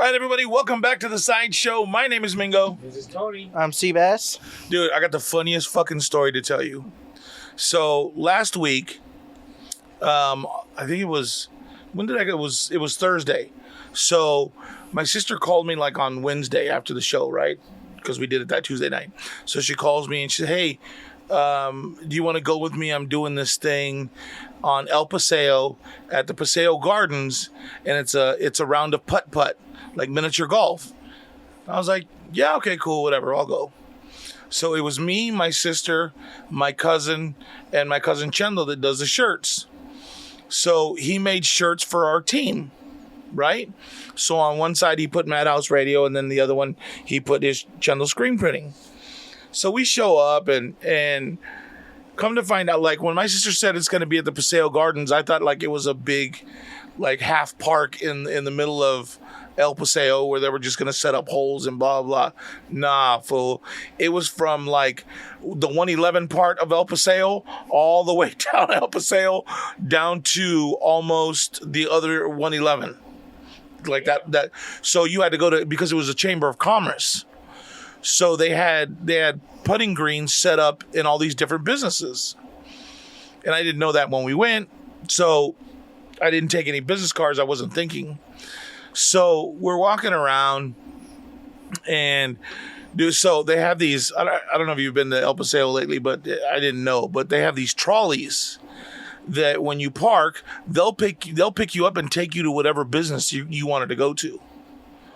All right, everybody, welcome back to the Sideshow. My name is Mingo. This is Tony. I'm Seabass. Dude, I got the funniest fucking story to tell you. So last week, I think it was, when did I go? It was Thursday. So my sister called me like on Wednesday after the show, right? Because we did it that Tuesday night. So she calls me and she said, hey, do you want to go with me? I'm doing this thing on El Paseo at the Paseo Gardens, and it's a round of putt-putt, like miniature golf. I was like, yeah, okay, cool, whatever, I'll go. So it was me, my sister, my cousin, and my cousin Chendo that does the shirts. So he made shirts for our team, right? So on one side he put Madhouse Radio, and then the other one he put his Chendo screen printing. So we show up and come to find out, like when my sister said it's going to be at the Paseo Gardens, I thought like it was a big, like half park in the middle of El Paseo where they were just going to set up holes and blah, blah. Nah, fool. It was from like the 111 part of El Paseo all the way down El Paseo down to almost the other 111. Like that. So you had to go to, because it was a Chamber of Commerce. So they had putting greens set up in all these different businesses. And I didn't know that when we went. So I didn't take any business cards. I wasn't thinking. So we're walking around and so they have these, I don't know if you've been to El Paseo lately, but I didn't know, but they have these trolleys that when you park, they'll pick you up and take you to whatever business you wanted to go to.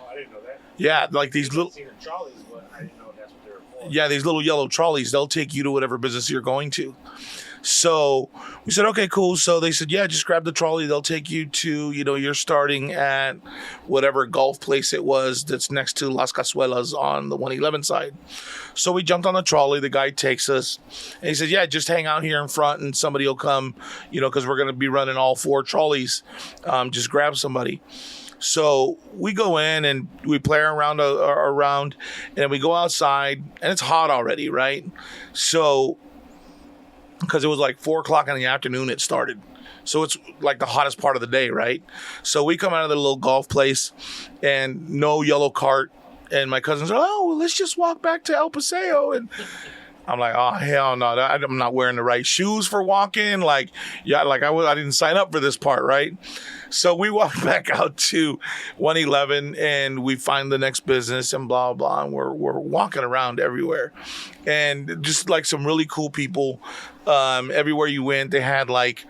Oh, I didn't know that. Yeah, like these little... I've seen the trolleys, but I didn't know that's what they were for. Yeah, these little yellow trolleys, they'll take you to whatever business you're going to. So we said, okay, cool. So they said, yeah, just grab the trolley. They'll take you to, you're starting at whatever golf place it was that's next to Las Cazuelas on the 111 side. So we jumped on the trolley. The guy takes us and he said, yeah, just hang out here in front and somebody will come, because we're going to be running all 4 trolleys. Just grab somebody. So we go in and we play around and we go outside and it's hot already, right? So, because it was like 4:00 in the afternoon it started. So it's like the hottest part of the day, right? So we come out of the little golf place and no yellow cart. And my cousins are, well, let's just walk back to El Paseo. And I'm like, oh, hell no. I'm not wearing the right shoes for walking. Like, yeah, like I didn't sign up for this part, right? So we walk back out to 111 and we find the next business and blah, blah. And we're walking around everywhere. And just like some really cool people. Everywhere you went, they had like,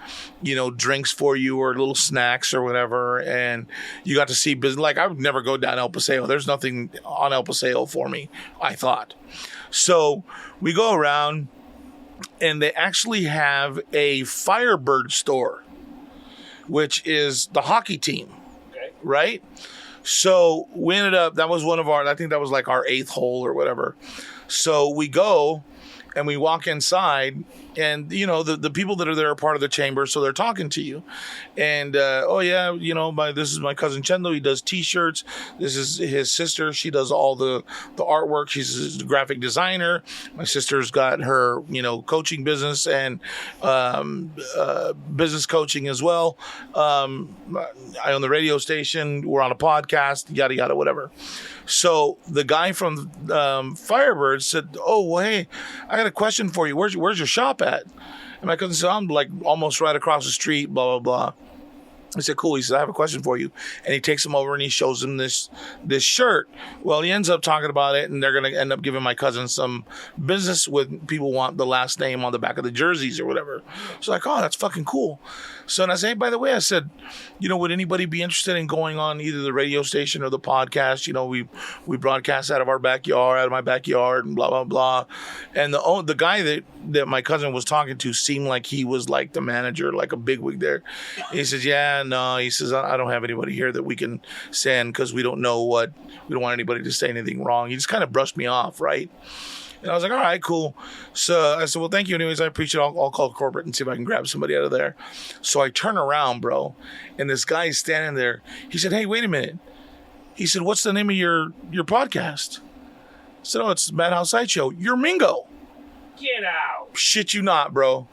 drinks for you or little snacks or whatever. And you got to see business. Like, I would never go down El Paseo. There's nothing on El Paseo for me, I thought. So we go around and they actually have a Firebird store, which is the hockey team, okay, right? So we ended up, that was one of I think that was like our 8th hole or whatever. So we go and we walk inside and, the people that are there are part of the chamber. So they're talking to you and, oh yeah, this is my cousin Chendo. He does t-shirts. This is his sister. She does all the artwork. She's a graphic designer. My sister's got her, coaching business and, business coaching as well. I own the radio station. We're on a podcast, yada, yada, whatever. So the guy from Firebird said, oh, well, hey, I got a question for you. Where's your shop at? And my cousin said, I'm like almost right across the street, blah, blah, blah. I said, cool. He said, I have a question for you. And he takes him over and he shows him this shirt. Well, he ends up talking about it and they're going to end up giving my cousin some business with people want the last name on the back of the jerseys or whatever. So like, oh, that's fucking cool. So and I say, hey, by the way, I said, would anybody be interested in going on either the radio station or the podcast? We broadcast out of my backyard and blah, blah, blah. And the guy that my cousin was talking to seemed like he was like the manager, like a bigwig there. And he says, yeah, no, he says, I don't have anybody here that we can send because we don't want anybody to say anything wrong. He just kind of brushed me off, right? And I was like, all right, cool. So I said, well, thank you. Anyways, I appreciate it. I'll call corporate and see if I can grab somebody out of there. So I turn around, bro, and this guy is standing there. He said, hey, wait a minute. He said, what's the name of your podcast? I said, oh, it's Madhouse Sideshow. You're Mingo. Get out. Shit you not, bro.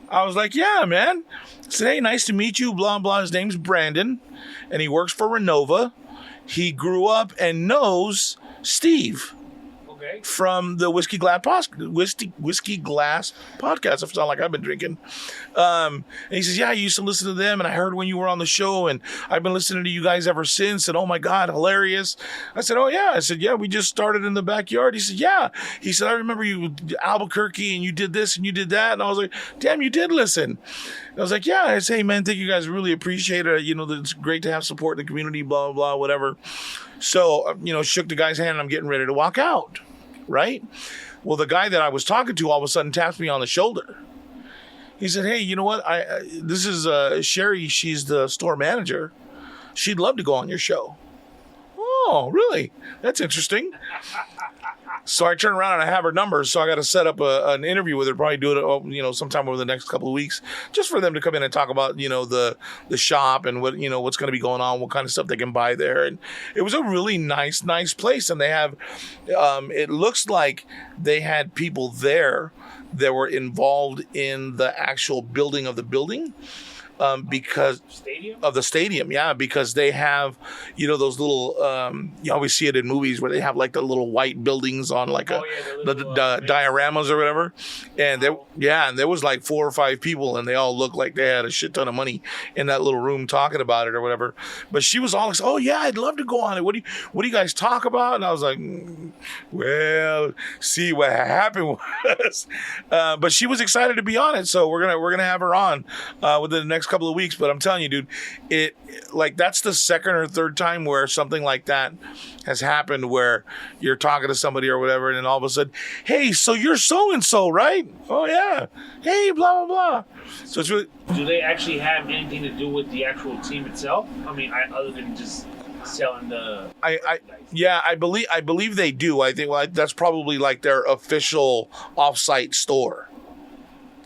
I was like, yeah, man. I said, hey, nice to meet you, blah, blah. His name's Brandon, and he works for Renova. he grew up and knows Steve Okay. from the Whiskey Glass podcast. I sound like I've been drinking. And he says, yeah, I used to listen to them, and I heard when you were on the show, and I've been listening to you guys ever since, and oh my God, hilarious. I said, oh yeah. I said, yeah, we just started in the backyard. He said, yeah. He said, I remember you Albuquerque, and you did this and you did that. And I was like, damn, you did listen. And I was like, yeah. I said, hey man, thank you guys, really appreciate it. You know, it's great to have support in the community, blah, blah, blah, whatever. So, shook the guy's hand, and I'm getting ready to walk out. Right? Well, the guy that I was talking to all of a sudden taps me on the shoulder. He said, hey, you know what? This is Sherry. She's the store manager. She'd love to go on your show. Oh, really? That's interesting. So I turn around and I have her number. So I got to set up an interview with her. Probably do it, sometime over the next couple of weeks, just for them to come in and talk about, the shop and what, what's going to be going on, what kind of stuff they can buy there. And it was a really nice place. And they have, it looks like they had people there that were involved in the actual building of the building. Because of the stadium, yeah, because they have, those little, you always see it in movies where they have like the little white buildings on like the dioramas or whatever, and there was like 4 or 5 people, and they all looked like they had a shit ton of money in that little room talking about it or whatever. But she was all like, oh yeah, I'd love to go on it. What do you guys talk about? And I was like, well, see, what happened was, but she was excited to be on it, so we're gonna have her on within the next couple of weeks. But I'm telling you, dude, that's the second or third time where something like that has happened, where you're talking to somebody or whatever, and then all of a sudden, hey, so you're so and so, right? Oh yeah. Hey, blah blah blah. So it's really. Do they actually have anything to do with the actual team itself? I mean, other than just selling the. I believe they do. I think that's probably like their official off-site store.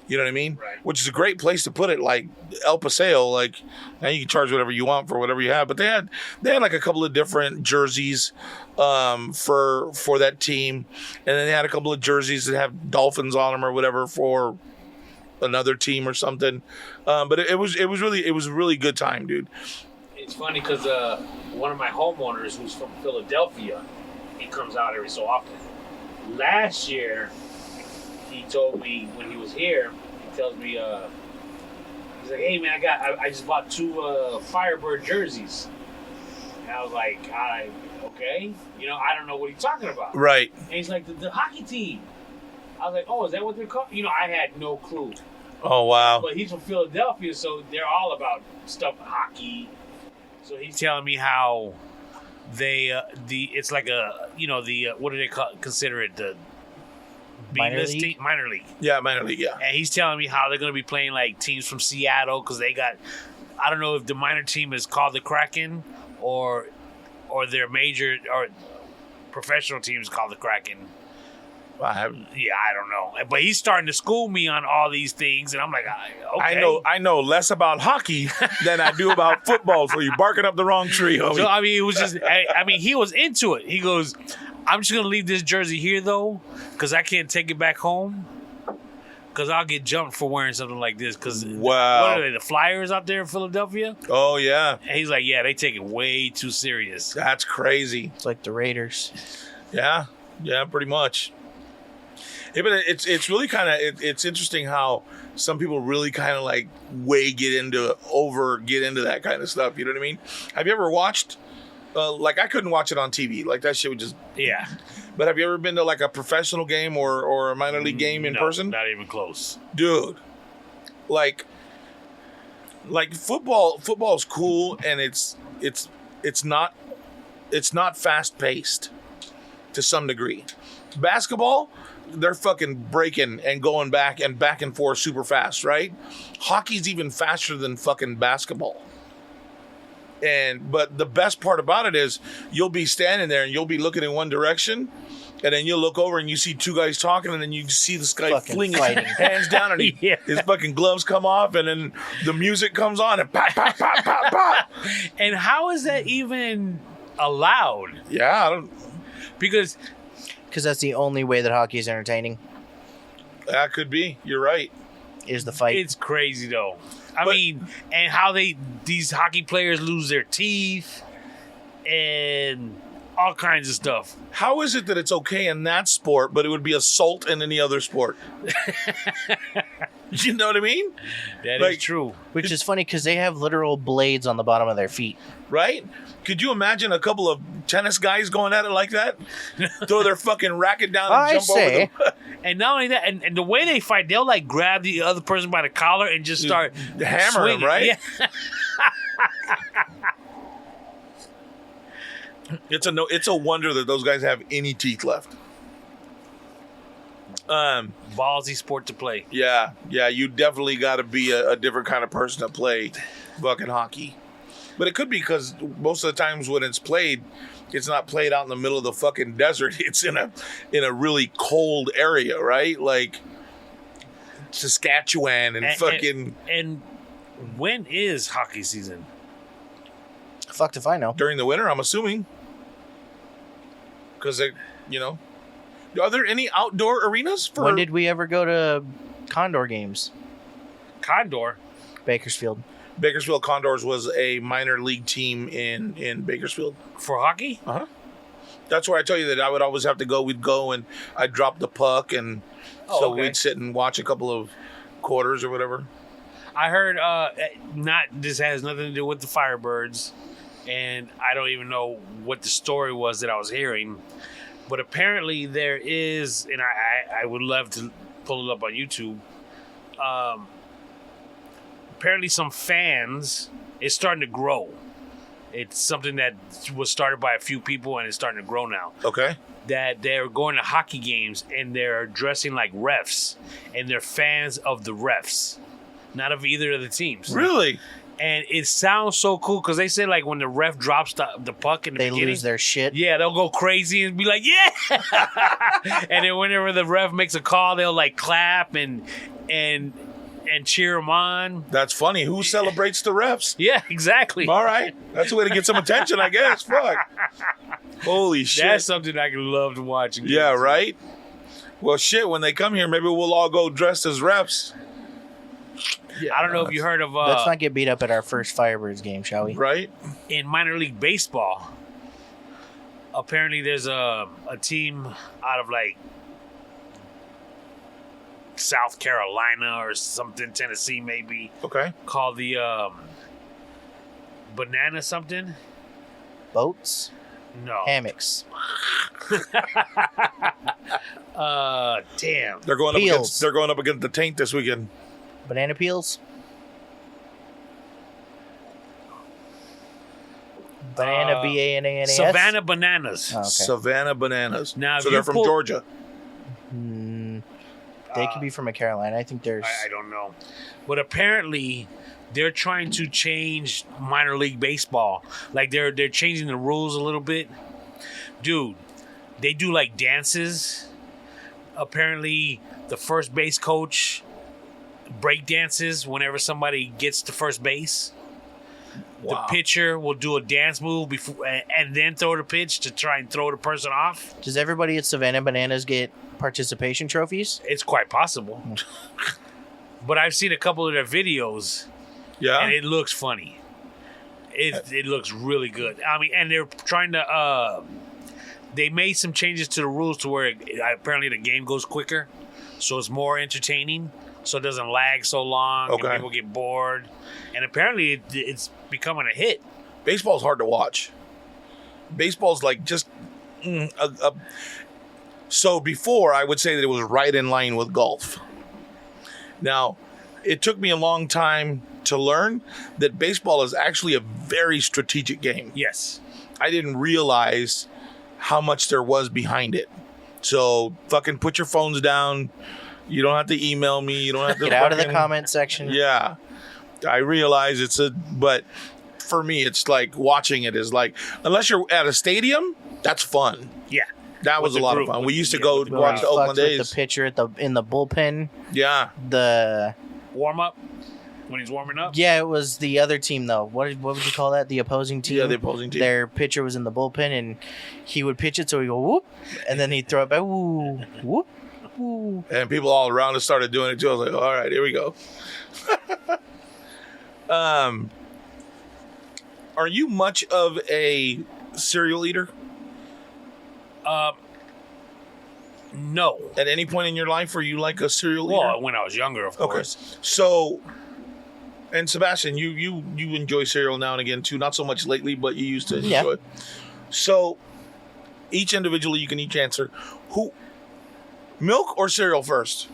You know what I mean? Right. Which is a great place to put it, like El Paseo. Like, now you can charge whatever you want for whatever you have. But they had like a couple of different jerseys for that team, and then they had a couple of jerseys that have dolphins on them or whatever for another team or something. But it was a really good time, dude. It's funny because one of my homeowners, who's from Philadelphia, he comes out every so often. Last year, he told me when he was here, he tells me, he's like, hey man, I just bought 2 Firebird jerseys. And I was like, okay, I don't know what he's talking about. Right. And he's like, the hockey team. I was like, oh, is that what they're called? I had no clue. Oh wow. But he's from Philadelphia, so they're all about stuff hockey. So he's telling me how they it's like a what do they consider it, the Minor league? Minor league. Yeah, minor league, yeah. And he's telling me how they're going to be playing like teams from Seattle, because they got, I don't know if the minor team is called the Kraken or their major or professional team is called the Kraken. I don't know. But he's starting to school me on all these things, and I'm like, okay. I know less about hockey than I do about football, so you're barking up the wrong tree, homie. So, I mean, it was just, he was into it. He goes, I'm just going to leave this jersey here, though, because I can't take it back home, because I'll get jumped for wearing something like this. Because wow. What are they, the Flyers out there in Philadelphia? Oh, yeah. And he's like, yeah, they take it way too serious. That's crazy. It's like the Raiders. Yeah, pretty much. Yeah, but it's really kind of it's interesting how some people really kind of like get into that kind of stuff. You know what I mean? Have you ever watched? Like, I couldn't watch it on TV. Like, that shit would just. Yeah. But have you ever been to like a professional game or a minor league game in person? Not even close, dude. Like football's cool, and it's not fast paced to some degree. Basketball, they're fucking breaking and going back and forth super fast, right? Hockey's even faster than fucking basketball. But the best part about it is you'll be standing there and you'll be looking in one direction, and then you'll look over and you see 2 guys talking, and then you see this guy fucking fling his fighting. hands down, and his fucking gloves come off, and then the music comes on, and pop, pop, pop, pop, pop. And how is that even allowed? Yeah, I don't. Because that's the only way that hockey is entertaining. That could be. You're right. Is the fight. It's crazy, though. I mean, and how these hockey players lose their teeth, and all kinds of stuff. How is it that it's okay in that sport, but it would be assault in any other sport? You know what I mean? That Like, is true. Which is funny because they have literal blades on the bottom of their feet. Right? Could you imagine a couple of tennis guys going at it like that? Throw their fucking racket down and I jump over say. them. And not only that, and the way they fight, they'll like grab the other person by the collar and just start hammer swinging. him, right? Yeah. It's a wonder that those guys have any teeth left. Ballsy sport to play. Yeah, you definitely got to be a different kind of person to play fucking hockey. But it could be because most of the times when it's played, it's not played out in the middle of the fucking desert. It's in a really cold area, right? Like Saskatchewan and fucking And when is hockey season? Fucked if I know. during the winter, I'm assuming. Because are there any outdoor arenas for? When did we ever go to Condor games? Condor. Bakersfield. Bakersfield Condors was a minor league team in Bakersfield. For hockey? Uh huh. That's where I tell you that I would always have to go. We'd go and I'd drop the puck, and so okay. we'd sit and watch a couple of quarters or whatever. I heard this has nothing to do with the Firebirds, and I don't even know what the story was that I was hearing. But apparently there is, and I would love to pull it up on YouTube. Apparently some fans, it's starting to grow. It's something that was started by a few people and it's starting to grow now. Okay. That they're going to hockey games and they're dressing like refs and they're fans of the refs, not of either of the teams. Really? And it sounds so cool because they say like when the ref drops the puck in the They beginning, lose their shit. yeah, they'll go crazy and be like, yeah. And then whenever the ref makes a call, they'll like clap and cheer them on. That's funny. Who celebrates the refs? Yeah, exactly. All right. That's a way to get some attention, I guess. Fuck. Holy shit. That's something I could love to watch. Again. Yeah, right? Well, shit, when they come here, maybe we'll all go dressed as refs. Yeah, I don't know if you heard of Let's not get beat up at our first Firebirds game, shall we? Right? in minor league baseball. Apparently, there's a team out of like South Carolina or something, Tennessee maybe, Okay. called the Banana something. Boats, No. hammocks. Damn. They're going Peels. up against the Taint this weekend. Banana peels? Banana, B-A-N-A-N-A-S? Savannah Bananas. Oh, okay. Savannah Bananas. Now, So if they're you from pull- Georgia. They could be from a Carolina. I think there's... I don't know. But apparently they're trying to change minor league baseball. Like they're changing the rules a little bit. Dude, they do like dances. Apparently the first base coach break dances whenever somebody gets to first base. Wow. The pitcher will do a dance move before and then throw the pitch to try and throw the person off. Does everybody at Savannah Bananas get participation trophies? It's quite possible. But I've seen a couple of their videos. Yeah. And it looks funny. It looks really good. I mean, and they're trying to. They made some changes to the rules to where apparently the game goes quicker, so it's more entertaining. So it doesn't lag so long. Okay. And people get bored, and apparently it's becoming a hit. Baseball's hard to watch. Baseball's like just. So before, I would say that it was right in line with golf. Now, it took me a long time to learn that baseball is actually a very strategic game. Yes. I didn't realize how much there was behind it. So fucking put your phones down. You don't have to email me. You don't have to Get out of the fucking- comment section. Yeah. I realize but for me, it's like watching it is like, unless you're at a stadium, that's fun. Yeah. That was With a the lot group, of fun. We with- used to yeah, go with the watch We the fucked Oakland with A's. the pitcher in the bullpen. Yeah. The Warm up when he's warming up. it was the other team though. What would you call that? The opposing team. Yeah, the opposing team. Their pitcher was in the bullpen and he would pitch it, so he'd go whoop, and then he'd throw it back. Woo, whoop, woo. And people all around us started doing it too. I was like, all right, here we go. Are you much of a cereal eater? No. At any point in your life were you like a cereal eater? Well, when I was younger, of course. So, and Sebastian, you enjoy cereal now and again too. Not so much lately, but you used to enjoy it. So, each individually, you can each answer. Who, milk or cereal first?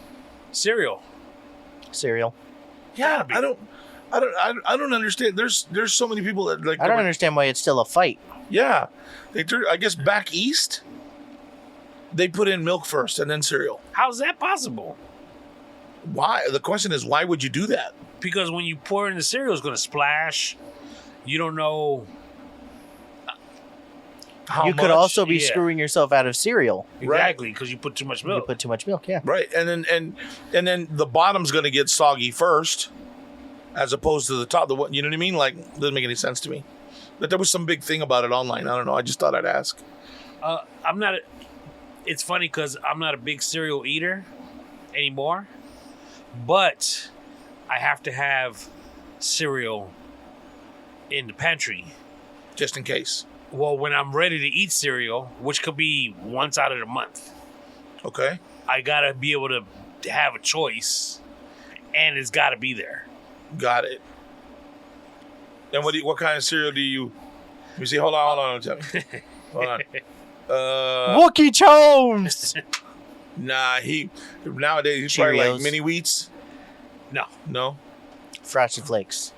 Cereal. Cereal. Yeah, I don't understand. There's so many people that like. I don't understand why it's still a fight. Yeah, I guess back east, they put in milk first and then cereal. How's that possible? Why? The question is, why would you do that? Because when you pour in the cereal, it's going to splash. You don't know How you could much? also be Yeah. screwing yourself out of cereal. exactly because you put too much You milk. put too much milk, yeah. Right, and then the bottom's going to get soggy first, as opposed to the top. The one, you know what I mean? Like, doesn't make any sense to me. But there was some big thing about it online. I don't know. I just thought I'd ask. I'm not. It's funny because I'm not a big cereal eater anymore, but I have to have cereal in the pantry. Just in case. Well, when I'm ready to eat cereal, which could be once out of the month, Okay. I gotta be able to have a choice, and it's gotta be there. Got it. And what kind of cereal do you? Let me see. Hold on. Tell me. Hold on. Wookie Chones! Nah. Nowadays he's probably like Cheerios. mini wheats. No. Frosted Flakes.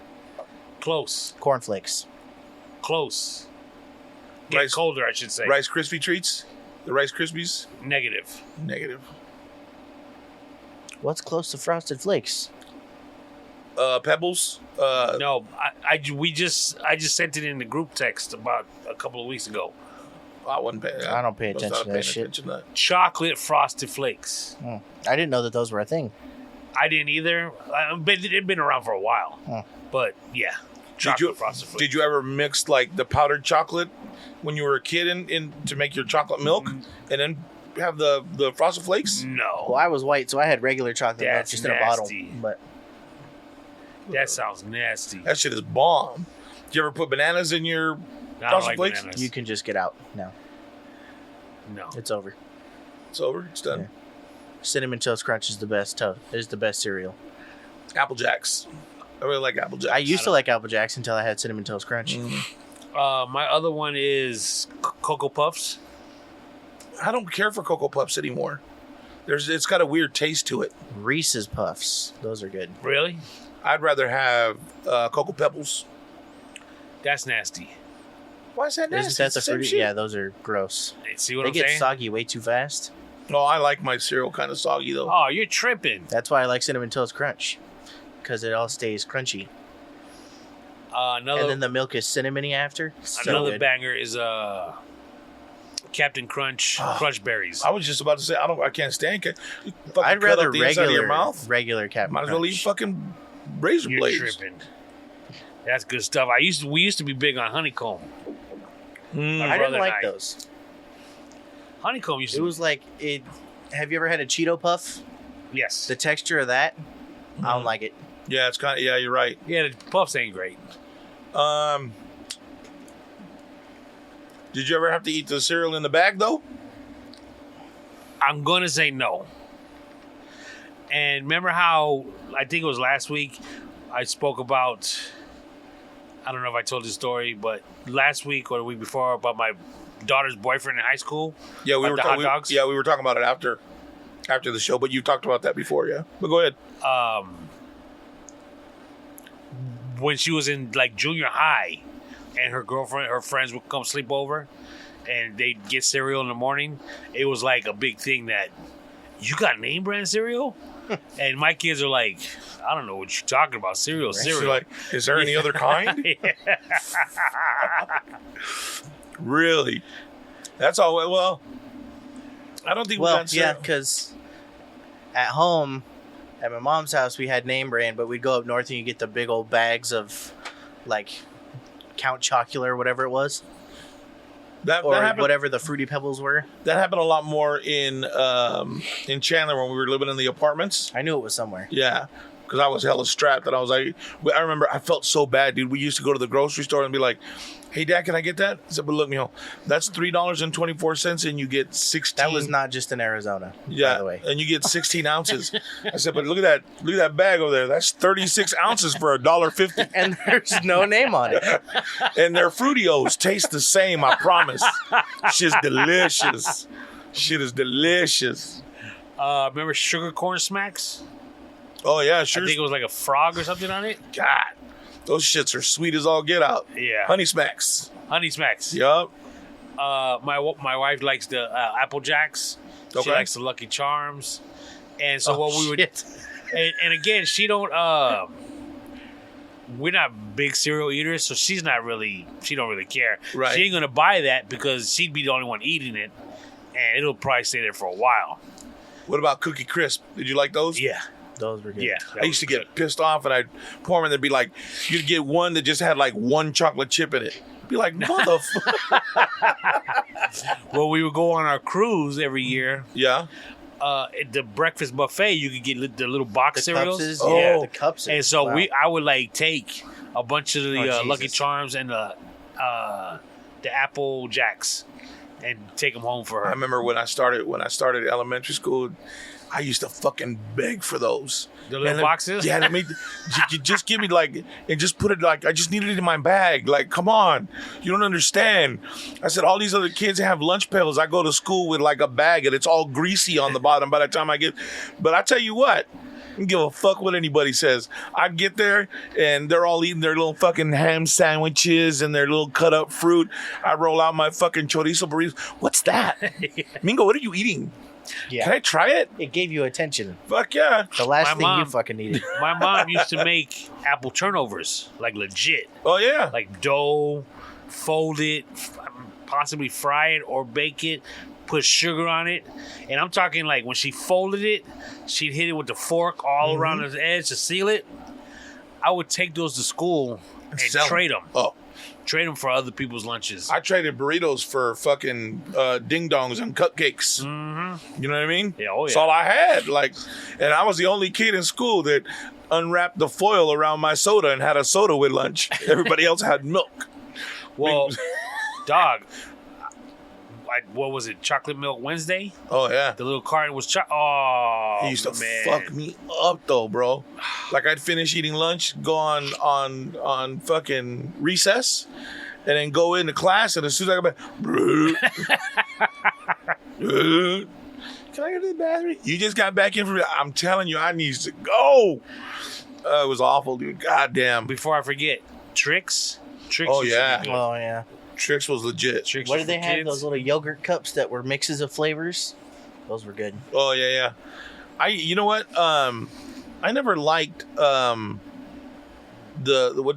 Close, Corn Flakes. close. Get Rice- colder, I should say. Rice Krispie treats. The Rice Krispies. Negative. Negative. What's close to Frosted Flakes? Pebbles. No, I just sent it in the group text about a couple of weeks ago. I wasn't paying. I don't pay was attention not to that paying shit. attention to that. Chocolate Frosted Flakes. I didn't know that those were a thing. I didn't either. It'd been around for a while. Huh. But yeah, chocolate Frosted Flakes. Did you ever mix like the powdered chocolate when you were a kid in to make your chocolate milk, and then have the Frosted Flakes? No. Well, I was white, so I had regular chocolate milk That's just in a bottle. nasty. But That sounds nasty. That shit is bomb. Did you ever put bananas in your? I don't Frosted like Flakes? bananas. you can just get out now. No. It's over. It's over. It's done. Yeah. Cinnamon Toast Crunch is the best. Is the best cereal. Apple Jacks. I really like Apple Jacks. I used to like Apple Jacks until I had Cinnamon Toast Crunch. My other one is Cocoa Puffs. I don't care for Cocoa Puffs anymore. It's got a weird taste to it. Reese's Puffs. Those are good. Really? I'd rather have Cocoa Pebbles. That's nasty. Why is that nasty? Isn't that the It's same fruity? shit. Yeah, those are gross. See what They I'm get saying? soggy way too fast. No, I like my cereal kind of soggy though. Oh, you're tripping. That's why I like Cinnamon Toast Crunch. Because it all stays crunchy. And then Another the milk is cinnamony after. So another good. banger is Captain Crunch Crunch Berries. I was just about to say I can't stand it. I'd rather the inside of your regular mouth. regular Captain Might as well Crunch. eat fucking razor You're blades. tripping. That's good stuff. We used to be big on honeycomb. I brother didn't and like I. those. Honeycomb used It to was like it. Have you ever had a Cheeto Puff? yes. The texture of that, I don't like it. Yeah, it's kind of you're right. Yeah, the puffs ain't great. Did you ever have to eat the cereal in the bag though? I'm gonna say no. And remember how I think it was last week I spoke about, I don't know if I told this story, but last week or the week before about my daughter's boyfriend in high school. Yeah, we Like were the hot dogs? we were talking about it after the show, but you talked about that before, yeah. But go ahead. When she was in like junior high, and her friends would come sleep over, and they'd get cereal in the morning. It was like a big thing that you got name brand cereal, and my kids are like, I don't know what you're talking about. Cereal. She's like, is there any other kind? Really? That's all. Well, I don't think we Well, got yeah, cereal. because at home, at my mom's house, we had name brand, but we'd go up north and you get the big old bags of, like, Count Chocula or whatever it was, That or happened. whatever the Fruity Pebbles were. That happened a lot more in Chandler when we were living in the apartments. I knew it was somewhere. Yeah, because I was hella strapped. And I was like, I remember I felt so bad, dude. We used to go to the grocery store and be like, hey, Dad, can I get that? I said, but look, mijo, that's $3.24 and you get 16. That was not just in Arizona, Yeah, by the way. and you get 16 ounces. I said, but look at that bag over there. That's 36 ounces for $1.50. And there's no name on it. And their Fruitios taste the same, I promise. Shit's delicious. Shit is delicious. Remember sugar corn smacks? Oh, yeah, I sure. think it was like a frog or something on it. God, those shits are sweet as all get out. Yeah. Honey Smacks. Honey smacks. Yup. My wife likes the Apple Jacks. She Okay. likes the Lucky Charms. And so what we would... Shit. And again, she don't... we're not big cereal eaters, so she don't really care. Right. She ain't going to buy that because she'd be the only one eating it. And it'll probably stay there for a while. What about Cookie Crisp? Did you like those? Yeah. Those were good. Yeah. I used to get pissed off and I'd pour them and there'd be like, you'd get one that just had like one chocolate chip in it. Be like, motherfucker. Well, we would go on our cruise every year. Yeah. At the breakfast buffet, you could get the little box The cereals. cupses. Oh. Yeah, the cups. And so wow. I would like take a bunch of the Oh, Lucky Jesus. Charms and the Apple Jacks and take them home for I her. remember when I started elementary school, I used to fucking beg for those. The little And boxes? Yeah, let me you just give me like and just put it like I just needed it in my bag. Like, come on. You don't understand. I said all these other kids have lunch pails. I go to school with like a bag and it's all greasy on the bottom by the time I get. But I tell you what, I don't give a fuck what anybody says. I get there and they're all eating their little fucking ham sandwiches and their little cut up fruit. I roll out my fucking chorizo burritos. What's that? Mingo, what are you eating? Yeah. Can I try it? It gave you attention. Fuck yeah. The last My thing you mom- fucking needed. My mom used to make apple turnovers, like legit. Oh yeah. Like dough, fold it, possibly fry it or bake it, put sugar on it. And I'm talking like when she folded it, she'd hit it with the fork all around the edge to seal it. I would take those to school and Sell 'em. trade them. Oh, Trade them for other people's lunches. I traded burritos for fucking ding dongs and cupcakes. Mm-hmm. You know what I mean? Yeah, oh That's yeah. all I had. Like, and I was the only kid in school that unwrapped the foil around my soda and had a soda with lunch. Everybody else had milk. Well, dog, what was it? Chocolate Milk Wednesday? Oh yeah. The little carton was oh, He used to man. fuck me up though, bro. Like I'd finish eating lunch, go on fucking recess, and then go into class, and as soon as I got back, can I go to the bathroom? You just got back in from. I'm telling you, I need to go. It was awful, dude. Goddamn. Before I forget, Trix. Oh, used to yeah. be good. Oh, yeah. Trix was legit. Trix What was did they for have? kids. Those little yogurt cups that were mixes of flavors? Those were good. Oh yeah. You know what? I never liked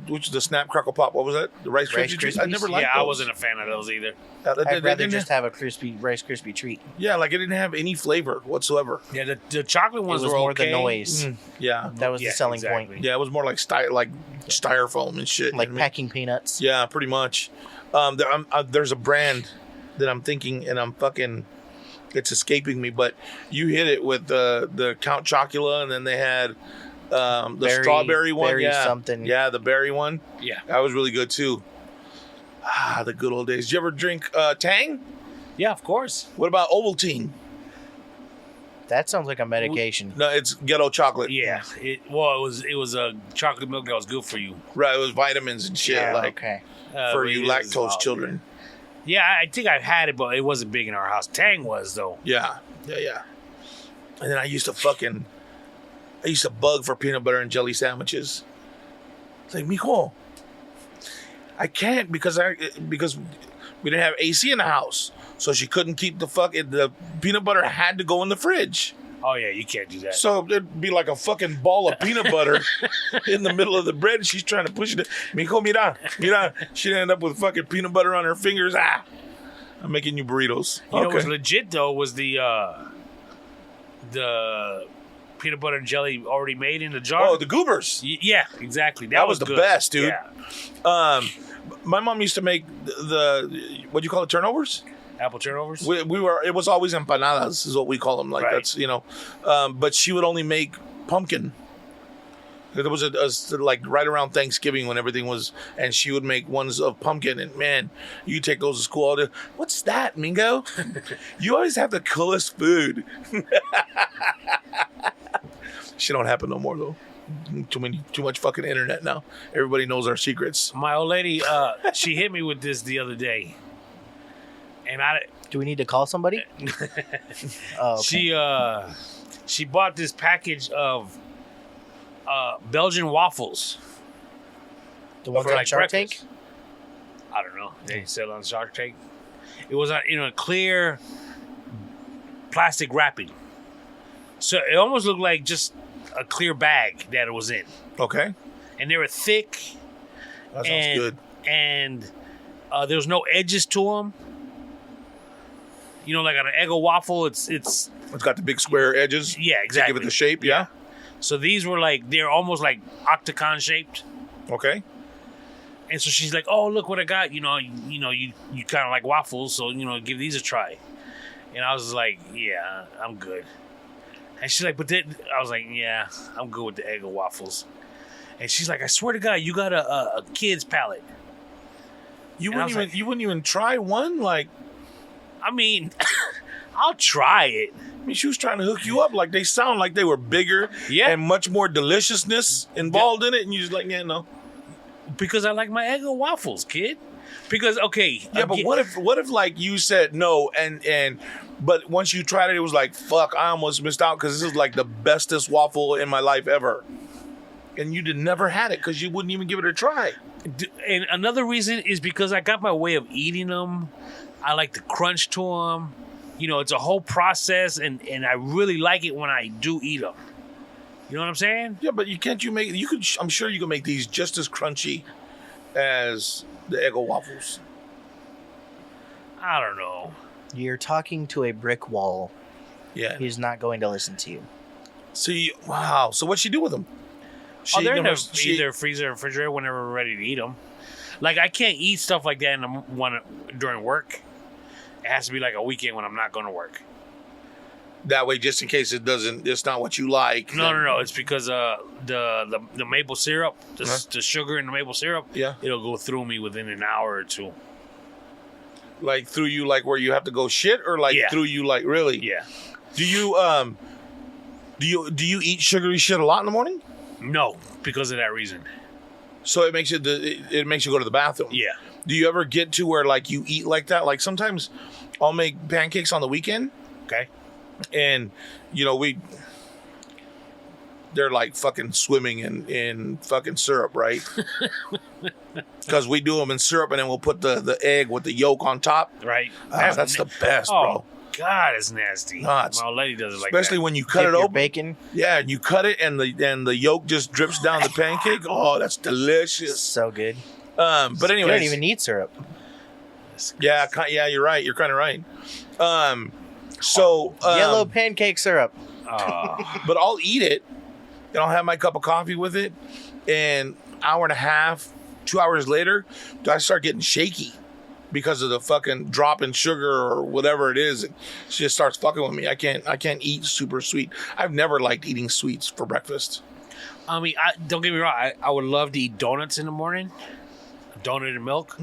which the Snap Crackle Pop. What was that? The Rice Rice Krispies. I Krispies? never liked Yeah, those. I wasn't a fan of those either. I'd rather didn't just have a Rice Krispie treat. Yeah, like it didn't have any flavor whatsoever. Yeah, the chocolate It ones was were more okay. the noise. Yeah, That was Yeah, the selling exactly. point. yeah, it was more like styrofoam and shit. Like you know what I mean? packing peanuts. Yeah, pretty much. There's a brand that I'm thinking, and it's escaping me. But you hit it with the Count Chocula, and then they had the Berry- strawberry one. berry Yeah, something. Yeah, the berry one. Yeah. That was really good too. Ah, the good old days. Did you ever drink Tang? Yeah, of course. What about Ovaltine? That sounds like a medication. No, it's ghetto chocolate. Yeah. It was a chocolate milk that was good for you. Right, it was vitamins and shit, Yeah, like okay. for But you it is lactose wild. children. Yeah, I think I've had it, but it wasn't big in our house. Tang was though. Yeah. And then I used to bug for peanut butter and jelly sandwiches. It's like, mijo, I can't because we didn't have AC in the house, so she couldn't keep the peanut butter had to go in the fridge. Oh yeah, you can't do that. So there'd be like a fucking ball of peanut butter in the middle of the bread. And she's trying to push it. Mijo, mira. She'd end up with fucking peanut butter on her fingers. I'm making you burritos. You know what was legit though was the peanut butter and jelly already made in the jar. Oh, the goobers. Yeah, exactly. That was the good. best, dude. Yeah. My mom used to make the what do you call it, turnovers? Apple turnovers. It was always empanadas is what we call them. Like Right. that's but she would only make pumpkin. There was like right around Thanksgiving when everything was, and she would make ones of pumpkin, and man, you take those to school all day. What's that, Mingo? You always have the coolest food. Shit don't happen no more though. Too much fucking internet now. Everybody knows our secrets. My old lady, she hit me with this the other day, and Do we need to call somebody? Oh, okay. She bought this package of Belgian waffles. The ones for, on like, Shark breakfast. Tank? I don't know. They sell on Shark Tank. It was in a clear plastic wrapping, so it almost looked like just a clear bag that it was in. Okay, And they were thick. that sounds good. And there was no edges to them. You know, like on an Eggo waffle, it's got the big square edges. yeah, To exactly. give it the shape. Yeah. So these were like, they're almost like octagon shaped. Okay. And so she's like, "Oh, look what I got! You kind of like waffles, so give these a try." And I was like, "Yeah, I'm good." And she's like, "But then," I was like, "Yeah, I'm good with the Eggo waffles." And she's like, "I swear to God, you got a kid's palate." You And I wouldn't was even like- you wouldn't even try one. Like, I mean, I'll try it. I mean, she was trying to hook you up. Like they sound like they were bigger. Yeah. And much more deliciousness involved in it, and you just like, yeah, no. Because I like my Eggo waffles, kid. Because okay, Yeah, but what if like you said no but once you tried it, it was like, fuck, I almost missed out because this is like the bestest waffle in my life ever, and you never had it because you wouldn't even give it a try. And another reason is because I got my way of eating them. I like the crunch to them. It's a whole process, and I really like it when I do eat them. You know what I'm saying? Yeah, but I'm sure you can make these just as crunchy as the Eggo waffles. I don't know. You're talking to a brick wall. Yeah. He's not going to listen to you. See, wow. So what'd she do with them? They're in either freezer or refrigerator whenever we're ready to eat them. Like, I can't eat stuff like that during work. It has to be like a weekend when I'm not going to work. That way, just in case it's not what you like. No. It's because the maple syrup, the sugar in the maple syrup, Yeah. it'll go through me within an hour or two. Like through you, like where you have to go shit, or like Yeah. through you, like really? Yeah. Do you eat sugary shit a lot in the morning? No, because of that reason. So it makes it makes you go to the bathroom. Yeah. Do you ever get to where like you eat like that? Like sometimes I'll make pancakes on the weekend, Okay. and they're like fucking swimming in fucking syrup, right? Because we do them in syrup, and then we'll put the egg with the yolk on top. Right. That's the best, Oh, bro. God, it's nasty. No, it's- My old lady does it like Especially that. when you cut Dip it your open. bacon. Yeah, and you cut it, and the yolk just drips down the pancake. Oh, that's delicious. So good. But You anyway, don't even need syrup. yeah, you're right. You're kind of right. Yellow pancake syrup. But I'll eat it, and I'll have my cup of coffee with it, and hour and a half, 2 hours later, I start getting shaky because of the fucking drop in sugar or whatever it is. It just starts fucking with me. I can't eat super sweet. I've never liked eating sweets for breakfast. I mean, don't get me wrong. I would love to eat donuts in the morning. A donut and milk.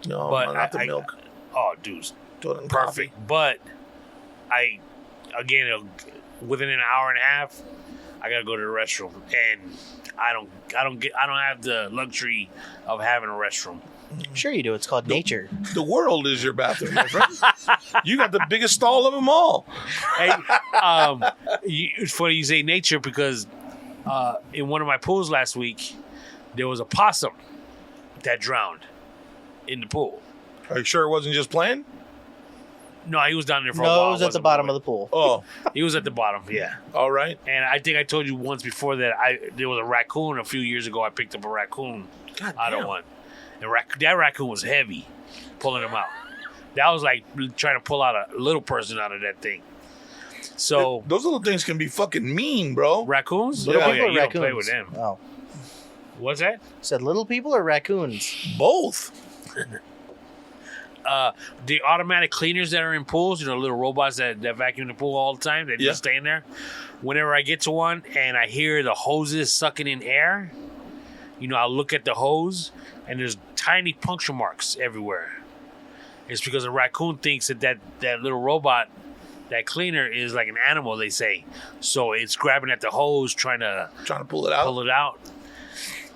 No, But not the milk. Oh, dude. Donut and coffee. But within an hour and a half, I gotta go to the restroom, and I don't have the luxury of having a restroom. Sure you do. It's called nature. The world is your bathroom, my friend. You got the biggest stall of them all. Hey, it's funny you say nature because in one of my pools last week, there was a possum that drowned in the pool. Are you sure it wasn't just playing? No, he was down there for a No, while. it was at the bottom of the pool. Oh, He was at the bottom, yeah. all right. And I think I told you once before that there was a raccoon a few years ago. I picked up a raccoon God out of damn. one. And that raccoon was heavy, pulling him out. That was like trying to pull out a little person out of that thing. So Those little things can be fucking mean, bro. raccoons? Little Oh, people yeah, or you don't raccoons? play with them. Oh. What's that? Said little people or raccoons? Both. the automatic cleaners that are in pools, little robots that vacuum the pool all the time, they just stay in there. Whenever I get to one and I hear the hoses sucking in air, I'll look at the hose and there's tiny puncture marks everywhere. It's because a raccoon thinks that little robot, that cleaner, is like an animal, they say. So it's grabbing at the hose, trying to pull it out.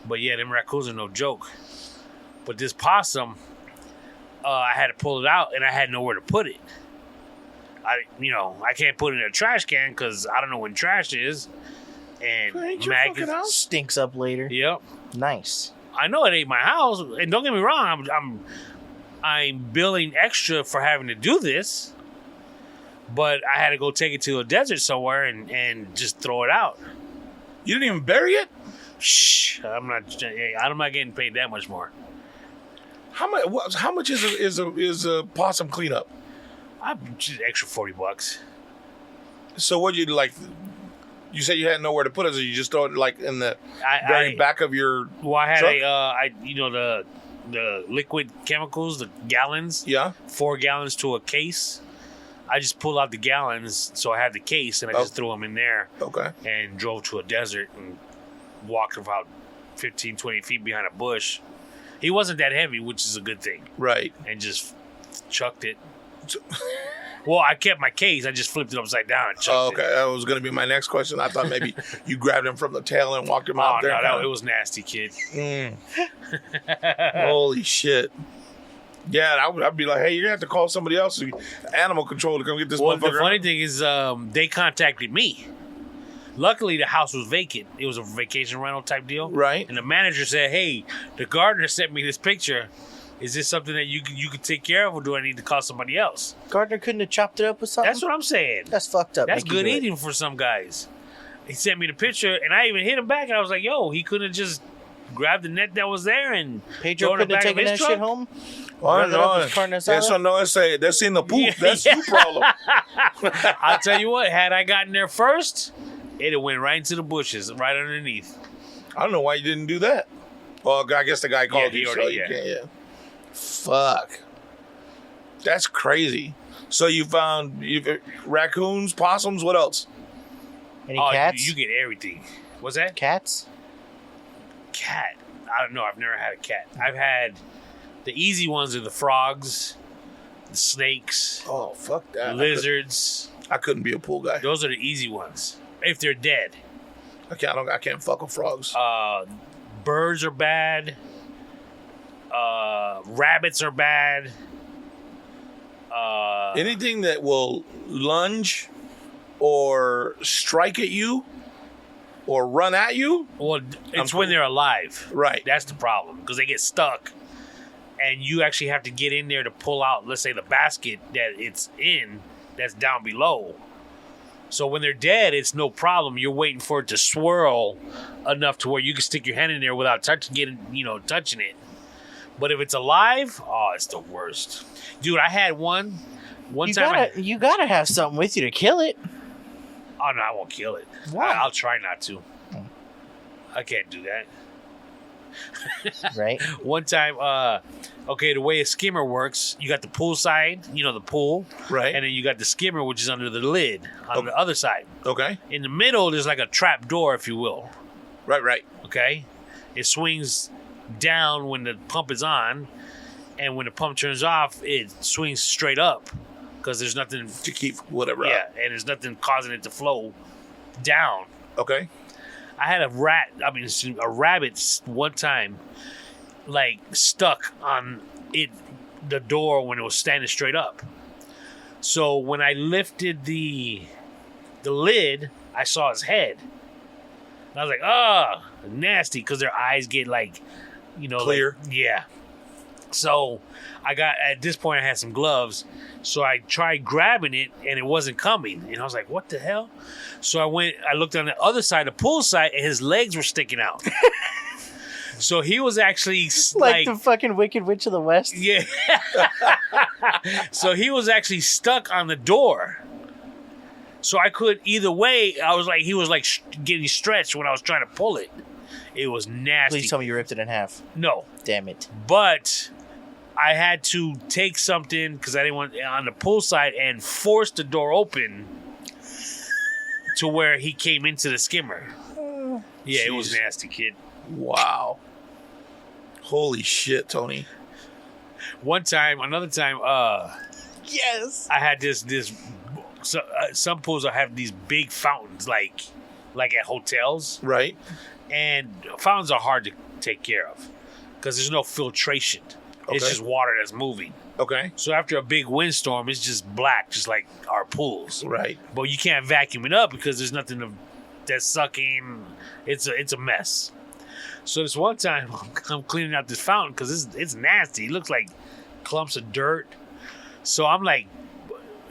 But yeah, them raccoons are no joke. But this possum, I had to pull it out, and I had nowhere to put it. I can't put it in a trash can because I don't know when trash is. And maggots stinks up later. Yep. Nice. I know it ain't my house, and don't get me wrong, I'm billing extra for having to do this, but I had to go take it to a desert somewhere and just throw it out. You didn't even bury it? Shh, I'm not getting paid that much more. How much is a possum cleanup? I'm just extra $40. So what you like? You said you had nowhere to put it, so you just throw it like in the very back of your. Well, I had truck? The liquid chemicals, the gallons. Yeah. 4 gallons to a case. I just pulled out the gallons, so I had the case, and I just threw them in there. Okay. And drove to a desert and walked about 15, 20 feet behind a bush. He wasn't that heavy, which is a good thing. Right. And just chucked it. Well, I kept my case. I just flipped it upside down and chucked it. That was going to be my next question. I thought maybe you grabbed him from the tail and walked him out there. No, it was nasty, kid. Holy shit. Yeah, I'd be like, hey, you're going to have to call somebody else, animal control, to come get this motherfucker. The funny thing is they contacted me. Luckily, the house was vacant. It was a vacation rental type deal. Right. And the manager said, hey, the gardener sent me this picture. Is this something that you could take care of, or do I need to call somebody else? Gardner couldn't have chopped it up with something? That's what I'm saying. That's fucked up. That's good eating for some guys. He sent me the picture, and I even hit him back, and I was like, yo, he couldn't have just grabbed the net that was there and Pedro couldn't have taken that shit home? That's in the poop. That's your problem. I'll tell you what, had I gotten there first, it would went right into the bushes, right underneath. I don't know why you didn't do that. Well, I guess the guy called you, so you can't. Yeah. Fuck. That's crazy. So you found raccoons, possums, what else? Any cats? You get everything. What's that? Cats? Cat. I don't know. I've never had a cat. I've had the easy ones are the frogs, the snakes. Oh, fuck that. Lizards. I couldn't be a pool guy. Those are the easy ones. If they're dead. I can't fuck with frogs. Birds are bad. Rabbits are bad. Anything that will lunge or strike at you or run at you. Well, it's when they're alive. Right. That's the problem, because they get stuck. And you actually have to get in there to pull out, let's say, the basket that it's in that's down below. So when they're dead, it's no problem. You're waiting for it to swirl enough to where you can stick your hand in there without touching it. But if it's alive, it's the worst. Dude, I had one time. You gotta have something with you to kill it. Oh, no, I won't kill it. Why? I'll try not to. I can't do that. Right. One time, the way a skimmer works, you got the pool side, the pool. Right. And then you got the skimmer, which is under the lid on the other side. Okay. In the middle, there's like a trap door, if you will. Right. Okay. It swings down when the pump is on, and when the pump turns off, it swings straight up because there's nothing to keep whatever up. Yeah, and there's nothing causing it to flow down. Okay. I had a rabbit one time, like, stuck on the door when it was standing straight up. So when I lifted the lid, I saw his head. And I was like, nasty, because their eyes get like, clear. Like, yeah. So at this point I had some gloves, so I tried grabbing it and it wasn't coming, and I was like, what the hell? So I looked on the other side, the pool side, and his legs were sticking out. So he was actually like the fucking Wicked Witch of the West. Yeah. So he was actually stuck on the door. So I could, either way, he was like getting stretched when I was trying to pull it. It was nasty. Please tell me you ripped it in half. No. Damn it. But I had to take something because I didn't want on the pool side and force the door open to where he came into the skimmer. Yeah, it was nasty, kid. Wow. Holy shit, Tony. Another time, Yes. I had this some pools will have these big fountains like at hotels, Right? and fountains are hard to take care of because there's no filtration. It's Okay. just water that's moving. Okay. So after a big windstorm, it's just black, just like our pools. Right. But you can't vacuum it up because there's nothing that's sucking. It's a mess. So this one time, I'm cleaning out this fountain because it's nasty. It looks like clumps of dirt. So I'm like,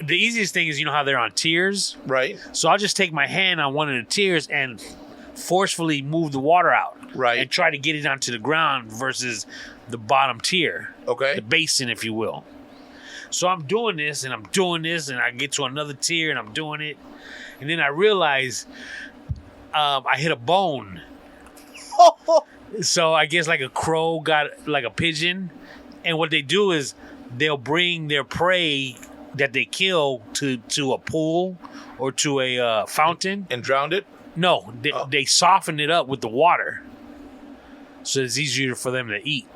the easiest thing is, you know how they're on tiers? Right. So I'll just take my hand on one of the tiers and forcefully move the water out. Right. And try to get it onto the ground versus the bottom tier. Okay. The basin, if you will. So I'm doing this, and I get to another tier, and I'm doing it. And then I realize I hit a bone. So I guess like a crow got like a pigeon. And what they do is they'll bring their prey that they kill to a pool or to a fountain. And drowned it? No, they soften it up with the water. So it's easier for them to eat.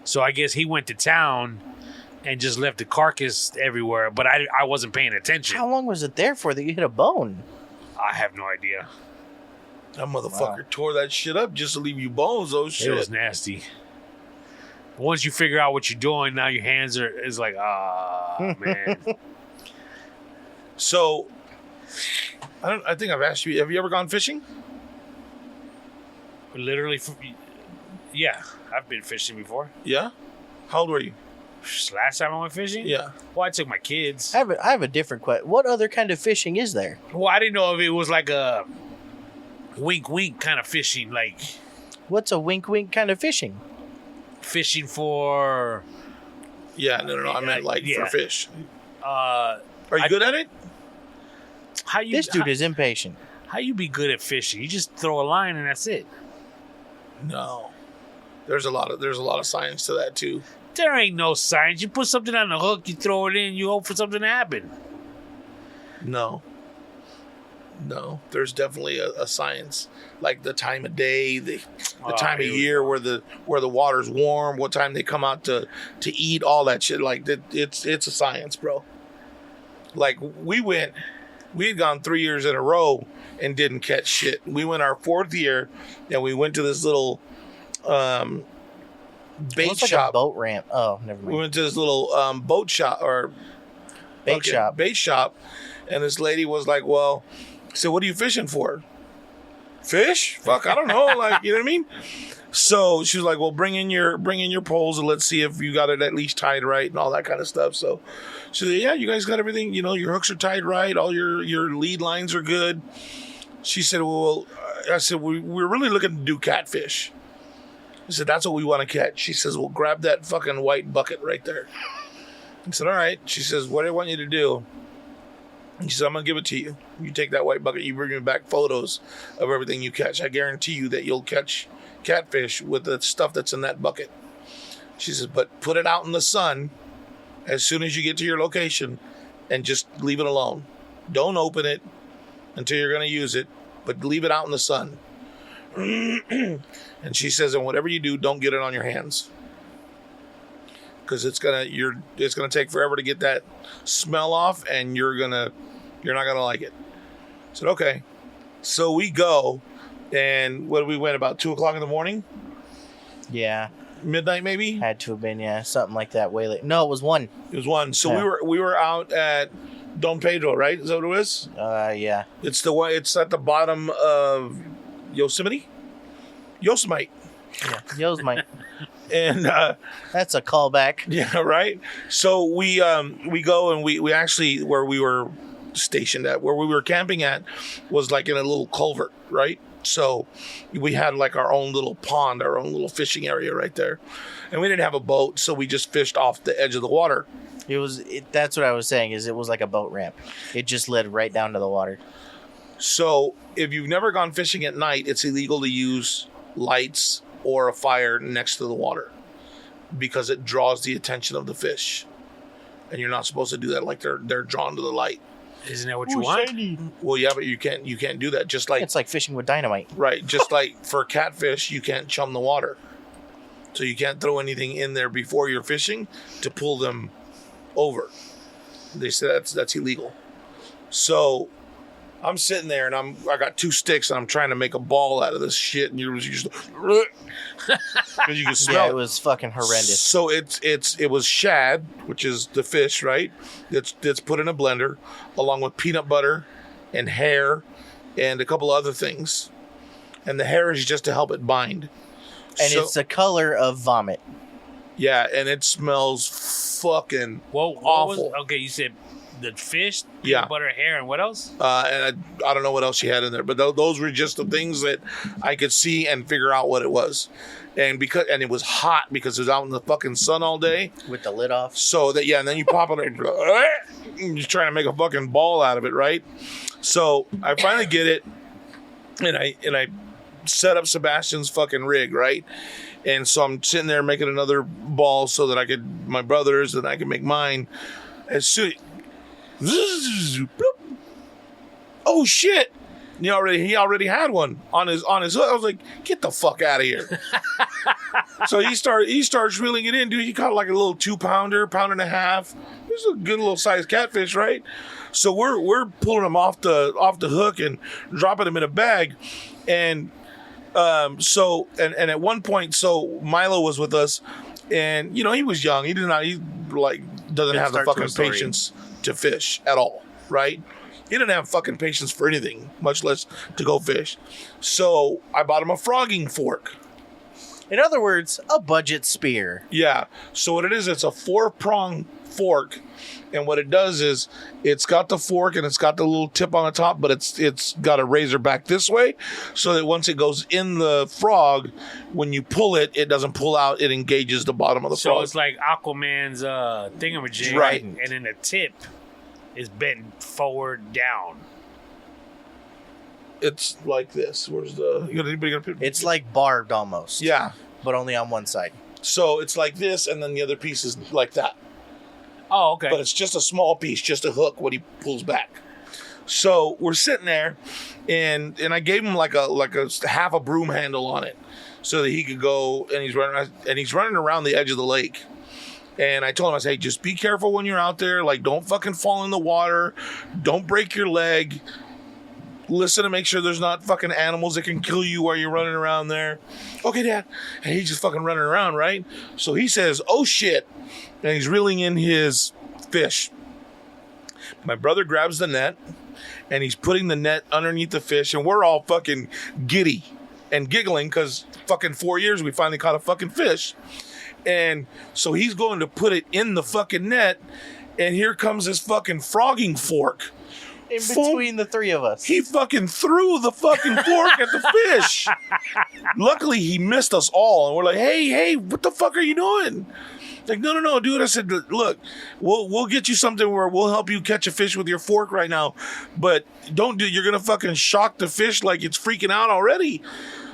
So I guess he went to town and just left the carcass everywhere, but I wasn't paying attention. How long was it there for that you hit a bone? I have no idea. That motherfucker tore that shit up just to leave you bones. Oh, shit. It was nasty. Once you figure out what you're doing, now your hands is like, man. So, I think I've asked you, have you ever gone fishing? Literally, yeah, I've been fishing before. Yeah? How old were you? Last time I went fishing? Yeah. Well, I took my kids. I have a different question. What other kind of fishing is there? Well, I didn't know if it was like a wink kind of fishing, like What's a wink wink kind of fishing? fishing for. Yeah, no. I meant like Yeah. for fish. Are Are you good at it? How you? This dude is impatient. How you be good at fishing? You just throw a line and that's it. No. There's a lot of science to that too. There ain't no science. You put something on the hook, you throw it in, you hope for something to happen. No. There's definitely a science, like the time of day, the time of here we year where the water's warm, what time they come out to eat, all that shit. Like it's a science, bro. Like we had gone 3 years in a row and didn't catch shit. We went our 4th year and we went to this little bait Looks like shop. a boat ramp. Oh, never We mind. went to this little boat shop or Bait shop. Bait shop, and this lady was like, "Well," I said, "What are you fishing for? Fish? Fuck, I don't know. Like, you know what I mean?" So she was like, "Well, bring in your poles and let's see if you got it at least tied right and all that kind of stuff." So she said, "Yeah, you guys got everything. You know, your hooks are tied right. All your lead lines are good." She said, "Well," I said, "We're really looking to do catfish." I said, "That's what we want to catch." She says, "Well, grab that fucking white bucket right there." I said, "All right." She says, "What do I want you to do?" And she said, "I'm going to give it to you. You take that white bucket, you bring me back photos of everything you catch. I guarantee you that you'll catch catfish with the stuff that's in that bucket." She says, "But put it out in the sun as soon as you get to your location and just leave it alone. Don't open it until you're going to use it, but leave it out in the sun." And she says, "And whatever you do, don't get it on your hands. Because it's gonna take forever to get that smell off, and you're not gonna like it." I said, "Okay." So we go, and we went about 2:00 in the morning, Yeah, midnight maybe. had to have been, yeah, something like that. Way late. No, it was 1. It was 1. So Yeah. we were out at Don Pedro, right? Is that what it was? Yeah. It's the one. It's at the bottom of Yosemite. Yeah. Yo's my. And That's a callback. yeah, right. So we go and we actually, where we were stationed at, where we were camping at, was like in a little culvert, right? So we had like our own little pond, our own little fishing area right there, and we didn't have a boat, so we just fished off the edge of the water. That's what I was saying. Is it was like a boat ramp. It just led right down to the water. So if you've never gone fishing at night, it's illegal to use lights or a fire next to the water. because it draws the attention of the fish. And you're not supposed to do that. Like they're drawn to the light. Isn't that what you want? Shiny. Well, yeah, but you can't do that. Just like It's like fishing with dynamite. right, just like for catfish, you can't chum the water. So you can't throw anything in there before you're fishing to pull them over. They said that's illegal. So I'm sitting there and I got 2 sticks and I'm trying to make a ball out of this shit, and you just because you can smell Yeah, it was fucking horrendous. So it was shad, which is the fish, right? That's put in a blender along with peanut butter and hair and a couple other things. And the hair is just to help it bind. And it's the color of vomit. Yeah, and it smells fucking awful. Okay, you said the fish, Yeah. peanut butter, hair, and what else? And I don't know what else she had in there, but those were just the things that I could see and figure out what it was. And it was hot because it was out in the fucking sun all day. With the lid off. So that, yeah, and then you pop it and you're trying to make a fucking ball out of it, right? So I finally get it, and I set up Sebastian's fucking rig, right? And so I'm sitting there making another ball so that I could, my brother's, and I could make mine. As soon, oh shit! He already had one on his hook. I was like, get the fuck out of here. So he starts reeling it in, dude. He caught like a little 2-pounder, pound and a half. It's a good little sized catfish, right? So we're pulling him off the hook and dropping him in a bag, and so at one point, so Milo was with us, and he was young. He doesn't have the fucking patience to fish at all, right? He didn't have fucking patience for anything, much less to go fish. So I bought him a frogging fork. In other words, a budget spear. Yeah. So what it is, it's a 4-prong fork, and what it does is it's got the fork and it's got the little tip on the top, but it's got a razor back this way, so that once it goes in the frog, when you pull it, it doesn't pull out. It engages the bottom of the frog. So it's like Aquaman's thingamajig, Right. And then the tip is bent forward down. It's like this. Where's the? Anybody gonna put? It's like barbed almost. Yeah. But only on one side. So it's like this, and then the other piece is like that. Oh, okay. But it's just a small piece, just a hook when he pulls back. So we're sitting there, and I gave him like a half a broom handle on it, so that he could go, and he's running around the edge of the lake. And I told him, I said, hey, just be careful when you're out there. Like, don't fucking fall in the water. Don't break your leg. Listen to make sure there's not fucking animals that can kill you while you're running around there. Okay, Dad. And he's just fucking running around, right? So he says, oh shit. And he's reeling in his fish. My brother grabs the net, and he's putting the net underneath the fish, and we're all fucking giddy and giggling because fucking 4 years we finally caught a fucking fish. And so he's going to put it in the fucking net, and here comes this fucking frogging fork. In between the three of us. He fucking threw the fucking fork at the fish. Luckily, he missed us all, and we're like, hey, what the fuck are you doing? Like, no, dude. I said, look, we'll get you something where we'll help you catch a fish with your fork right now, but you're gonna fucking shock the fish like it's freaking out already.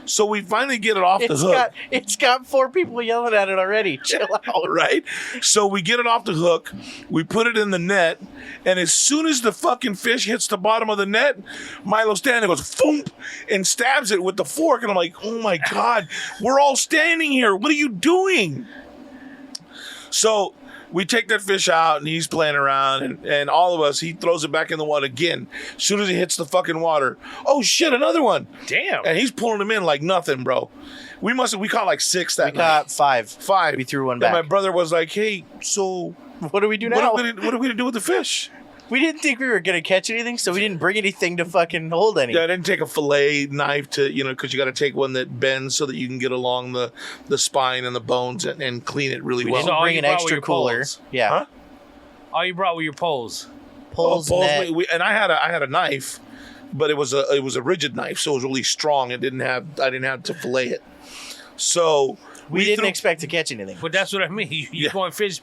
So we finally get it off the hook. It's got 4 people yelling at it already. Chill out. Right? So we get it off the hook, we put it in the net, and as soon as the fucking fish hits the bottom of the net, Milo standing goes, foom, and stabs it with the fork. And I'm like, oh my God, we're all standing here. What are you doing? So we take that fish out, and he's playing around, and all of us, he throws it back in the water again. As soon as it hits the fucking water, oh shit, another one. Damn. And he's pulling them in like nothing, bro. We caught like 6 that night. We caught 5. 5. We threw one And back. my brother was like, hey, so What do we do now? what are we going to do with the fish? We didn't think we were going to catch anything, so we didn't bring anything to fucking hold any. Yeah, I didn't take a fillet knife to, because you got to take one that bends so that you can get along the spine and the bones and clean it really well. Didn't all bring you an brought extra were your cooler. poles. Yeah. Huh? All you brought were your poles. Poles, Poles, net. and I had a knife, but it was a rigid knife, so it was really strong. I didn't have to fillet it. So we didn't expect to catch anything. But that's what I mean. You Yeah. going fish.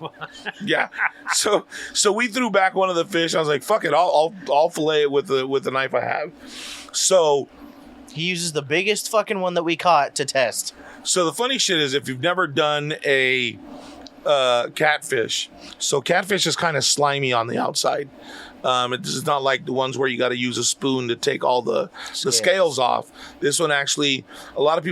Yeah. So we threw back one of the fish. I was like, fuck it, I'll fillet it with the knife I have. So He uses the biggest fucking one that we caught to test. So the funny shit is, if you've never done a catfish, so catfish is kind of slimy on the outside. It's not like the ones where you got to use a spoon to take all the scales off. This one actually,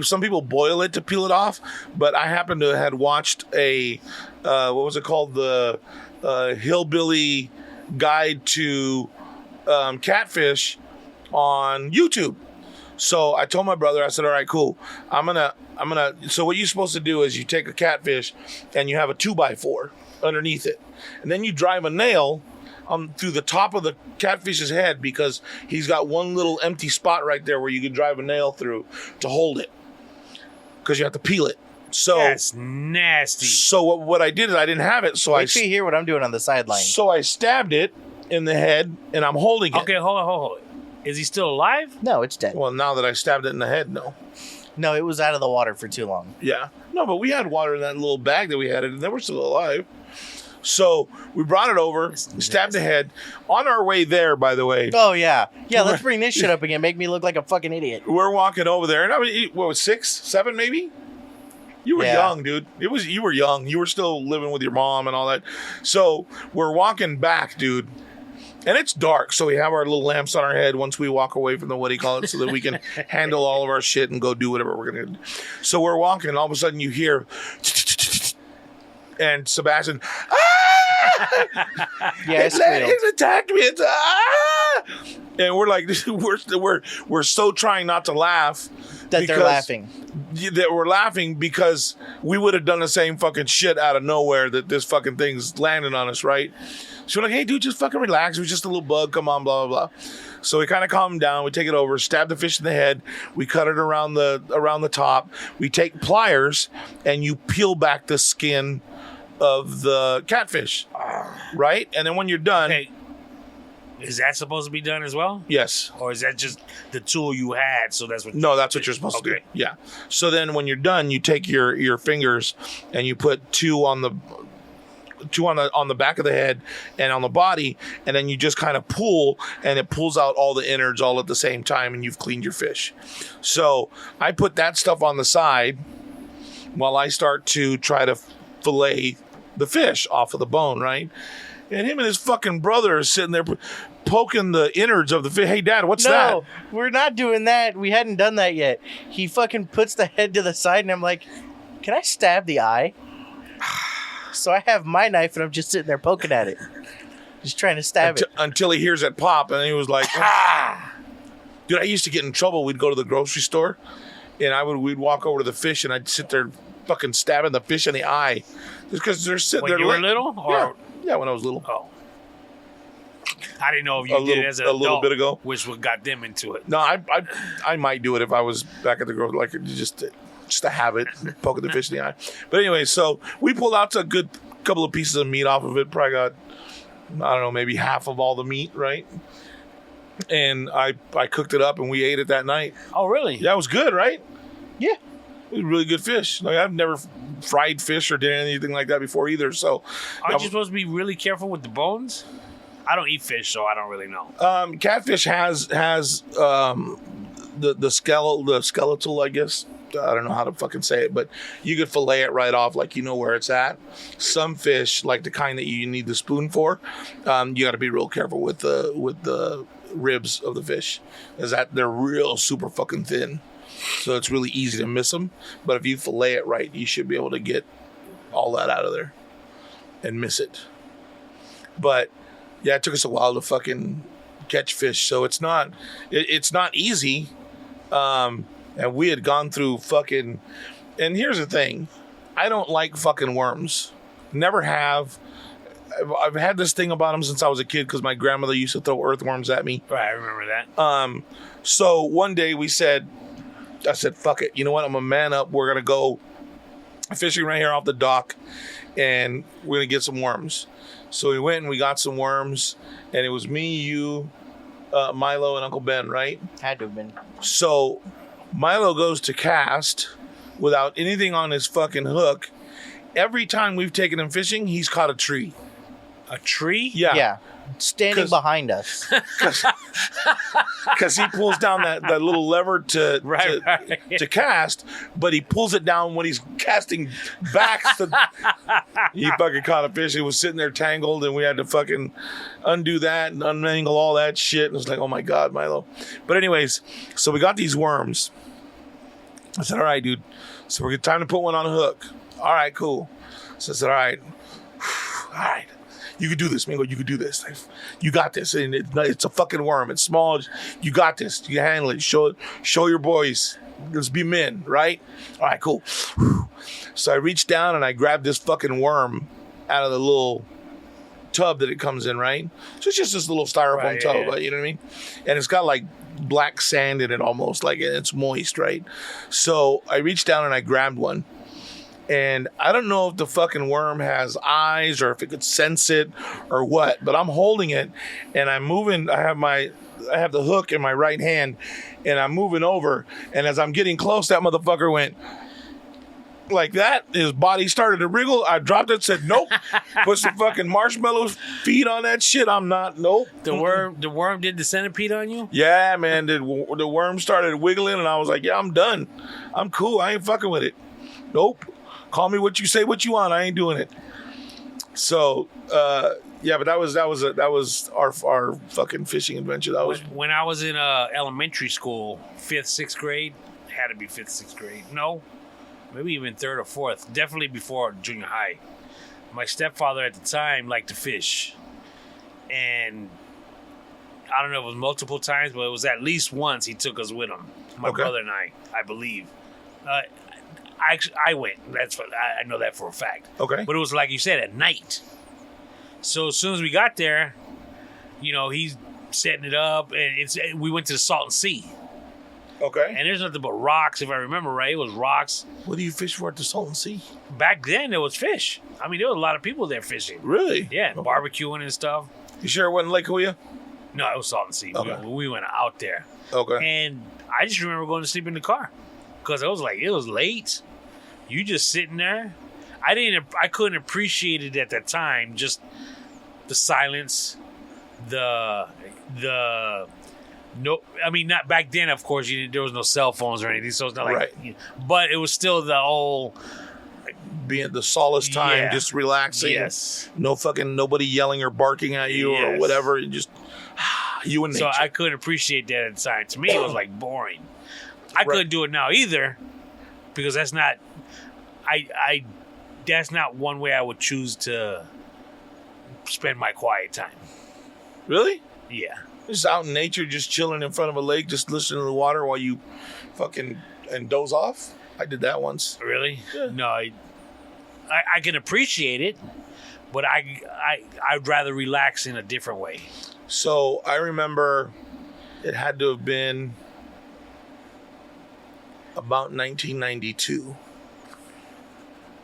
some people boil it to peel it off, but I happen to had watched a, what was it called? The Hillbilly Guide to Catfish on YouTube. So I told my brother, I said, all right, cool. So what you're supposed to do is you take a catfish and you have a 2x4 underneath it. And then you drive a nail through the top of the catfish's head, because he's got one little empty spot right there where you can drive a nail through to hold it, because you have to peel it. So that's nasty. So what I did is I didn't have it. So Wait till you hear what I'm doing on the sideline. So I stabbed it in the head and I'm holding it. Okay, hold it. Is he still alive? No, it's dead. Well, now that I stabbed it in the head, no. No, it was out of the water for too long. Yeah. No, but we had water in that little bag that we had, and they were still alive. So we brought it over, stabbed the head. On our way there, by the way. Oh, yeah. Yeah, let's bring this shit up again. Make me look like a fucking idiot. We're walking over there, and I mean, what was 6, 7 maybe? You were young, dude. You were young. You were still living with your mom and all that. So we're walking back, dude. And it's dark, so we have our little lamps on our head once we walk away from the, what do you call it, so that we can handle all of our shit and go do whatever we're going to do. So we're walking, and all of a sudden you hear, and Sebastian, yeah, it's attacked me. It's and we're like, we're so trying not to laugh that they're laughing. That we're laughing because we would have done the same fucking shit out of nowhere that this fucking thing's landing on us, right? So we're like, hey, dude, just fucking relax. It was just a little bug. Come on, blah, blah, blah. So we kind of calm him down. We take it over, stab the fish in the head. We cut it around the top. We take pliers and you peel back the skin of the catfish, right? And then when you're done... Okay. Is that supposed to be done as well? Yes. Or is that just the tool you had? So that's what. No, that's what you're supposed to do. Yeah. So then when you're done, you take your fingers and you put two on the back of the head and on the body, and then you just kind of pull, and it pulls out all the innards all at the same time, and you've cleaned your fish. So I put that stuff on the side while I start to try to fillet the fish off of the bone, right? And him and his fucking brother are sitting there poking the innards of the fish. Hey, Dad, what's that? No, we're not doing that. We hadn't done that yet. He fucking puts the head to the side, and I'm like, can I stab the eye? So I have my knife, and I'm just sitting there poking at it. Just trying to stab it. Until he hears it pop, and he was like, ah! Dude, I used to get in trouble. We'd go to the grocery store, and we'd walk over to the fish, and I'd sit there fucking stabbing the fish in the eye. Just because they're sitting there. When you were little? Or? Yeah, when I was little. Oh. I didn't know if you did it as an adult, little bit ago. Which what got them into it. No, I might do it if I was back at the grocery, like just a habit, poking the fish in the eye. But anyway, so we pulled out a good couple of pieces of meat off of it. Probably got, I don't know, maybe half of all the meat, right? And I cooked it up and we ate it that night. Oh, really? Yeah, it was good, right? Yeah. It was really good fish. Like, I've never fried fish or did anything like that before either. So, aren't you supposed to be really careful with the bones? I don't eat fish, so I don't really know. Catfish has the skeletal, I guess. I don't know how to fucking say it, but you could fillet it right off, like you know where it's at. Some fish, like the kind that you need the spoon for, you got to be real careful with the ribs of the fish, is that they're real super fucking thin. So it's really easy to miss them. But if you fillet it right, you should be able to get all that out of there and miss it. But yeah, it took us a while to fucking catch fish. So it's not easy. And we had gone through fucking, and here's the thing. I don't like fucking worms. Never have. I've had this thing about them since I was a kid because my grandmother used to throw earthworms at me. Right, I remember that. So one day I said, fuck it. You know what? I'm going to man up. We're going to go fishing right here off the dock, and we're going to get some worms. So we went and we got some worms, and it was me, you, Milo, and Uncle Ben, right? Had to have been. So Milo goes to cast without anything on his fucking hook. Every time we've taken him fishing, he's caught a tree. A tree? Yeah. Standing 'Cause- behind us. Because he pulls down that little lever Right. to cast, but he pulls it down when he's casting back. He fucking caught a fish. He was sitting there tangled, and we had to fucking undo that and unmangle all that shit. And it was like, oh my God, Milo. But anyways, so we got these worms. I said, all right, dude. So we're time to put one on a hook. All right, cool. So I said, all right. All right. You could do this, Mingo. You could do this. You got this. And it's a fucking worm. It's small. You got this. You can handle it. Show your boys. Let's be men, right? All right, cool. So I reached down and I grabbed this fucking worm out of the little tub that it comes in, right? So it's just this little styrofoam tub, yeah. you know what I mean? And it's got like black sand in it almost, like it's moist, right? So I reached down and I grabbed one. And I don't know if the fucking worm has eyes or if it could sense it or what, but I'm holding it and I'm moving. I have the hook in my right hand and I'm moving over. And as I'm getting close, that motherfucker went like that. His body started to wriggle. I dropped it, said, nope. Put some fucking marshmallow feet on that shit. I'm not, nope. The worm did the centipede on you? Yeah, man. The worm started wiggling and I was like, yeah, I'm done. I'm cool. I ain't fucking with it. Nope. Call me what you say, what you want. I ain't doing it. So, yeah, but that was our fucking fishing adventure. That was When I was in elementary school, 5th, 6th grade, had to be 5th, 6th grade. No, maybe even 3rd or 4th. Definitely before junior high. My stepfather at the time liked to fish. And I don't know if it was multiple times, but it was at least once he took us with him. My brother and I believe. I went. I know that for a fact. okay. But it was like you said, at night. So as soon as we got there, he's setting it up, and we went to the Salton Sea, Okay. and there's nothing but rocks. If I remember right, it was rocks. What do you fish for at the Salton Sea? Back then, there was fish. I mean, there was a lot of people there fishing. Really? Yeah, and barbecuing and stuff. You sure it wasn't Lake Hooyah? No, it was Salton Sea. Okay. We went out there, Okay. and I just remember going to sleep in the car because it was late. You just sitting there. I couldn't appreciate it at that time. Just the silence, no. I mean, not back then. Of course, there was no cell phones or anything, so it's not like. Right. But it was still the whole. Being the solace time, Yeah. just relaxing. Yes. No fucking nobody yelling or barking at you or Yes. whatever. You just you and nature. So I couldn't appreciate that at the time. To me, it was like boring. I couldn't do it now either, because that's not. That's not one way I would choose to spend my quiet time. Really? Yeah. Just out in nature, just chilling in front of a lake, just listening to the water while you fucking and doze off. I did that once. Really? Yeah. No, I can appreciate it, but I'd rather relax in a different way. So I remember it had to have been about 1992.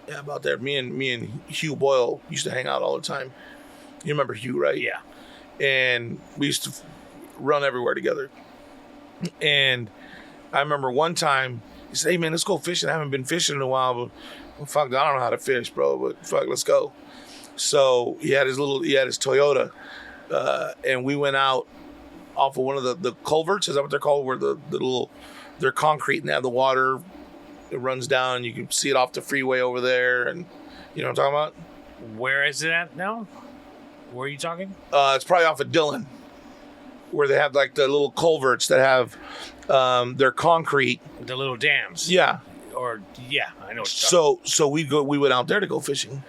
Yeah, about there. Me and Hugh Boyle used to hang out all the time. You remember Hugh, right? Yeah. And we used to run everywhere together. And I remember one time he said, "Hey man, let's go fishing. I haven't been fishing in a while, but well, fuck, I don't know how to fish, bro. But fuck, let's go." So he had his Toyota, and we went out off of one of the culverts. Is that what they're called? Where they're concrete and they have the water. It runs down. You can see it off the freeway over there, and you know what I'm talking about. Where is it at now? Where are you talking? It's probably off of Dillon, where they have like the little culverts that have they're concrete. The little dams. Yeah. I know what you're talking So we went out there to go fishing,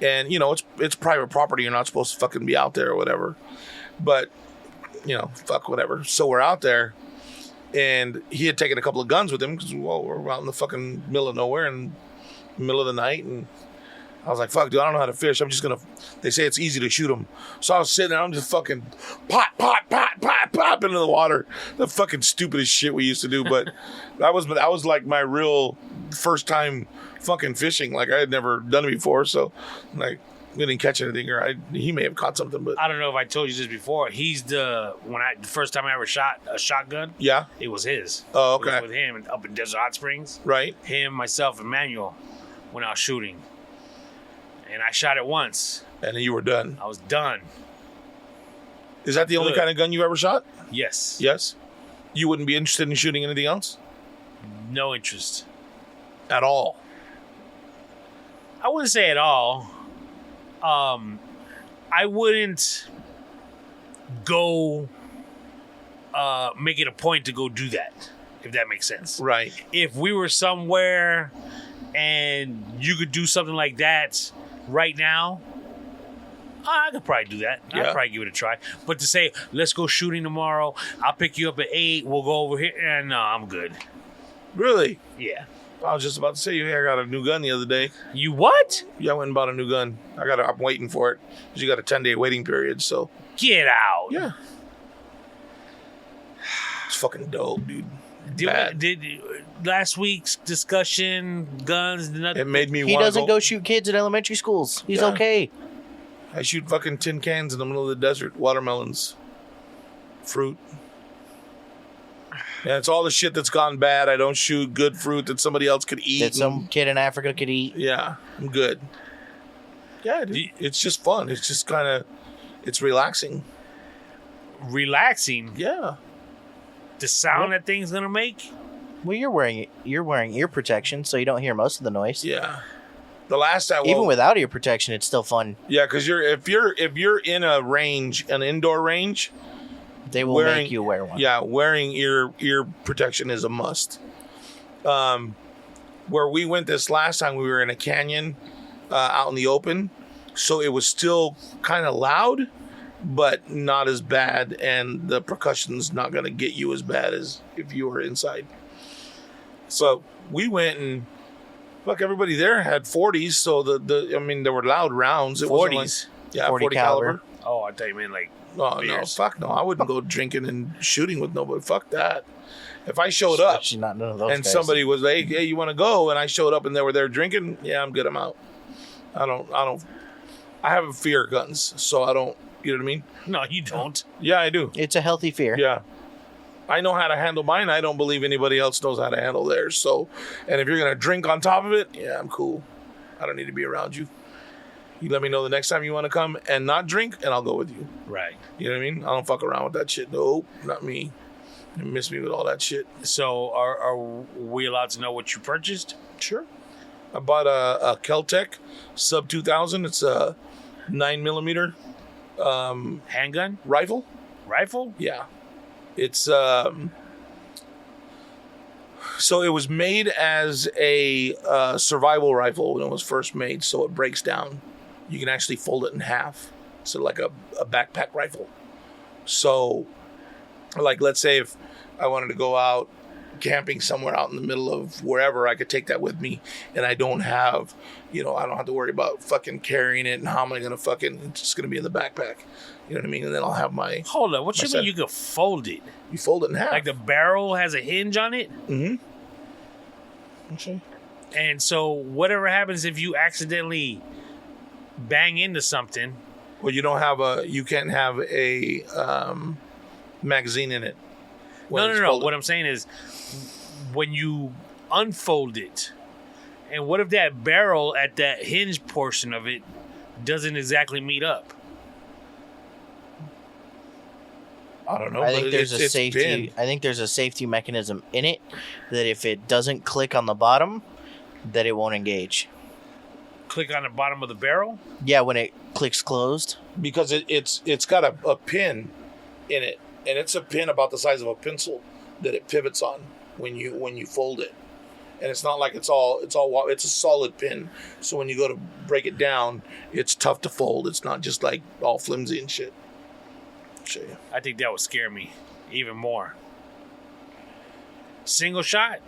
and it's private property. You're not supposed to fucking be out there or whatever, but fuck whatever. So we're out there, and he had taken a couple of guns with him because we're out in the fucking middle of nowhere in the middle of the night, and I was like, fuck, dude, I don't know how to fish. I'm just going to, they say it's easy to shoot them. So I was sitting there, I'm just fucking pop into the water. The fucking stupidest shit we used to do. But that was like my real first time fucking fishing. Like I had never done it before. So like we didn't catch anything, or he may have caught something, but I don't know if I told you this before. He's the first time I ever shot a shotgun. Yeah. It was his. Oh, It was okay. with him up in Desert Hot Springs. Right. Him, myself, and Manuel went out shooting. And I shot it once. And then you were done. I was done. Is that the only kind of gun you ever shot? Yes. Yes. You wouldn't be interested in shooting anything else? No interest. At all? I wouldn't say at all. I wouldn't go make it a point to go do that, if that makes sense. Right. If we were somewhere and you could do something like that right now, I could probably do that. Yeah. I'd probably give it a try. But to say, let's go shooting tomorrow, I'll pick you up at 8, we'll go over here, no, I'm good. Really? Yeah. I was just about to say, I got a new gun the other day. You what? Yeah, I went and bought a new gun. I'm waiting for it. Because you got a 10-day waiting period, so. Get out. Yeah. It's fucking dope, dude. Did last week's discussion, guns, nothing? It made me He want to doesn't go shoot kids in elementary schools. He's Yeah. okay. I shoot fucking tin cans in the middle of the desert. Watermelons. Fruit. And it's all the shit that's gone bad. I don't shoot good fruit that somebody else could eat. That some kid in Africa could eat. Yeah, I'm good. Yeah, dude, it's just fun. It's just kind of, it's relaxing. Relaxing? Yeah. The sound that thing's gonna make? Well, you're wearing ear protection, so you don't hear most of the noise. Yeah. The last time, Even without ear protection, it's still fun. yeah, because if you're in a range, an indoor range, They will make you wear one. yeah, wearing ear protection is a must. Where we went this last time, we were in a canyon out in the open, so it was still kind of loud, but not as bad, and the percussion's not going to get you as bad as if you were inside. So we went and look, everybody there had 40s, so there were loud rounds. It wasn't 40s? like, yeah, 40 40 caliber. Oh, I thought you meant like Oh, no, beers. fuck no. I wouldn't go drinking and shooting with nobody. Fuck that. If I showed up Especially not none of those and guys. somebody was like, hey, you want to go? And I showed up and they were there drinking, yeah, I'm good. I'm out. I have a fear of guns, so I don't, you know what I mean? No, you don't. Yeah, I do. It's a healthy fear. Yeah. I know how to handle mine. I don't believe anybody else knows how to handle theirs. So, and if you're going to drink on top of it, yeah, I'm cool. I don't need to be around you. You let me know the next time you want to come and not drink, and I'll go with you. Right. You know what I mean? I don't fuck around with that shit. Nope, not me. You miss me with all that shit. So are we allowed to know what you purchased? Sure. I bought a Keltec Sub 2000. It's a 9mm Handgun? rifle. Rifle? Yeah. It's so it was made as a survival rifle when it was first made, so it breaks down. You can actually fold it in half. So like a backpack rifle. So like let's say if I wanted to go out camping somewhere out in the middle of wherever, I could take that with me, and I don't have to worry about fucking carrying it and how am I gonna it's just gonna be in the backpack. You know what I mean? And then I'll have my Hold on. What you set. mean you could fold it? you fold it in half. Like the barrel has a hinge on it? Mm-hmm. Okay. And so whatever happens if you accidentally bang into something, Well, you can't have a magazine in it. when it's No. folded. What I'm saying is, when you unfold it, and what if that barrel at that hinge portion of it doesn't exactly meet up? I don't know. I but think there's it's a safety. pinned. I think there's a safety mechanism in it that if it doesn't click on the bottom, that it won't engage. Click on the bottom of the barrel? Yeah, when it clicks closed. Because it's got a pin in it, and it's a pin about the size of a pencil that it pivots on when you fold it, and it's not like it's a solid pin. So when you go to break it down, it's tough to fold. It's not just like all flimsy and shit. I'll show you. I think that would scare me even more. Single shot?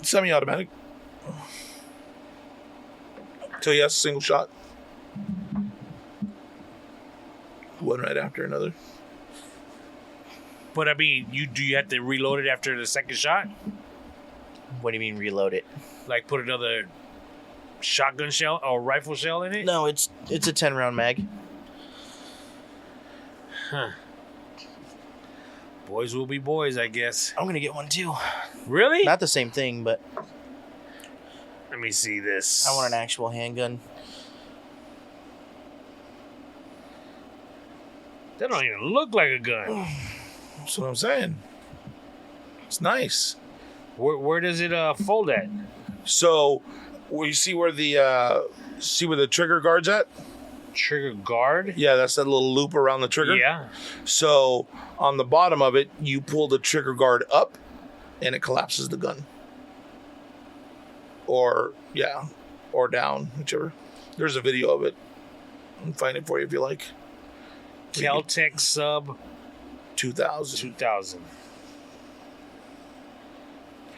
Semi-automatic. So yes, single shot. One right after another. But I mean, do you have to reload it after the second shot? What do you mean reload it? Like put another shotgun shell or rifle shell in it? No, it's a 10-round mag. Huh. Boys will be boys, I guess. I'm gonna get one too. Really? Not the same thing, but Let me see this. I want an actual handgun. That don't even look like a gun. That's what I'm saying. It's nice. Where does it fold at? So, where you see where the trigger guard's at? Trigger guard? Yeah, that's that little loop around the trigger. Yeah. So on the bottom of it, you pull the trigger guard up, and it collapses the gun. Or down, whichever. There's a video of it. I'll find it for you if you like. Kel-Tec Sub 2000.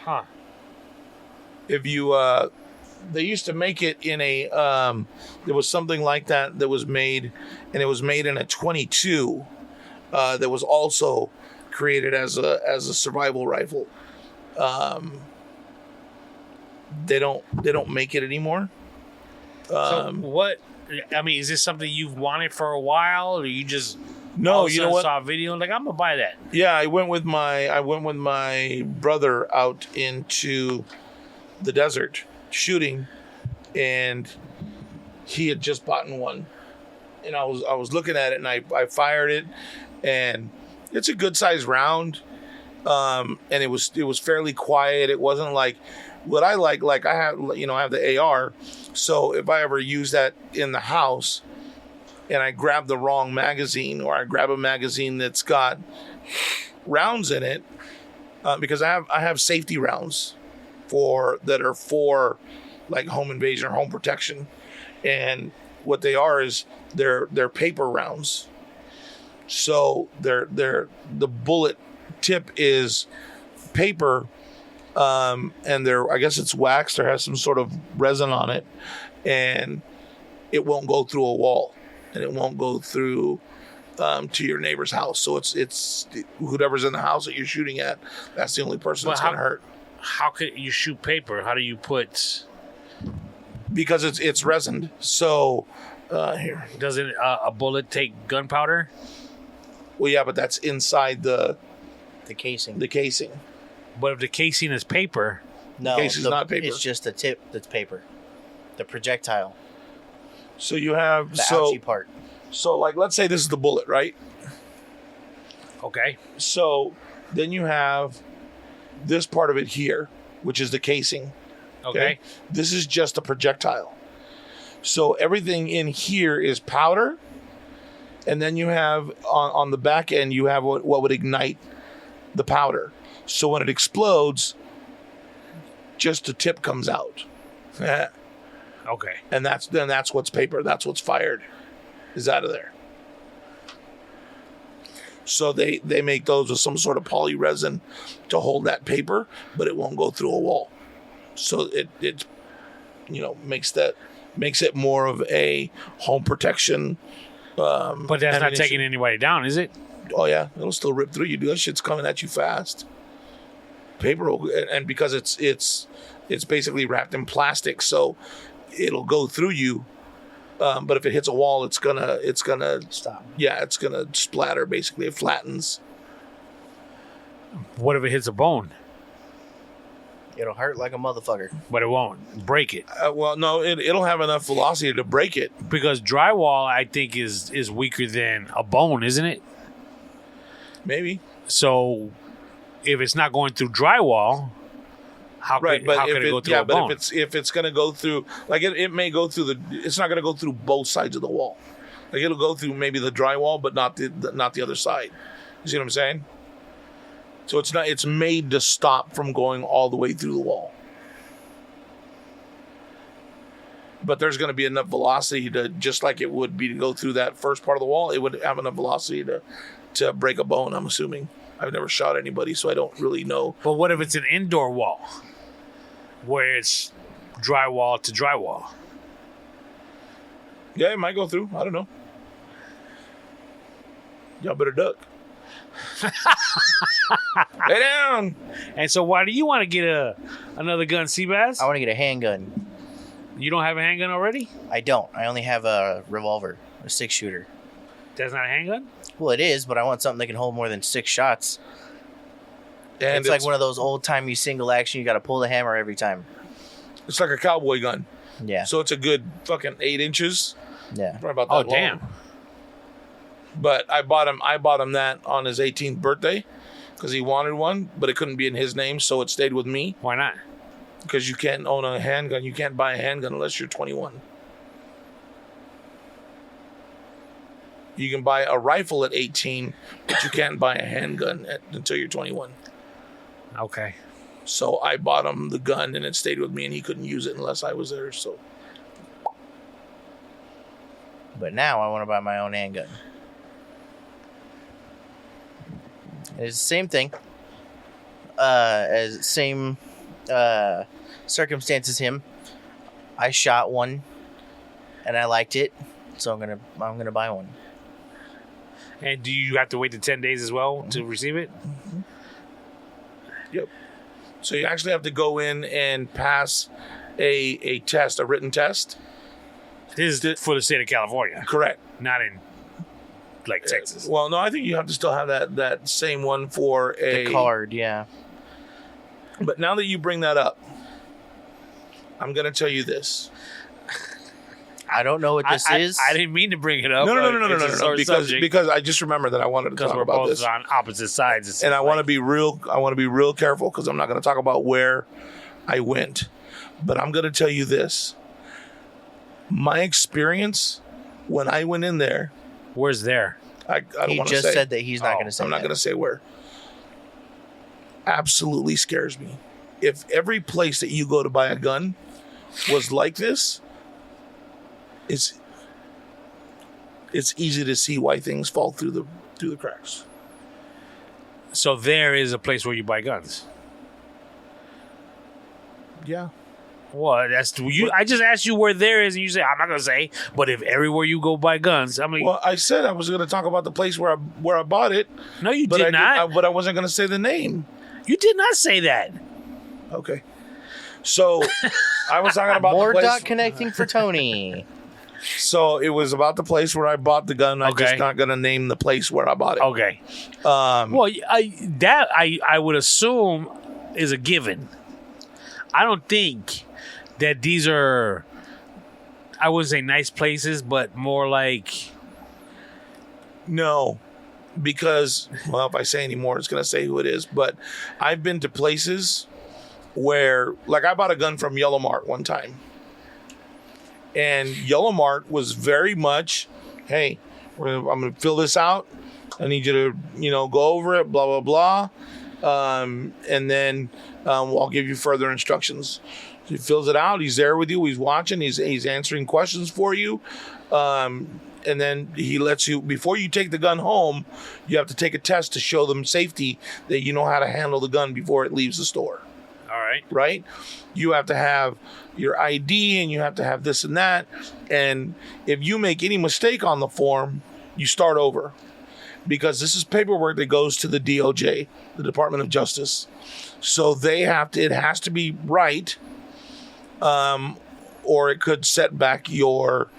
Huh. If you they used to make it in a there was something like that was made, and it was made in a 22 that was also created as a survival rifle. They don't make it anymore. So what? I mean, is this something you've wanted for a while, or you just No, you know what? Saw a video and like, I'm gonna buy that. Yeah, I went with my brother out into the desert shooting, and he had just bought one, and I was looking at it, and I fired it, and it's a good sized round, and it was fairly quiet. It wasn't like what I like I have the AR, so if I ever use that in the house and I grab the wrong magazine, or I grab a magazine that's got rounds in it, because I have safety rounds that are for like home invasion or home protection, and what they are is they're paper rounds. So the bullet tip is paper, and I guess it's waxed or has some sort of resin on it, and it won't go through a wall, and it won't go through to your neighbor's house. So it's whoever's in the house that you're shooting at, that's the only person that's going to hurt. How could you shoot paper? How do you put? Because it's resined. So here. Doesn't a bullet take gunpowder? Well, yeah, but that's inside the casing. The casing. But if the casing is paper, No, the casing's not paper. It's just the tip that's paper. The projectile. So you have the ouchie part. So like, let's say this is the bullet, right? Okay. So then you have this part of it here, which is the casing. Okay. This is just a projectile. So everything in here is powder, and then you have on the back end you have what would ignite the powder. So when it explodes, just the tip comes out. Okay. And that's what's paper. That's what's fired is out of there. So they make those with some sort of poly resin to hold that paper, but it won't go through a wall. So it makes it more of a home protection. But that's not taking anybody down, is it? Oh yeah, it'll still rip through you. That shit's coming at you fast. Paper and because it's basically wrapped in plastic, so it'll go through you. But if it hits a wall, it's gonna stop. Yeah, it's gonna splatter. Basically, it flattens. What if it hits a bone? It'll hurt like a motherfucker. But it won't break it. Well, no, it'll have enough velocity to break it. Because drywall, I think, is weaker than a bone, isn't it? Maybe. So, if it's not going through drywall, how could it go through a bone? But if it's going to go through, like it may go through it's not going to go through both sides of the wall. Like it'll go through maybe the drywall, but not the other side. You see what I'm saying? So it's made to stop from going all the way through the wall. But there's going to be enough velocity to, just like it would be to go through that first part of the wall, it would have enough velocity to break a bone, I'm assuming. I've never shot anybody, so I don't really know. But what if it's an indoor wall where it's drywall to drywall? Yeah, it might go through. I don't know. Y'all better duck. Lay down. And so why do you want to get another gun, Seabass? I want to get a handgun. You don't have a handgun already? I don't. I only have a revolver, a 6-shooter. That's not a handgun? Well, it is, but I want something that can hold more than 6 shots. And it's like one of those old-timey single action. You got to pull the hammer every time. It's like a cowboy gun. Yeah. So it's a good fucking 8 inches. Yeah. Probably about that long. Damn. But I bought him that on his 18th birthday because he wanted one, but it couldn't be in his name, so it stayed with me. Why not? Because you can't own a handgun. You can't buy a handgun unless you're 21. You can buy a rifle at 18, but you can't buy a handgun until you're 21. Okay. So I bought him the gun, and it stayed with me, and he couldn't use it unless I was there. So, But now I want to buy my own handgun. It's the same thing. Same circumstance as him. I shot one, and I liked it, so I'm gonna buy one. And do you have to wait the 10 days as well to receive it? yep. So you actually have to go in and pass a test, a written test. This is for the state of California, Correct. not in like Texas. Well, no, I think you have to still have that same one for a The card, yeah. But now that you bring that up, I'm going to tell you this. I don't know what this is. I didn't mean to bring it up. No. Because I just remembered that I wanted to talk we're about both this, on opposite sides. and I want to be real. I want to be real careful because I'm not going to talk about where I went, but I'm going to tell you this. My experience when I went in there, Where's there? I don't He want to say. just said that he's not going to say I'm not that. going to say where. Absolutely scares me. If every place that you go to buy a gun was like this, it's easy to see why things fall through the cracks. So there is a place where you buy guns. Yeah. Well, that's you. I just asked you where there is, and you say I'm not gonna say. But if everywhere you go buy guns, I mean, Well, I said I was going to talk about the place where I bought it, no, you but did not. but I wasn't going to say the name. You did not say that. Okay. So I was talking about More the place. dot connecting for Tony. So it was about the place where I bought the gun. I'm Okay. just not going to name the place where I bought it. Okay. Well, I would assume is a given. I don't think that these are, I wouldn't say nice places, but more like, No, because, well, if I say any more, it's going to say who it is. But I've been to places where, like, I bought a gun from Yellow Mart one time. And Yellow Mart was very much, hey, I'm going to fill this out. I need you to, go over it, blah, blah, blah. And then I'll give you further instructions. He fills it out. He's there with you. He's watching. He's answering questions for you. And then he lets you, before you take the gun home, you have to take a test to show them safety that you know how to handle the gun before it leaves the store. all right. Right? You have to have your ID and you have to have this and that. And if you make any mistake on the form, you start over. Because this is paperwork that goes to the DOJ, the Department of Justice. So it has to be right, or it could set back your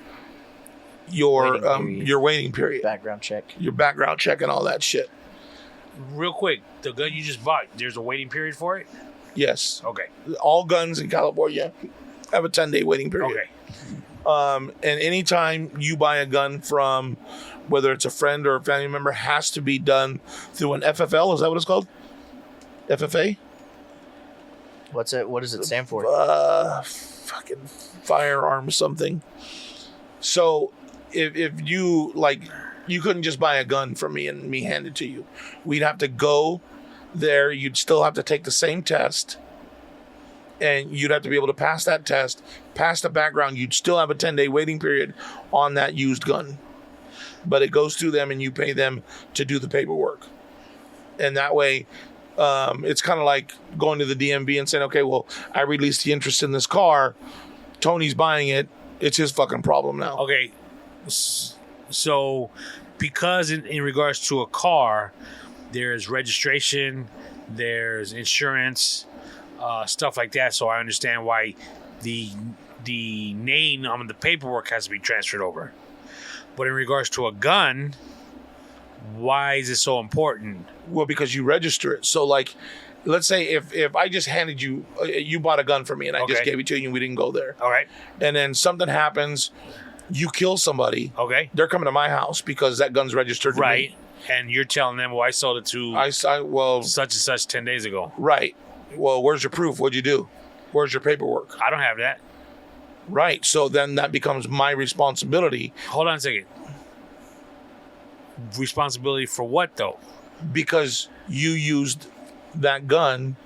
waiting period, Background check. your background check, and all that shit. Real quick, the gun you just bought, there's a waiting period for it? Yes, Okay. all guns in California have a 10-day waiting period. Okay. And anytime you buy a gun from, whether it's a friend or a family member, has to be done through an FFL. Is that what it's called? FFA? What's it? What does it stand for? Fucking firearm something. So if you, like, you couldn't just buy a gun from me and me hand it to you. We'd have to go there. You'd still have to take the same test. And you'd have to be able to pass that test, pass the background. You'd still have a 10-day waiting period on that used gun. But it goes through them and you pay them to do the paperwork. And that way, it's kind of like going to the DMV and saying, okay, well, I released the interest in this car. Tony's buying it. It's his fucking problem now. Okay. So, because in regards to a car, there's registration, there's insurance, stuff like that. So I understand why the name on the paperwork has to be transferred over. But in regards to a gun, why is it so important? Well, because you register it. So, like, let's say if I just handed you, you bought a gun for me and I just Okay. gave it to you and we didn't go there. All right. And then something happens You kill somebody. Okay. They're coming to my house because that gun's registered to Right. me. And you're telling them, well, I sold it to Well, such and such 10 days ago. right. Well, where's your proof? What'd you do? Where's your paperwork? I don't have that. Right. So then that becomes my responsibility. Hold on a second. Responsibility for what, though? Because you used that gun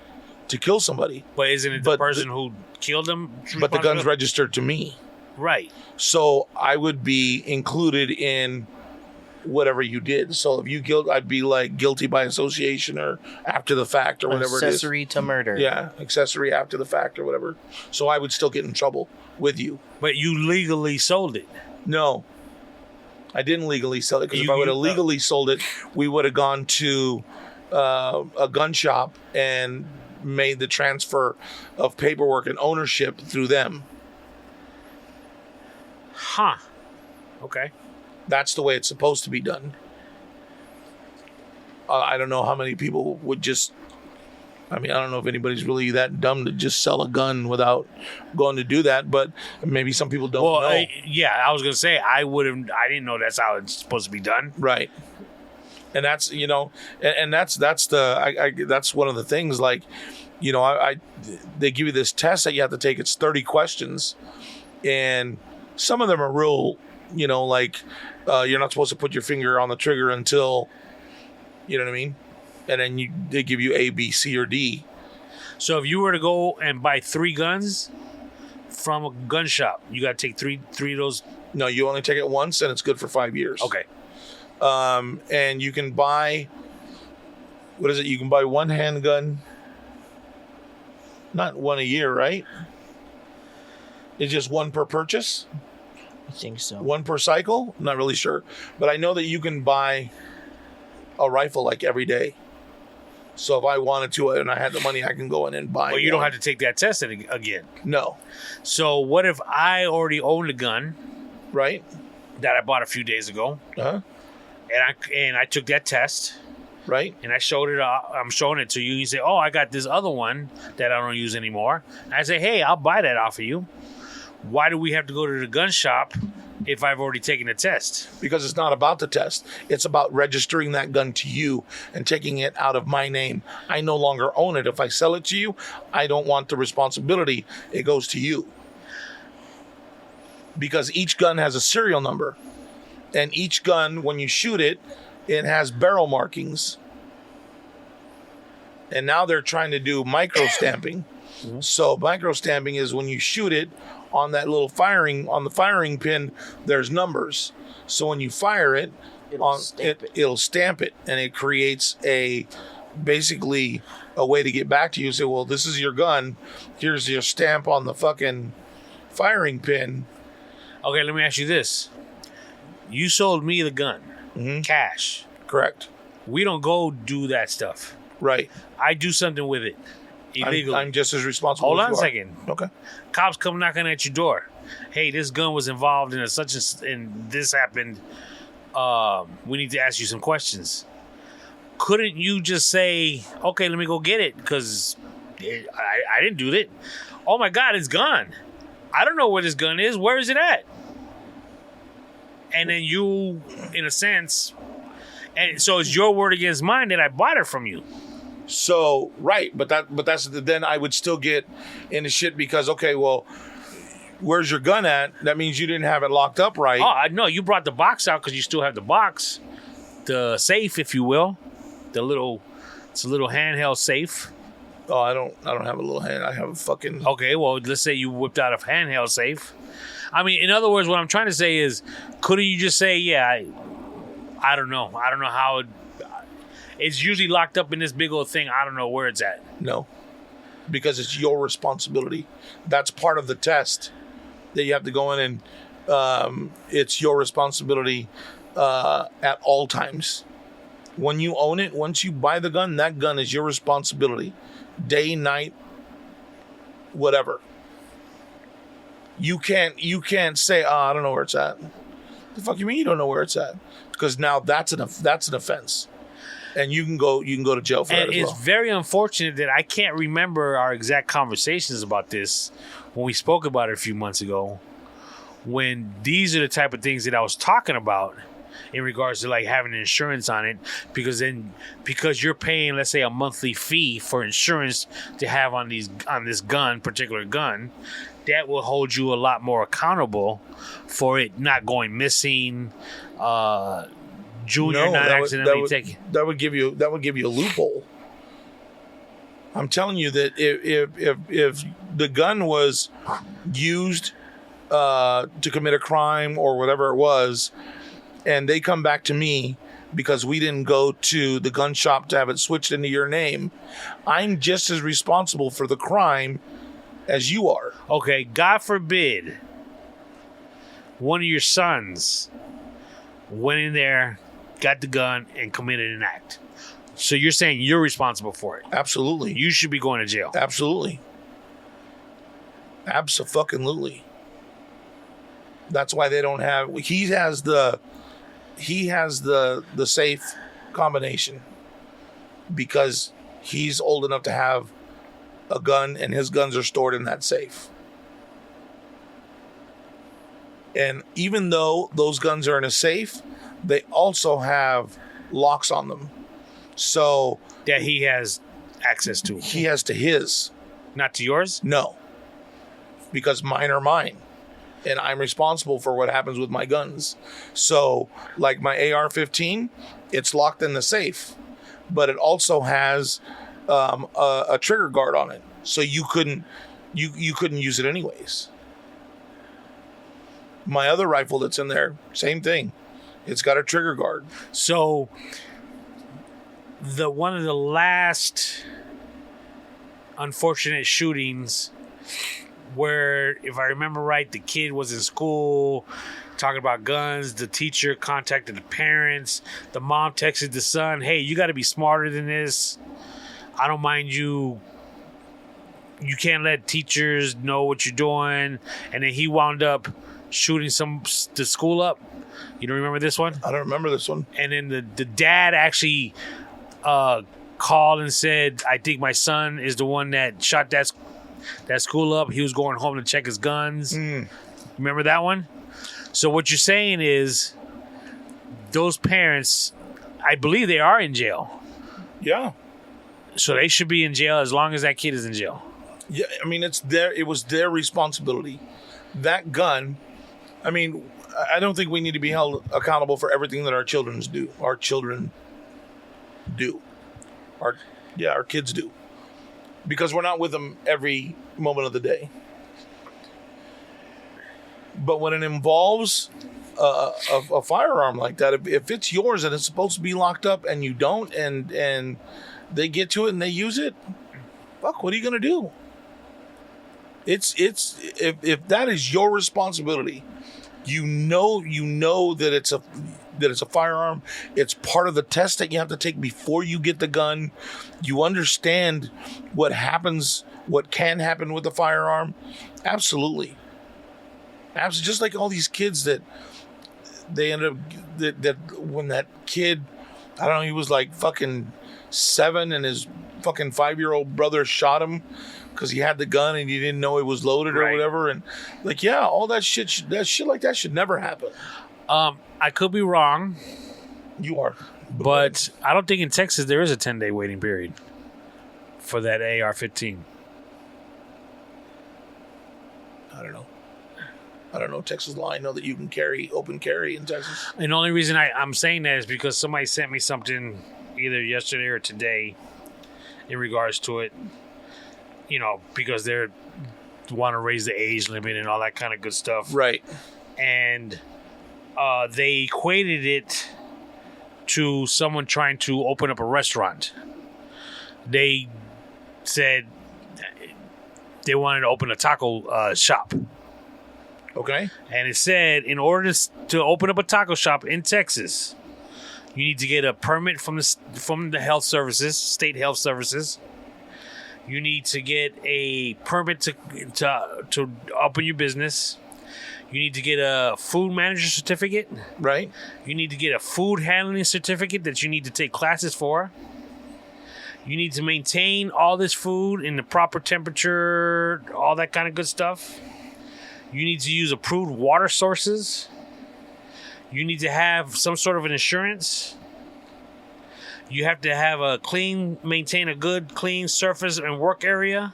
to kill somebody. But isn't it the person who killed him? But the gun's registered to me. Right. So I would be included in whatever you did. So if you killed, I'd be like guilty by association or after the fact or whatever it is. Accessory to murder. Yeah, accessory after the fact or whatever. So I would still get in trouble with you. But you legally sold it. No, I didn't legally sell it, because if I would have legally sold it, we would have gone to a gun shop and made the transfer of paperwork and ownership through them. Huh. Okay. That's the way it's supposed to be done. I don't know how many people would just... I mean, I don't know if anybody's really that dumb to just sell a gun without going to do that, but maybe some people don't know. I was going to say, I didn't know that's how it's supposed to be done. Right. And that's, that's one of the things, like, they give you this test that you have to take. It's 30 questions. And some of them are real, like, you're not supposed to put your finger on the trigger until, you know what I mean? And then they give you A, B, C, or D. So if you were to go and buy 3 guns from a gun shop, you got to take three of those? No, you only take it once, and it's good for 5 years. Okay. And you can buy, what is it? You can buy one handgun, not one a year, right? It's just one per purchase? I think so. One per cycle? I'm not really sure. But I know that you can buy a rifle like every day. So if I wanted to and I had the money, I can go in and buy. Well, you don't have to take that test again. No. So what if I already owned a gun, right, that I bought a few days ago, and I took that test, right, and I showed it. I'm showing it to you. You say, "Oh, I got this other one that I don't use anymore." And I say, "Hey, I'll buy that off of you." Why do we have to go to the gun shop if I've already taken the test? Because it's not about the test. It's about registering that gun to you and taking it out of my name. I no longer own it. If I sell it to you, I don't want the responsibility. It goes to you. Because each gun has a serial number. And each gun, when you shoot it, it has barrel markings. And now they're trying to do micro stamping. So micro stamping is when you shoot it, on that little on the firing pin, there's numbers. So when you fire it, it'll stamp it, and it creates basically a way to get back to you. Say, well, this is your gun. Here's your stamp on the fucking firing pin. Okay, let me ask you this. You sold me the gun. Cash. Correct. We don't go do that stuff. Right. I do something with it. Illegally. I'm just as responsible. Hold as on you a are. second. Okay. Cops come knocking at your door. Hey, this gun was involved in and this happened. We need to ask you some questions. Couldn't you just say, okay, let me go get it, because I didn't do it. Oh my God, it's gone. I don't know where this gun is. Where is it at? And then you, in a sense, and so it's your word against mine that I bought it from you. So right, but that's then I would still get into shit because, okay, well, where's your gun at? That means you didn't have it locked up right. Oh, I know you brought the box out because you still have the box, the safe, if you will, it's a little handheld safe. Oh, I don't have a little hand. I have a fucking. Okay, well, let's say you whipped out a handheld safe. I mean, in other words, what I'm trying to say is, couldn't you just say, yeah, I don't know how it's usually locked up in this big old thing. I don't know where it's at. No, because it's your responsibility. That's part of the test that you have to go in and it's your responsibility at all times. When you own it, once you buy the gun, that gun is your responsibility. Day, night, whatever. You can't say, I don't know where it's at. The fuck you mean you don't know where it's at? Because now that's an offense. And you can go to jail for that as well. And it's very unfortunate that I can't remember our exact conversations about this when we spoke about it a few months ago. when these are the type of things that I was talking about in regards to like having insurance on it, because you're paying, let's say, a monthly fee for insurance to have on this particular gun, that will hold you a lot more accountable for it not going missing. Junior not accidentally taking. That would give you a loophole. I'm telling you that if the gun was used to commit a crime or whatever it was, and they come back to me because we didn't go to the gun shop to have it switched into your name, I'm just as responsible for the crime as you are. Okay, God forbid one of your sons went in there, got the gun, and committed an act. So you're saying you're responsible for it? Absolutely. You should be going to jail. Absolutely. Abso-fucking-lutely. That's why they don't have... He has the safe combination because he's old enough to have a gun, and his guns are stored in that safe. And even though those guns are in a safe, they also have locks on them. So that he has access to. He has to his. Not to yours? No. Because mine are mine. And I'm responsible for what happens with my guns. So, like my AR-15, it's locked in the safe. But it also has a trigger guard on it. So you couldn't use it anyways. My other rifle that's in there, same thing. It's got a trigger guard. So one of the last unfortunate shootings where, if I remember right, the kid was in school talking about guns. The teacher contacted the parents. The mom texted the son, hey, you got to be smarter than this. I don't mind you. You can't let teachers know what you're doing. And then he wound up shooting the school up. You don't remember this one? I don't remember this one. And then the dad actually called and said, I think my son is the one that shot that school up. He was going home to check his guns. Remember that one? So what you're saying is those parents, I believe they are in jail. Yeah. So they should be in jail as long as that kid is in jail. Yeah, I mean, it was their responsibility. That gun, I mean, I don't think we need to be held accountable for everything that our children do. Our kids do. Because we're not with them every moment of the day. But when it involves a firearm like that, if it's yours and it's supposed to be locked up and you don't, and they get to it and they use it, fuck, what are you gonna do? It's if that is your responsibility, you know that it's a firearm. It's part of the test that you have to take before you get the gun. You understand what can happen with the firearm. Absolutely. Just like all these kids that they end up that when that kid, I don't know, he was like fucking 7 and his fucking 5-year-old brother shot him because he had the gun and he didn't know it was loaded or whatever. And like, yeah, all that shit like that should never happen. I could be wrong. You are. But I don't think in Texas there is a 10-day waiting period for that AR-15. I don't know Texas law. I know that you can open carry in Texas. And the only reason I'm saying that is because somebody sent me something either yesterday or today in regards to it. You know, because they want to raise the age limit and all that kind of good stuff. Right. And they equated it to someone trying to open up a restaurant. They said they wanted to open a taco shop. Okay. And it said in order to open up a taco shop in Texas, you need to get a permit from the health services, state health services. You need to get a permit to open your business. You need to get a food manager certificate. Right. You need to get a food handling certificate that you need to take classes for. You need to maintain all this food in the proper temperature, all that kind of good stuff. You need to use approved water sources. You need to have some sort of an insurance. You have to have maintain a good, clean surface and work area.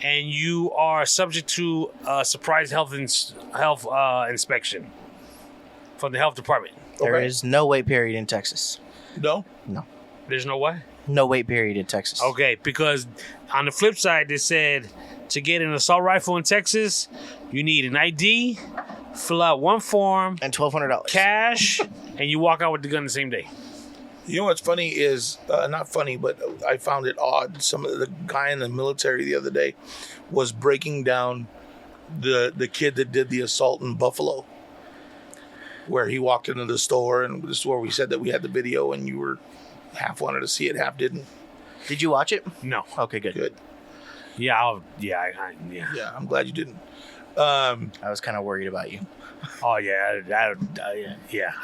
And you are subject to a surprise health inspection from the health department. There is no wait period in Texas. No? No. There's no way? No wait period in Texas. Okay, because on the flip side, they said to get an assault rifle in Texas, you need an ID, fill out one form, And $1,200. cash, and you walk out with the gun the same day. You know what's funny is, not funny, but I found it odd. The guy in the military the other day was breaking down the kid that did the assault in Buffalo, where he walked into the store, and this is where we said that we had the video, and you were half wanted to see it, half didn't. Did you watch it? No. Okay, good. Good. Yeah, Yeah, I'm glad you didn't. I was kind of worried about you. Oh, yeah.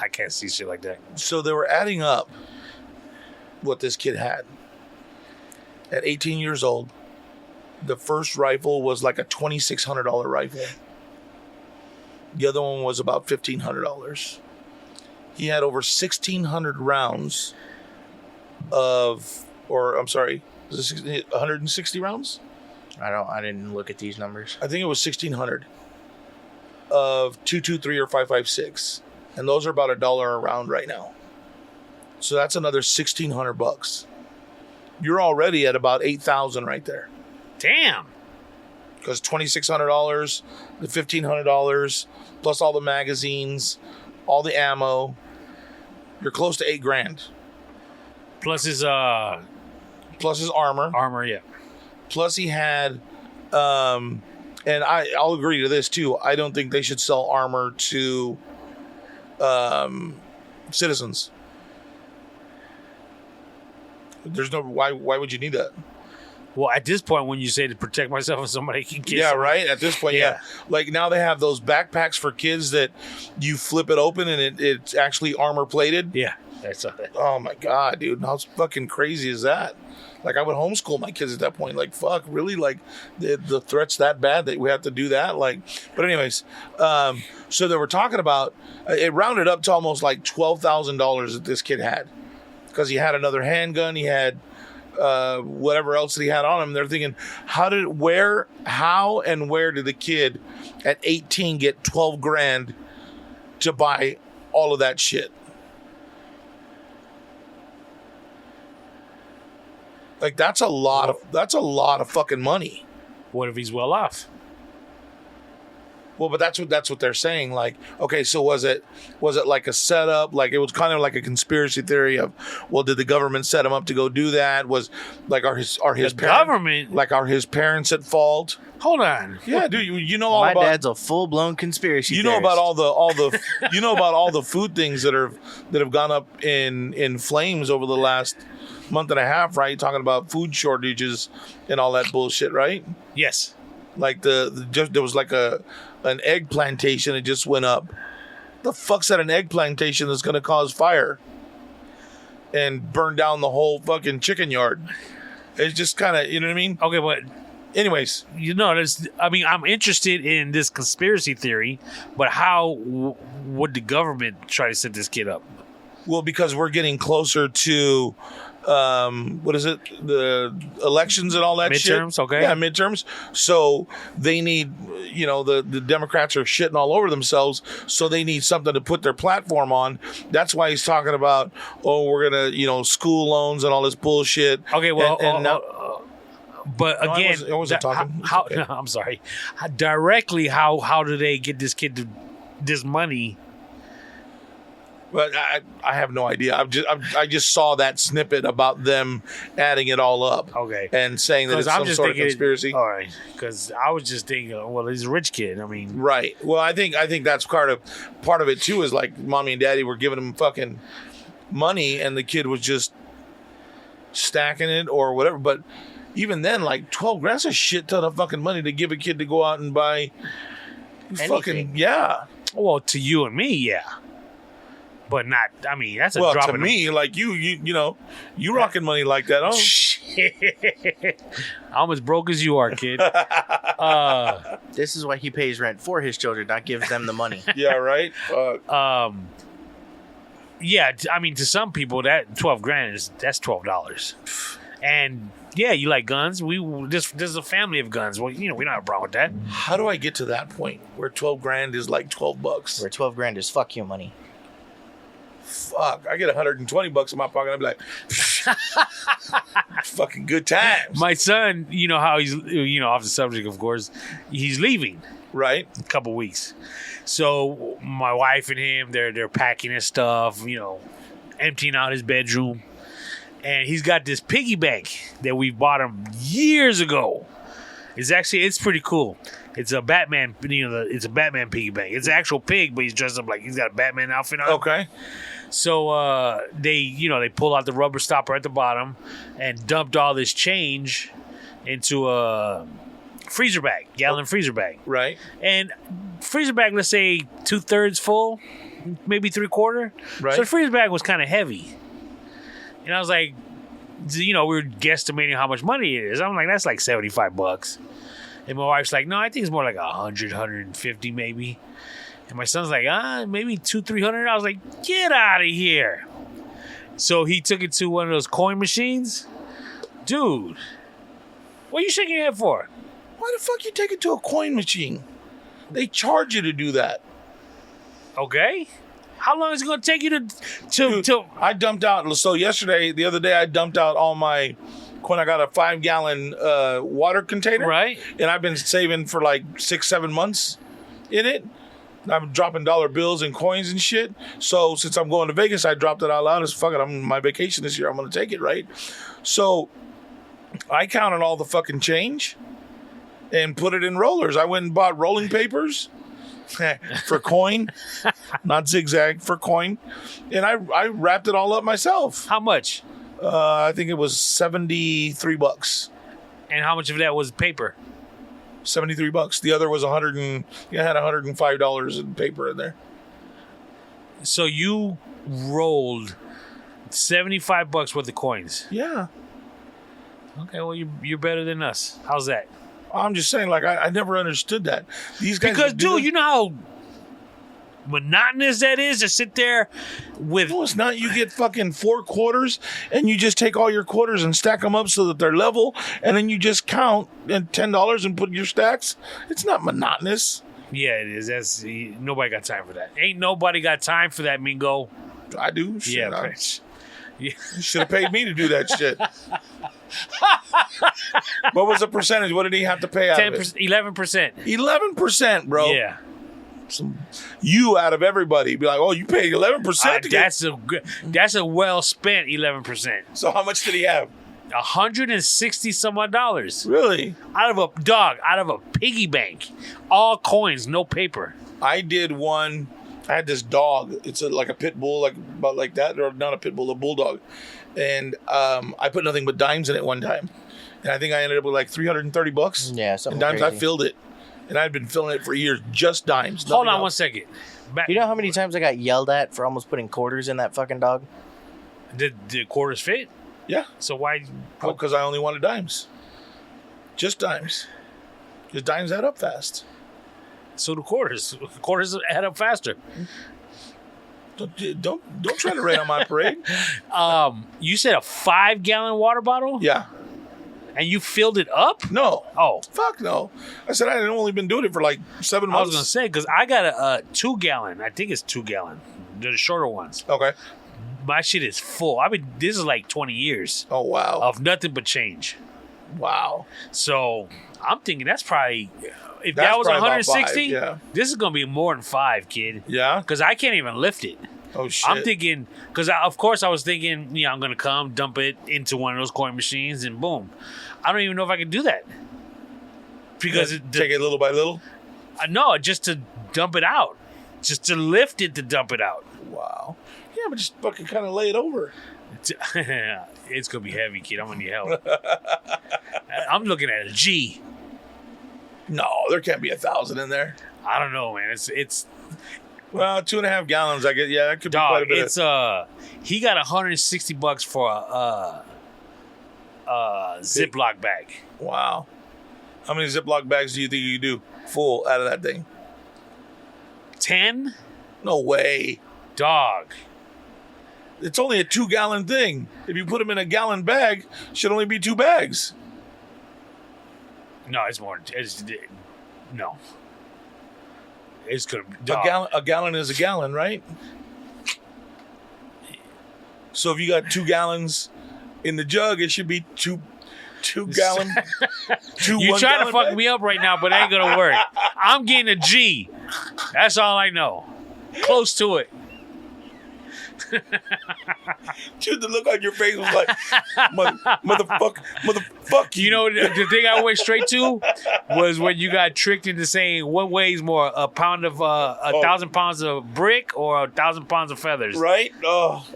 I can't see shit like that. So they were adding up what this kid had. At 18 years old, the first rifle was like a $2,600 rifle. The other one was about $1,500. He had over 1,600 rounds was it 160 rounds? I didn't look at these numbers. I think it was 1,600 of 223 or 5.56, and those are about $1 a round right now. So that's another $1,600. You're already at about 8,000 right there. Damn. Because $2,600, the $1,500, plus all the magazines, all the ammo, you're close to $8,000. Plus his Plus his armor. armor, yeah. Plus he had, and I'll agree to this too. I don't think they should sell armor to citizens. There's no why would you need that? Well, at this point, when you say to protect myself if somebody can get Yeah, right. At this point, yeah. Like now they have those backpacks for kids that you flip it open and it's actually armor plated. Yeah, that's it. Oh my god, dude! How fucking crazy is that? Like I would homeschool my kids at that point. Like fuck, really? Like the threat's that bad that we have to do that? Like, but anyways, so they were talking about it rounded up to almost like $12,000 that this kid had because he had another handgun. He had whatever else that he had on him. They're thinking, how and where did the kid at 18 get $12,000 to buy all of that shit? Like that's a lot of fucking money. What if he's well off? Well, but that's what they're saying. Like, okay, so was it like a setup? Like it was kind of like a conspiracy theory of, well, did the government set him up to go do that? Was like are his government? Like are his parents at fault? Hold on. Yeah, dude, you know all My about. dad's a full-blown conspiracy You know theorist. about all the you know about all the food things that have gone up in flames over the last month and a half, right? Talking about food shortages and all that bullshit, right? Yes. Like there was like an egg plantation that just went up. The fuck's at an egg plantation that's going to cause fire and burn down the whole fucking chicken yard? It's just kind of, you know what I mean? Okay, but anyways, I'm interested in this conspiracy theory, but how would the government try to set this kid up? well, because we're getting closer to what is it? The elections and all that shit. Midterms, okay. Yeah, midterms. So they need, the Democrats are shitting all over themselves, so they need something to put their platform on. That's why he's talking about, we're going to, school loans and all this bullshit. Okay, well, but No, again, I wasn't talking. How, Okay. no, I'm sorry. Directly, how do they get this kid this money? But I have no idea. I just saw that snippet about them adding it all up. Okay. And saying that it's some sort of conspiracy. All right. Because I was just thinking, well, he's a rich kid. I mean, Right. Well, I think that's part of it too. Is like mommy and daddy were giving him fucking money, and the kid was just stacking it or whatever. But even then, like $12,000's a shit ton of fucking money to give a kid to go out and buy. Fucking yeah. well, to you and me, yeah. But not. I mean, that's a Well, drop to in me, like you rocking money like that. Oh, Shh. I'm as broke as you are, kid. This is why he pays rent for his children, not gives them the money. Yeah, right. Yeah, I mean, to some people, that $12,000 that's $12. And yeah, you like guns. This is a family of guns. Well, we don't have a problem with that. How do I get to that point where $12,000 is like $12? Where $12,000 is fuck you money. Fuck, I get $120 in my pocket. I'm like, fucking good times. My son, you know how he's, off the subject, of course, he's leaving. Right. A couple weeks. So my wife and him, they're packing his stuff, emptying out his bedroom. And he's got this piggy bank that we bought him years ago. It's pretty cool. It's a Batman, it's a Batman piggy bank. It's an actual pig, but he's dressed up like he's got a Batman outfit on. Okay. So they pull out the rubber stopper at the bottom and dumped all this change into a freezer bag, gallon freezer bag. Right. And freezer bag, let's say 2/3 full, maybe 3/4. Right. So the freezer bag was kind of heavy. And I was like, we were guesstimating how much money it is. I'm like, that's like $75. And my wife's like, no, I think it's more like 100, 150 maybe. And my son's like, maybe $200-300. I was like, get out of here. So he took it to one of those coin machines. Dude, what are you shaking your head for? Why the fuck you take it to a coin machine? They charge you to do that. Okay. How long is it going to take you to I dumped out. So the other day, I dumped out all my, when I got a 5-gallon water container. Right. And I've been saving for like 6-7 months in it. I'm dropping dollar bills and coins and shit. So since I'm going to Vegas, I dropped it all out. As fuck it, I'm on my vacation this year. I'm going to take it, right? So I counted all the fucking change and put it in rollers. I went and bought rolling papers for coin, not zigzag, for coin. And I wrapped it all up myself. How much? I think it was $73. And how much of that was paper? $73. The other was had $105 in paper in there. So you rolled $75 worth of coins. Yeah. Okay, well you're better than us. How's that? I'm just saying, like, I never understood that. These guys, because dude, you know how monotonous that is to sit there with. No, it's not. You get fucking 4 quarters, and you just take all your quarters and stack them up so that they're level, and then you just count and $10 and put your stacks. It's not monotonous. Yeah, it is. Nobody got time for that. Ain't nobody got time for that, Mingo. I do. Shit, Yeah, bitch. You should have paid me to do that shit. What was the percentage? What did he have to pay out of it? 11%. 11%, bro. Yeah. You out of everybody be like, oh, you paid 11%. That's a well spent 11%. So how much did he have? $160 some odd dollars. Really? Out of a piggy bank, all coins, no paper. I did one. I had this dog. It's like a pit bull, like that, or not a pit bull, a bulldog. And I put nothing but dimes in it one time, and I think I ended up with like $330. Yeah, something and dimes. crazy. I filled it, and I'd been filling it for years, just dimes. Hold on else. 1 second. You know how many times I got yelled at for almost putting quarters in that fucking dog? Did the quarters fit? Yeah. So why? Oh, because I only wanted dimes. Just dimes. Because dimes add up fast. So the quarters add up faster. Don't try to rain on my parade. You said a 5-gallon water bottle? Yeah. And you filled it up? No. Oh. Fuck no. I said I had only been doing it for like 7 months. I was going to say, because I got a 2-gallon. I think it's 2-gallon. They're the shorter ones. Okay. My shit is full. This is like 20 years Oh, wow. of nothing but change. Wow. So I'm thinking that's probably, if That's that was probably about 160, 5, yeah. this is going to be more than 5, kid. Yeah? Because I can't even lift it. Oh, shit. I'm thinking, because of course I was thinking, I'm going to come, dump it into one of those coin machines, and boom. I don't even know if I can do that. Because take it little by little? No, just to dump it out. Just to lift it to dump it out. Wow. Yeah, but just fucking kind of lay it over. It's going to be heavy, kid. I'm going to need help. I'm looking at a G. No, there can't be 1,000 in there. I don't know, man. It's Well, 2.5 gallons, I guess. Yeah, that could be quite a bit. He got $160 for Ziploc bag. Wow. How many Ziploc bags do you think you do full out of that thing? 10? No way. Dog. It's only a 2-gallon thing. If you put them in a gallon bag, it should only be 2 bags. No, it's more. No. It's good. A gallon is a gallon, right? So if you got 2 gallons in the jug, it should be two gallon. You're trying to fuck me up right now, but it ain't gonna work. I'm getting a G. That's all I know. Close to it. Dude, the look on your face was like, motherfucker. You know, the thing I went straight to was when you got tricked into saying what weighs more, a 1,000 pounds of brick or 1,000 pounds of feathers. Right? Oh.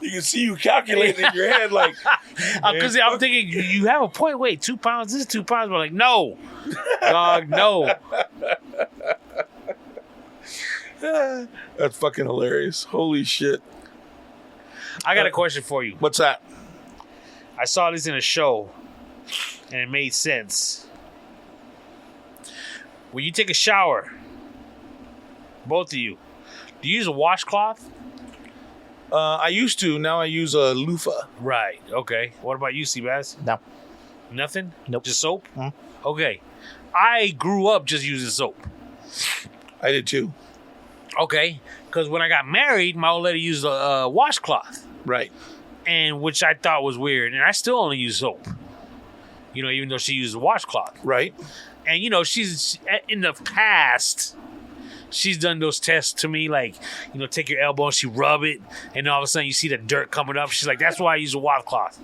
You can see you calculating in your head like, because I'm thinking you have a point. Wait, 2 pounds. This is 2 pounds. We're like, no, dog, no. That's fucking hilarious. Holy shit. I got a question for you. What's that? I saw this in a show, and it made sense. When you take a shower, both of you, do you use a washcloth? I used to. Now I use a loofah. Right. Okay. What about you, Seabass? No. Nothing? Nope. Just soap? Mm. Okay. I grew up just using soap. I did too. Okay. Because when I got married, my old lady used a washcloth. Right. And which I thought was weird. And I still only use soap. You know, even though she uses a washcloth. Right. And, you know, she's in the past, she's done those tests to me, like, you know, take your elbow and she rub it, and all of a sudden you see the dirt coming up. She's like, that's why I use a washcloth.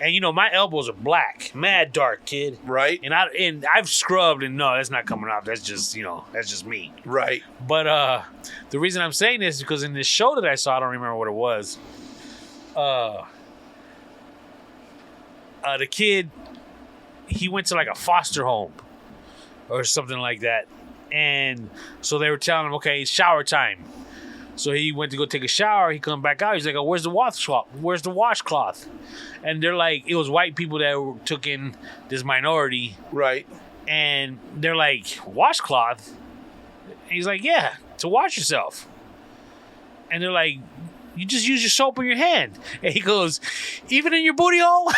And, you know, my elbows are black, mad dark, kid. Right. And I've scrubbed, and no, that's not coming off. That's just, you know, that's just me. Right. But the reason I'm saying this is because in this show that I saw, I don't remember what it was, the kid, he went to like a foster home or something like that. And so they were telling him, okay, it's shower time. So he went to go take a shower. He come back out. He's like, oh, where's the washcloth? Where's the washcloth? And they're like, it was white people that took in this minority. Right. And they're like, washcloth? And he's like, yeah, to wash yourself. And they're like, you just use your soap in your hand. And he goes, even in your booty hole?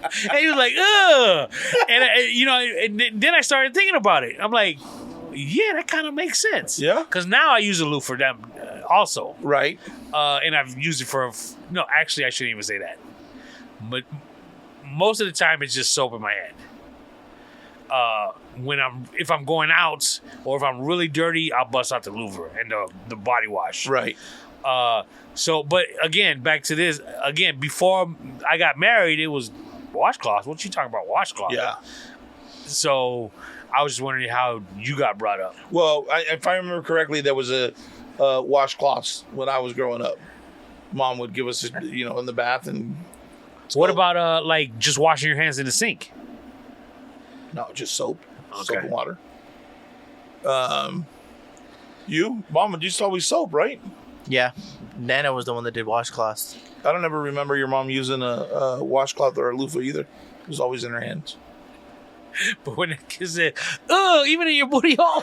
And he was like, ugh. And, you know, and then I started thinking about it. I'm like, yeah, that kind of makes sense. Yeah. Because now I use a loofah for them also. Right. And I've used it for, no, actually, I shouldn't even say that. But most of the time, it's just soap in my hand. If I'm going out or if I'm really dirty, I'll bust out the loofah and the body wash. Right. So, but again, back to this. Again, before I got married, it was washcloth. What you talking about, washcloth? Yeah. So, I was just wondering how you got brought up. Well, if I remember correctly, there was a washcloths when I was growing up. Mom would give us, you know, in the bath and. What about like just washing your hands in the sink? No, just soap. Okay. Soap and water. You, Mom, just always soap, right? Yeah. Nana was the one that did washcloths. I don't ever remember your mom using a washcloth or a loofah either. It was always in her hands. But when the kid said, "Oh, even in your booty hole,"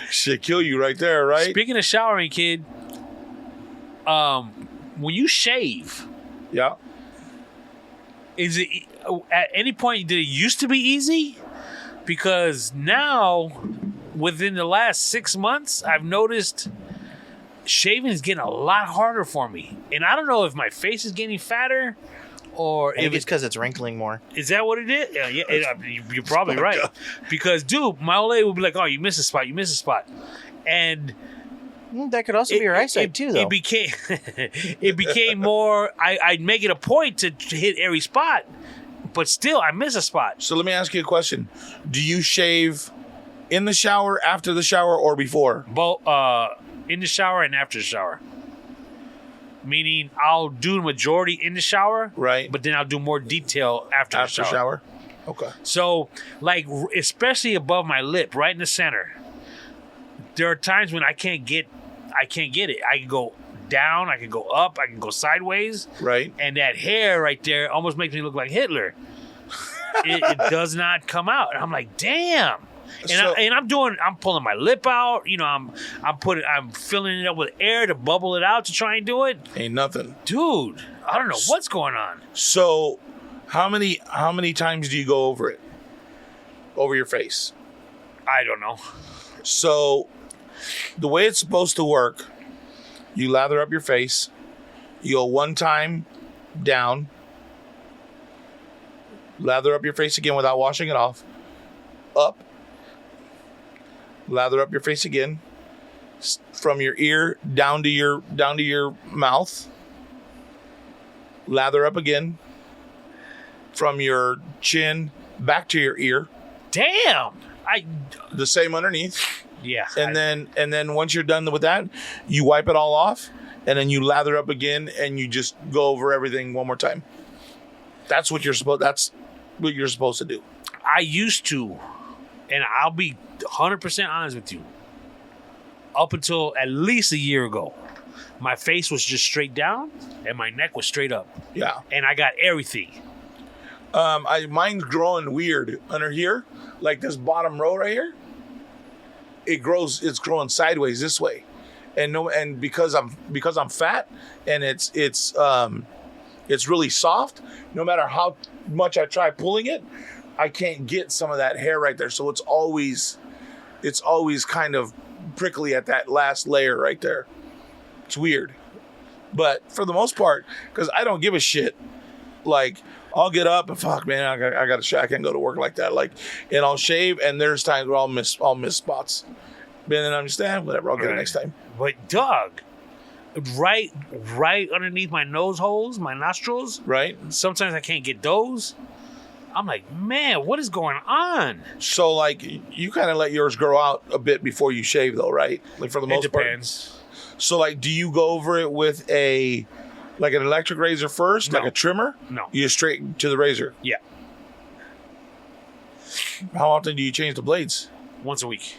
should kill you right there, right? Speaking of showering, kid, when you shave, Yeah. is it at any point did it used to be easy? Because now, within the last 6 months, I've noticed shaving is getting a lot harder for me, and I don't know if my face is getting fatter. Or Maybe it's because it's wrinkling more. Is that what it is? Yeah, you're probably right. Because, dude, my old lady would be like, "Oh, you missed a spot. You missed a spot," and That could also be your eyesight too, though. It became more. I'd make it a point to hit every spot, but still, I miss a spot. So let me ask you a question: do you shave in the shower, after the shower, or before? Both in the shower and after the shower. Meaning, I'll do the majority in the shower, Right. But then I'll do more detail after the shower. Okay. So, like, especially above my lip, right in the center, there are times when I can't get it. I can go down, I can go up, I can go sideways. Right. And that hair right there almost makes me look like Hitler. it does not come out. And I'm like, damn. And I'm pulling my lip out. You know, I'm filling it up with air to bubble it out to try and do it. Ain't nothing. Dude, I don't know what's going on. So how many times do you go over it? Over your face? I don't know. So the way it's supposed to work, you lather up your face, you go one time down, lather up your face again without washing it off, up, lather up your face again, from your ear down to your mouth, lather up again, from your chin back to your ear. Damn. The same underneath. Yeah. And then once you're done with that, you wipe it all off, and then you lather up again, and you just go over everything one more time. That's what you're supposed to do. I used to, and I'll be 100% honest with you. Up until at least a year ago, my face was just straight down, and my neck was straight up. Yeah. And I got everything. Mine's growing weird under here, like this bottom row right here. It's growing sideways this way, and because I'm fat and it's really soft. No matter how much I try pulling it, I can't get some of that hair right there. So it's always kind of prickly at that last layer right there. It's weird, but for the most part, because I don't give a shit. Like, I'll get up and fuck, man, I got to shave. I can't go to work like that. Like, and I'll shave, and there's times where I'll miss spots. But then I'm just whatever. I'll get it next time. But Doug, right underneath my nose holes, my nostrils. Right. Sometimes I can't get those. I'm like, man, what is going on? So, like, you kind of let yours grow out a bit before you shave, though, right? Like, for the most part. It depends. So, like, do you go over it with an electric razor first, No. like a trimmer? No. You just straight to the razor. Yeah. How often do you change the blades? Once a week.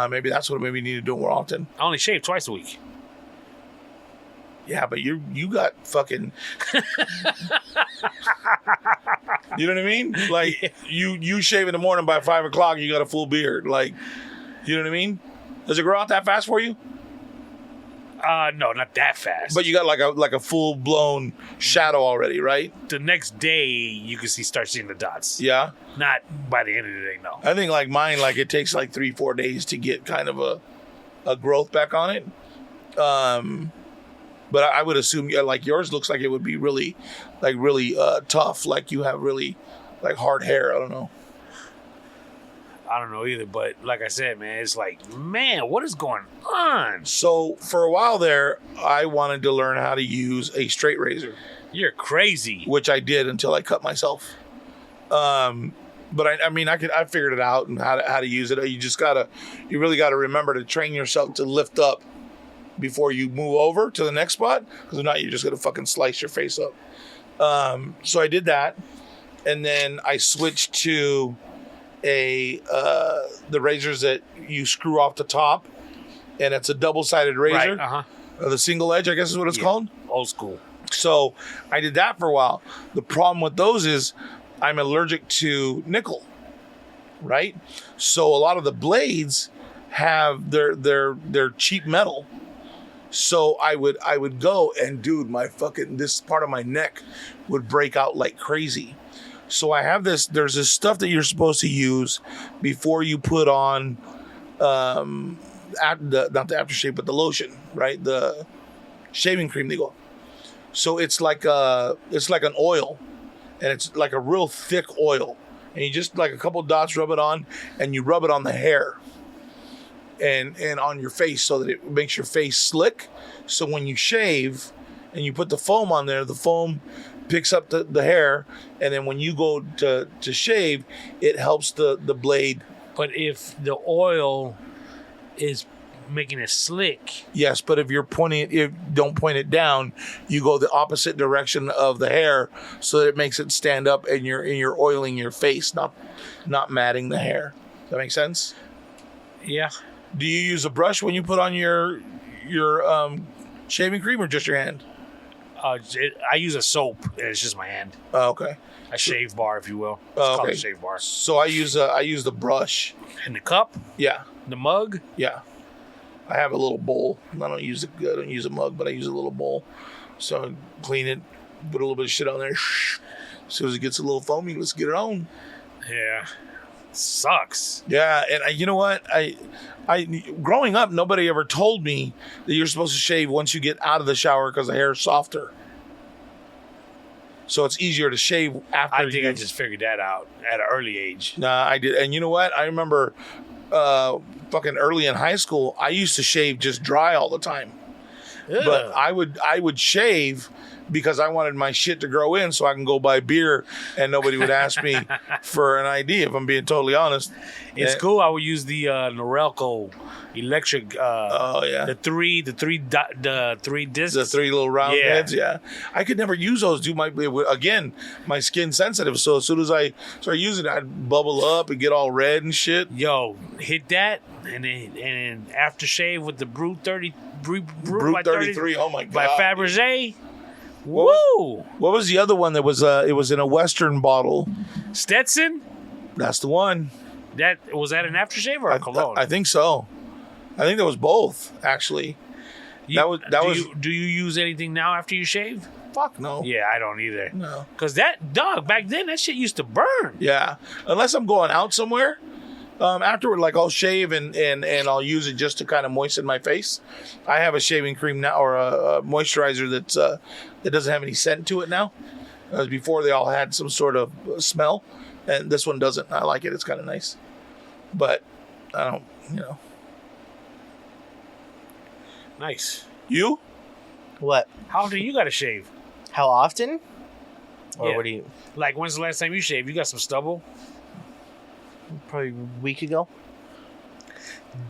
Maybe that's what maybe you need to do more often. I only shave twice a week. Yeah, but you got fucking. You know what I mean? Like, you shave in the morning by 5 o'clock, you got a full beard. Like, you know what I mean? Does it grow out that fast for you? No, not that fast. But you got like a full blown shadow already, right? The next day, you can start seeing the dots. Yeah. Not by the end of the day, no. I think like mine, like it takes like 3-4 days to get kind of a growth back on it. But I would assume like yours looks like it would be really tough. Like you have really like hard hair. I don't know. I don't know either, but like I said, man, it's like, man, what is going on? So for a while there, I wanted to learn how to use a straight razor. You're crazy. Which I did until I cut myself. But I figured it out and how to use it. You really gotta remember to train yourself to lift up before you move over to the next spot, because if not, you're just gonna fucking slice your face up. So I did that, and then I switched to the razors that you screw off the top, and it's a double-sided razor. Right, The single edge, I guess is what it's called. Old school. So I did that for a while. The problem with those is I'm allergic to nickel, right? So a lot of the blades have their cheap metal. So I would go and, dude, this part of my neck would break out like crazy. So I have there's this stuff that you're supposed to use before you put on not the aftershave, but the lotion, right? The shaving cream they go. So it's like an oil, and it's like a real thick oil, and you just like a couple dots rub it on, and you rub it on the hair and on your face so that it makes your face slick. So when you shave and you put the foam on there, the foam picks up the hair, and then when you go to shave, it helps the blade. But if the oil is making it slick. Yes, but if don't point it down, you go the opposite direction of the hair so that it makes it stand up, and you're oiling your face, not matting the hair. Does that make sense? Yeah. Do you use a brush when you put on your shaving cream or just your hand? I use a soap, and it's just my hand. Oh, okay. A shave bar, if you will. It's Oh, called okay. a shave bar. So I use the brush. And the cup, Yeah, the mug. yeah. I have a little bowl. I don't use a mug, but I use a little bowl. So I clean it, put a little bit of shit on there. As soon as it gets a little foamy, let's get it on. Yeah. Sucks. Yeah, and you know what? I growing up, nobody ever told me that you're supposed to shave once you get out of the shower because the hair is softer. So it's easier to shave after. I think I just figured that out at an early age. Nah, I did. And you know what? I remember fucking early in high school, I used to shave just dry all the time. Ugh. But I would shave because I wanted my shit to grow in so I can go buy beer and nobody would ask me for an ID, if I'm being totally honest. It's cool. I would use the Norelco electric. Oh yeah. The three discs. The three little round Yeah. heads, yeah. I could never use those. My skin's sensitive, so as soon as I start using it, I'd bubble up and get all red and shit. Yo, hit that, and then aftershave with the Brute 30, Brute Brute 33. Oh my god. by Fabergé. What Woo! What was the other one that was? It was in a Western bottle. Stetson. That's the one. That an aftershave or a cologne? I think so. I think that was both, actually. Do you use anything now after you shave? Fuck no. Yeah, I don't either. No. Cause back then that shit used to burn. Yeah. Unless I'm going out somewhere. Afterward, like I'll shave and I'll use it just to kind of moisten my face. I have a shaving cream now, or a moisturizer that doesn't have any scent to it now. Before they all had some sort of smell, and this one doesn't. I like it. It's kind of nice, but I don't. Nice. You? What? How often you gotta shave? How often? Or Yeah. what do you? Like, when's the last time you shaved? You got some stubble? Probably a week ago.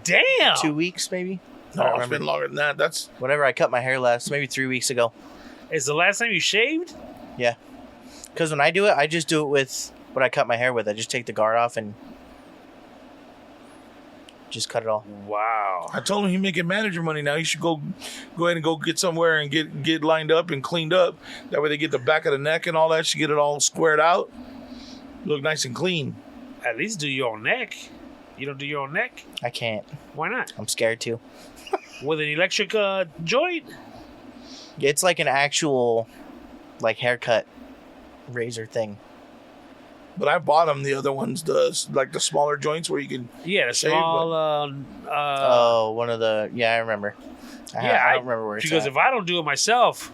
Damn. 2 weeks, maybe. I No, don't it's remember. been longer than that. That's Whenever I cut my hair last, maybe 3 weeks ago. Is the last time you shaved? Yeah. Because when I do it, I just do it with what I cut my hair with. I just take the guard off and just cut it all. Wow. I told him he making manager money now. He should go ahead and go get somewhere and get lined up and cleaned up. That way they get the back of the neck and all that. Should get it all squared out. Look nice and clean. At least do your own neck. You don't do your own neck? I can't. Why not? I'm scared to. With an electric joint? It's like an actual, like, haircut razor thing. But I bought him the other ones, the smaller joints where you can. Yeah, the Shave, small. One of the... Yeah, I remember. I don't remember where it's because at. if I don't do it myself,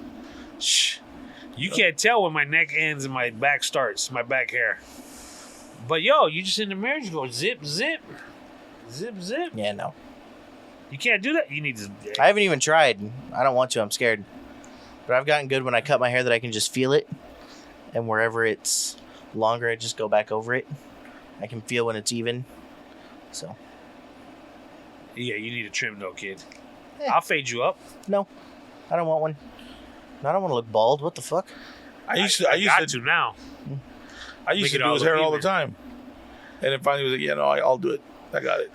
you can't tell when my neck ends and my back starts, my back hair. But yo, you just in the mirror, you go zip, zip, zip, zip. Yeah, no. You can't do that. You need to. I haven't even tried. I don't want to. I'm scared. But I've gotten good when I cut my hair that I can just feel it. And wherever it's longer, I just go back over it. I can feel when it's even. So. Yeah, you need a trim though, kid. Yeah. I'll fade you up. No. I don't want one. I don't want to look bald. What the fuck? I used I to got to now. I used Make to it do all his look hair all the even. time. And then finally he was like, yeah, no, I'll do it. I got it.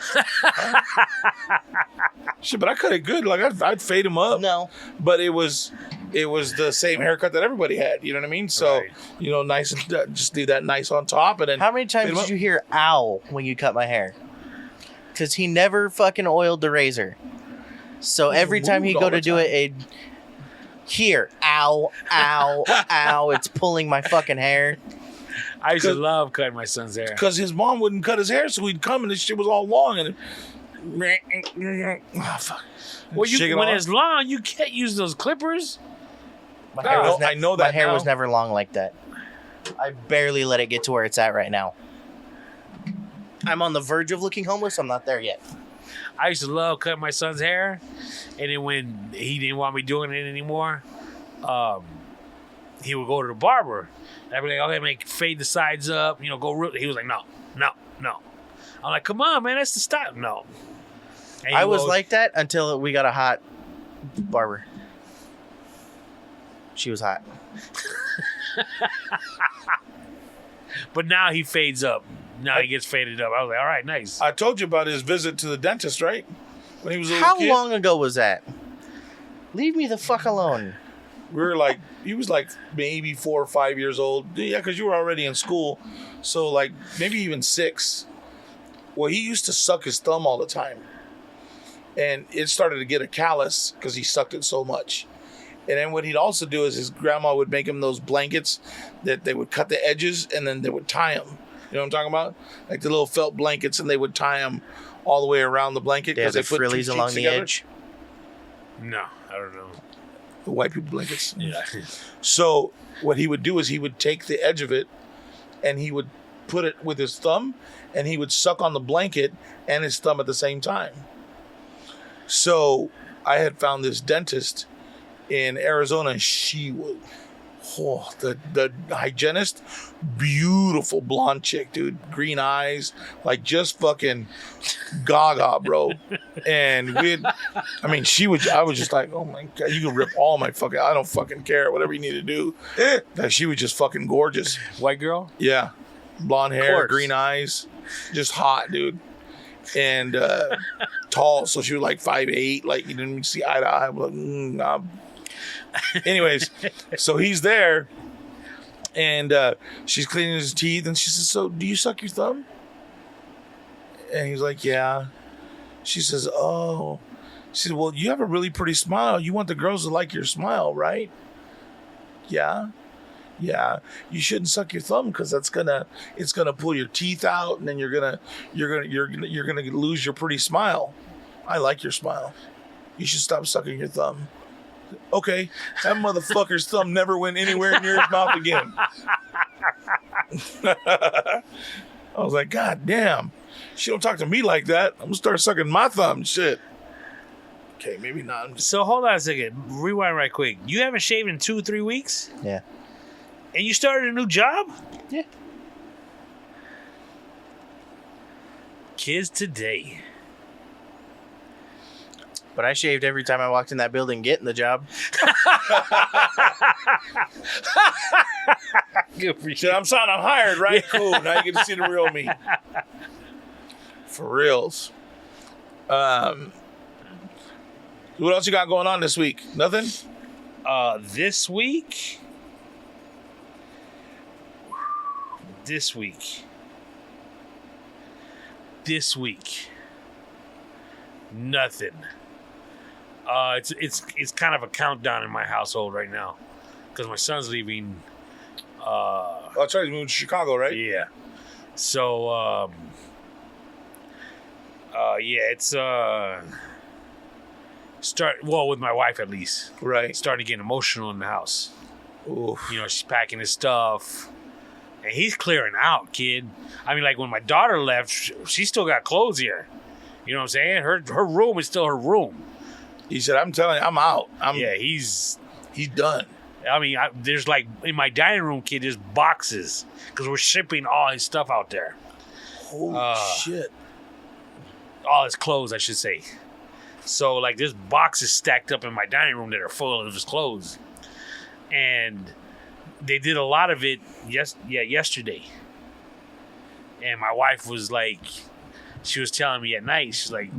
Shit, but I cut it good. Like I'd fade him up. No. But it was the same haircut that everybody had. You know what I mean? So, Right. Nice and just do that nice on top. And then How many times did you hear ow when you cut my hair? Because he never fucking oiled the razor. So every time he moved go all to the do it, here, ow, ow, ow, it's pulling my fucking hair. I used to love cutting my son's hair. because his mom wouldn't cut his hair, so he'd come and this shit was all long and fuck. Well, Shake it when off. it's long, you can't use those clippers. My I know- I know my that hair now. was never long like that. I barely let it get to where it's at right now. I'm on the verge of looking homeless. I'm not there yet. I used to love cutting my son's hair, and then when he didn't want me doing it anymore, he would go to the barber. I'd be like, okay, fade the sides up, go real. He was like, no. I'm like, come on, man, that's the style. No. And I he was goes, like that until we got a hot barber. She was hot. but now he fades up Now he gets faded up. I was like, all right, nice. I told you about his visit to the dentist, right? When he was a little How kid. long ago was that? Leave me the fuck alone. We were like, he was like maybe 4 or 5 years old. Yeah, because you were already in school. So like maybe even 6. Well, he used to suck his thumb all the time. And it started to get a callus because he sucked it so much. And then what he'd also do is his grandma would make him those blankets that they would cut the edges and then they would tie them. You know what I'm talking about? Like the little felt blankets, and they would tie them all the way around the blanket Yeah, because the they put 2 frillies sheets along the together. edge. No, I don't know. The white people blankets. Yeah. So what he would do is he would take the edge of it and he would put it with his thumb and he would suck on the blanket and his thumb at the same time. So I had found this dentist in Arizona, and she was, the hygienist, beautiful blonde chick, dude, green eyes, like just fucking gaga, bro. And I was just like, oh my God, you can rip all my fucking, I don't fucking care, whatever you need to do. That she was just fucking gorgeous. White girl? Yeah. Blonde hair, course. green eyes, just hot, dude. And tall, so she was like 5'8", like you didn't even see eye to eye. I'm like, nah. Anyways, so he's there, and she's cleaning his teeth, and she says, "So, do you suck your thumb?" And he's like, "Yeah." She says, "Oh." She said, "Well, you have a really pretty smile. You want the girls to like your smile, right?" "Yeah." "Yeah, you shouldn't suck your thumb because it's gonna pull your teeth out, and then you're gonna lose your pretty smile. I like your smile. You should stop sucking your thumb." Okay, that motherfucker's thumb never went anywhere near his mouth again. I was like, God damn, she don't talk to me like that. I'm gonna start sucking my thumb. Shit. Okay, maybe not. So hold on a second. Rewind right quick. You haven't shaved in 2-3 weeks? Yeah. And you started a new job? Yeah. Kids today. But I shaved every time I walked in that building getting the job. Good for you. Shit, I'm hired, right? Cool. Now you get to see the real me. For reals. What else you got going on this week? Nothing? This week, nothing. It's kind of a countdown in my household right now because my son's leaving. That's right. He's moving to Chicago, right? Yeah. So it's with my wife at least. Right. Starting to get emotional in the house. Oof. You know, she's packing his stuff. And he's clearing out, kid. I mean, like when my daughter left, she still got clothes here. You know what I'm saying? Her room is still her room. He said, I'm telling you, I'm out. He's done. I mean, there's like in my dining room, kid, there's boxes because we're shipping all his stuff out there. Holy shit. All his clothes, I should say. So, like, there's boxes stacked up in my dining room that are full of his clothes. And they did a lot of it yesterday. And my wife was like, she was telling me at night, she's like,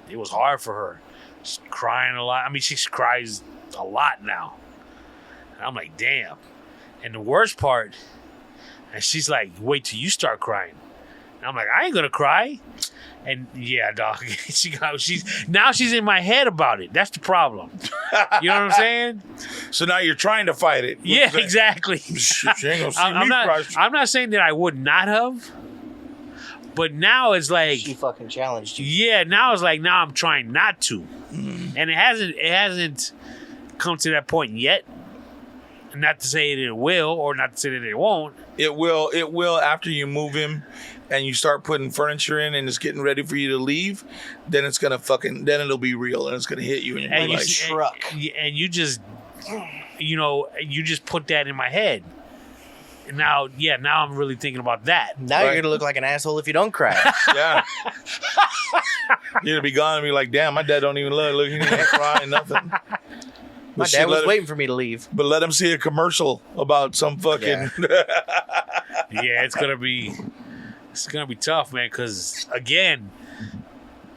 it was hard for her. She's crying a lot. I mean, she cries a lot now. And I'm like, damn. And the worst part, and she's like, wait till you start crying. And I'm like, I ain't gonna cry. And yeah, dog. She's in my head about it. That's the problem. You know what I'm saying? So now you're trying to fight it. Yeah, exactly. She ain't gonna see me cry. I'm not saying that I would not have, but now it's like She fucking challenged you. yeah. Now it's like now I'm trying not to, and it hasn't come to that point yet. Not to say that it will, or not to say that it won't. It will after you move him and you start putting furniture in and it's getting ready for you to leave, then it's gonna then it'll be real and it's gonna hit you and you're And like, truck. And you just put that in my head. And now I'm really thinking about that. Now you're gonna look like an asshole if you don't cry. yeah. You're gonna be gone and be like, damn, my dad don't even look, he didn't cry, nothing. My dad was waiting for me to leave. But let him see a commercial about some fucking Yeah, it's gonna be It's gonna be tough, man. Because again,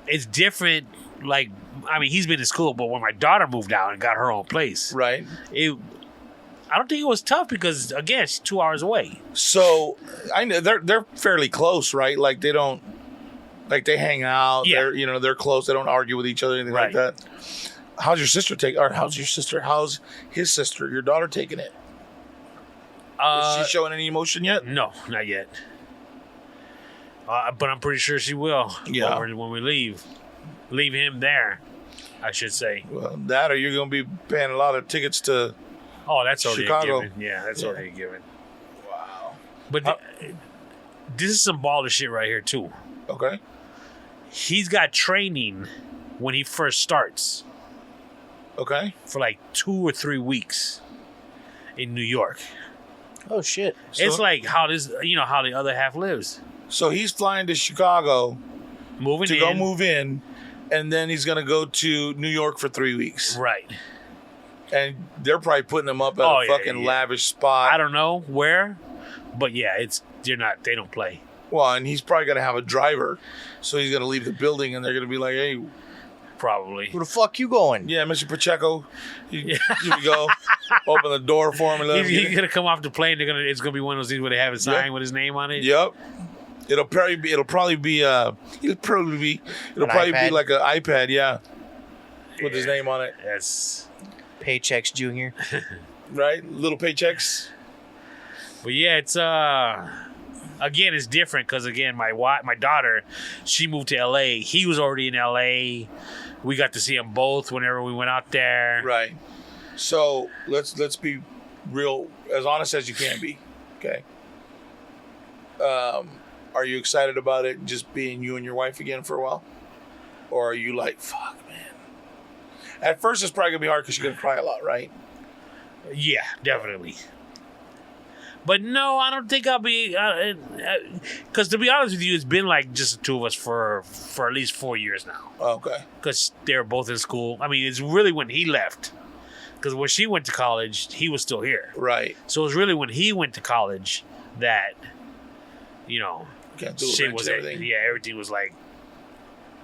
it's different. Like, I mean, he's been in school, but when my daughter moved out and got her own place, Right. I don't think it was tough because again, she's 2 hours away. So I know they're fairly close, right? Like they don't, like they hang out. Yeah. They're close. They don't argue with each other, anything like Right. that. How's your sister take? Or how's his sister, your daughter taking it? Is she showing any emotion yet? No, not yet. But I'm pretty sure she will. Yeah. When we leave him there, I should say. Well, that or you're going to be paying a lot of tickets to. Oh, that's already Chicago. a given. Yeah, that's already a given. Wow. But this is some baller shit right here too. Okay. He's got training when he first starts Okay. for like 2 or 3 weeks in New York. Oh shit! It's like how how the other half lives. So he's flying to Chicago Moving to in. go move in, and then he's going to go to New York for 3 weeks. Right. And they're probably putting him up at a fucking lavish spot. I don't know where, but yeah, they don't play. Well, and he's probably going to have a driver. So he's going to leave the building, and they're going to be like, hey, Probably. Where the fuck you going? yeah, Mr. Pacheco, here we go. Open the door for him and let him He's get gonna come off the plane. It's gonna be one of those things where they have a sign with his name on it. Yep. It'll probably be iPad? like an iPad, yeah. With his name on it. That's. Paychecks Junior. Right? Little paychecks. But yeah, it's again, it's different because again, my daughter, she moved to LA. He was already in LA. We got to see them both whenever we went out there. Right. So let's be real, as honest as you can be. Okay. Are you excited about it just being you and your wife again for a while? Or are you like, fuck, man? At first, it's probably going to be hard because you're going to cry a lot, right? Yeah, definitely. But no, I don't think I'll be. Because to be honest with you, it's been like just the two of us for at least 4 years now. Okay. Because they were both in school. I mean, it's really when he left. Because when she went to college, he was still here. Right. So it was really when he went to college that, Can't do shit was everything. Yeah, everything was like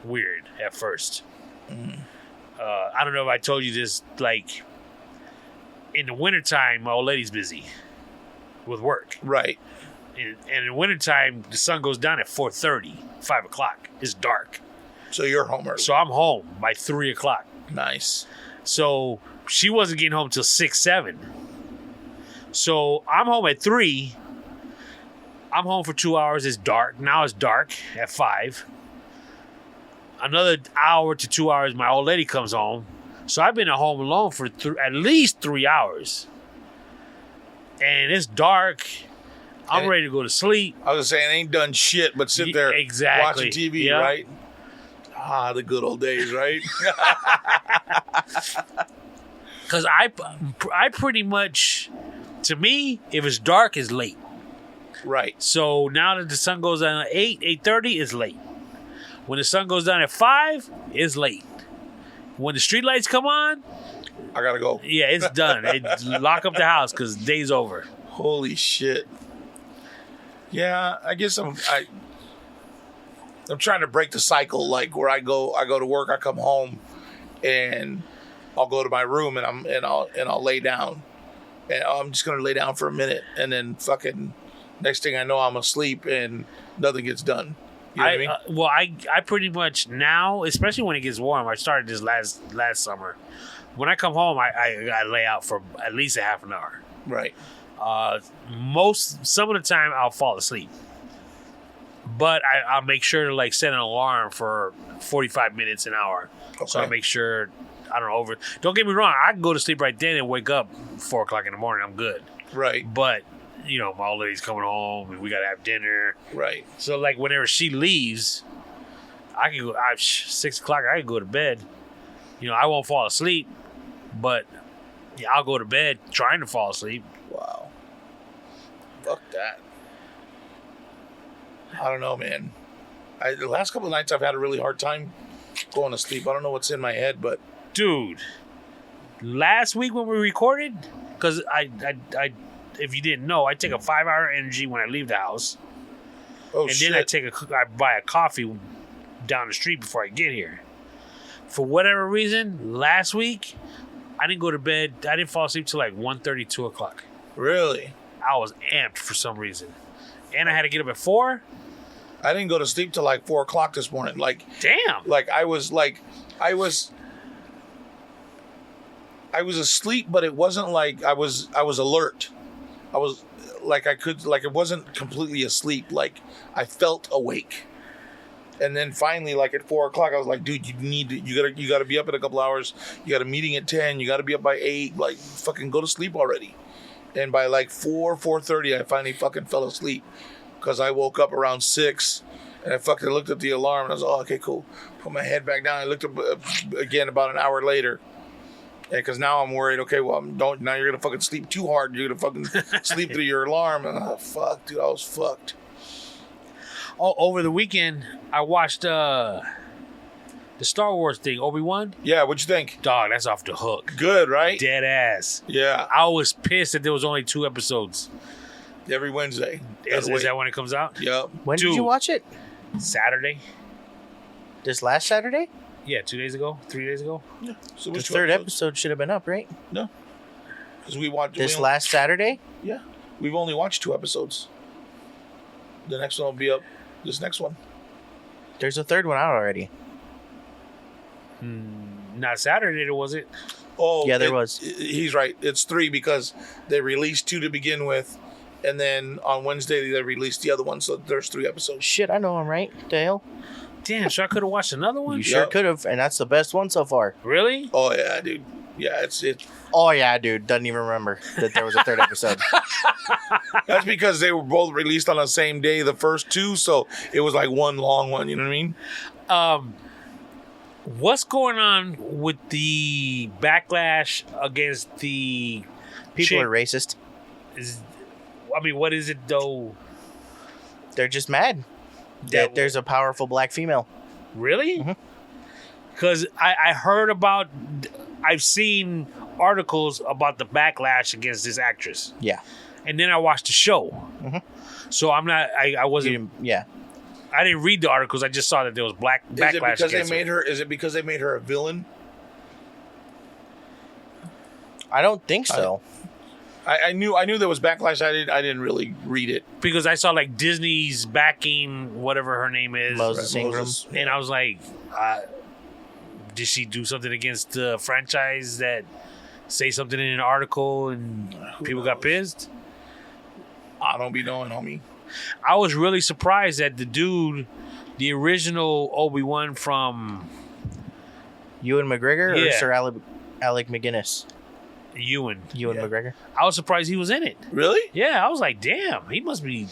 weird at first. Mm. I don't know if I told you this. Like in the wintertime, my old lady's busy with work. Right. And in the wintertime, the sun goes down at 4:30, 5 o'clock. It's dark. So you're home early. So I'm home by 3 o'clock. Nice. So she wasn't getting home till 6, 7. So I'm home at 3. I'm home for 2 hours. It's dark. Now it's dark at 5. Another hour to 2 hours, my old lady comes home. So I've been at home alone for at least 3 hours. And it's dark. I'm ready to go to sleep. I was saying, ain't done shit but sit there Exactly. watching TV, Yep. right? Ah, the good old days, right? Because I pretty much, to me, if it's dark, it's late. Right. So now that the sun goes down at 8, 8:30, it's late. When the sun goes down at 5, it's late. When the street lights come on, I gotta go. yeah, it's done. Lock up the house because day's over. Holy shit. Yeah, I guess I'm trying to break the cycle, like where I go to work, I come home, and I'll go to my room and I'll lay down, and I'm just gonna lay down for a minute, and then fucking next thing I know, I'm asleep and nothing gets done. You know what I mean? I pretty much now, especially when it gets warm. I started this last summer. When I come home, I lay out for at least a half an hour. Right. Some of the time I'll fall asleep, but I'll make sure to like set an alarm for 45 minutes, an hour. Okay. So I make sure don't get me wrong, I can go to sleep right then and wake up 4 o'clock in the morning. I'm good. Right. But my old lady's coming home and we gotta have dinner. Right. So like whenever she leaves, I can go 6 o'clock. I can go to bed. I won't fall asleep, but I'll go to bed trying to fall asleep. Wow. Fuck that. I don't know, man. The last couple of nights I've had a really hard time going to sleep. I don't know what's in my head, but Dude, last week when we recorded, because I if you didn't know, I take a 5-hour energy when I leave the house. Oh, and shit. then I buy a coffee down the street before I get here. For whatever reason, last week I didn't go to bed. I didn't fall asleep till like 1:30, 2 o'clock. Really? I was amped for some reason, and I had to get up at 4. I didn't go to sleep till like 4 o'clock this morning. Like, Damn. I was asleep, but it wasn't like I was alert. I was like it wasn't completely asleep. Like I felt awake. And then finally, like at 4 o'clock, I was like, dude, you gotta be up in a couple hours. You got a meeting at 10. You gotta be up by 8. Like, fucking go to sleep already. And by like 4:30, I finally fucking fell asleep because I woke up around 6, and I fucking looked at the alarm and I was like, oh, okay, cool. Put my head back down. I looked up again about an hour later. Because now I'm worried. Okay, well, now you're gonna fucking sleep too hard. You're gonna fucking sleep through your alarm. And, fuck, dude, I was fucked. Oh, over the weekend, I watched the Star Wars thing, Obi-Wan. Yeah, what'd you think? Dog, that's off the hook. Good, right? Dead ass. Yeah. I was pissed that there was only 2 episodes. Every Wednesday. Is that when it comes out? Yep. When did you watch it? Saturday. This last Saturday? Yeah, 2 days ago, 3 days ago. Yeah. So The third episode should have been up, right? No. Because we watched Last Saturday? Yeah. We've only watched 2 episodes. The next one will be up. This next one. There's a third one out already. Not Saturday, was it? Oh, Yeah, there was. He's right. It's 3 because they released 2 to begin with, and then on Wednesday they released the other one. So there's 3 episodes. Shit, I know I'm right. The hell? Damn, so I could have watched another one? You sure Yep. could have, and that's the best one so far. Really? Oh yeah, dude. Yeah, it's Oh, yeah, dude. Doesn't even remember that there was a third episode. that's because they were both released on the same day, the first 2, so it was like one long one. You know what I mean? What's going on with the backlash against the People chick? are racist. What is it though? They're just mad that there's a powerful black female. Really? Mhm. Because I heard about, I've seen articles about the backlash against this actress, Yeah. and then I watched the show. Mhm. So I'm not. I wasn't. Yeah. I didn't read the articles. I just saw that there was backlash against her. Is it because they made her a villain? I don't think so. I knew there was backlash. I didn't really read it. Because I saw like Disney's backing whatever her name is, Moses Ingram. and I was like, did she do something against the franchise that say something in an article and people got pissed? I don't be knowing, homie. I was really surprised that the dude, the original Obi-Wan from Ewan McGregor or Yeah. Sir Alec McGuinness? Ewan. Ewan Yeah. McGregor. I was surprised he was in it. Really? Yeah, I was like, damn, he must be.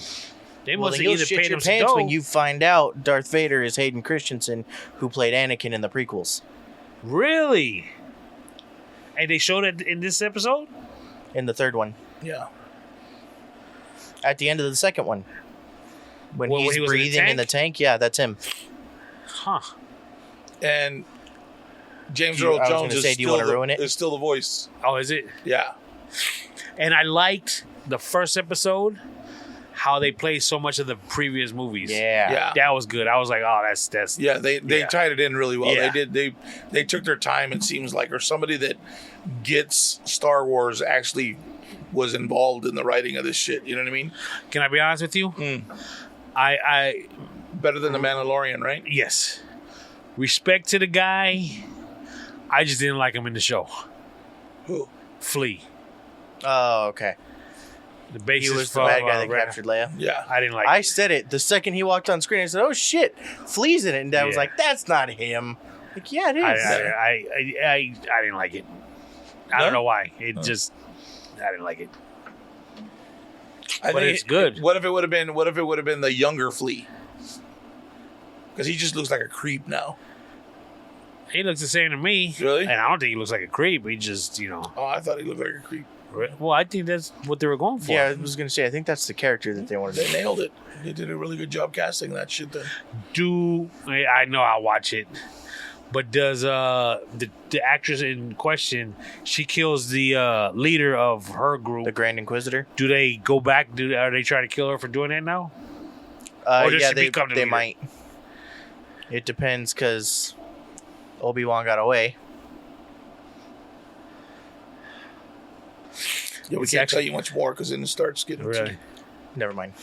They Well, must then have you'll either shit paid your him some pants dough. when you find out Darth Vader is Hayden Christensen, who played Anakin in the prequels. Really? And they showed it in this episode? In the third one. Yeah. At the end of the second one. When When he's he was in the breathing in the tank. Yeah, that's him. Huh. And James Do you- Earl I was Jones gonna say, do you still wanna ruin it? is still the voice. Oh, is it? Yeah. And I liked the first episode, how they played so much of the previous movies. Yeah. Yeah. That was good. I was like, oh, that's Yeah, they Yeah. tied it in really well. Yeah. They did. They took their time. It seems like, or somebody that gets Star Wars actually was involved in the writing of this shit. You know what I mean? Can I be honest with you? Mm. I Better than the Mandalorian, right? yes. Respect to the guy. I just didn't like him in the show. Who? Flea. Oh, okay. The He basis was the for, bad guy that Red- captured Leia. Yeah. I didn't like I it. said it the second he walked on screen. I said, "Oh shit, Flea's in it," and Dad was Yeah. like, "That's not him." Like, yeah, it is. I didn't like it. I No? don't know why. I didn't like it. I But think it's good. What if it would have been? What if it would have been the younger Flea? Because he just looks like a creep now. He looks the same to me. Really? And I don't think he looks like a creep. He just, Oh, I thought he looked like a creep. Well, I think that's what they were going for. Yeah, I was gonna say. I think that's the character that they wanted to They nailed it. They did a really good job casting that shit. Then I know I'll watch it, but does the actress in question, she kills the leader of her group. the Grand Inquisitor. Do they go back? Are they trying to kill her for doing that now? Or does Yeah, she become the they leader? might. It depends because Obi-Wan got away. Yeah, we It's can't actually- tell you much more because then it starts getting Really? Never mind.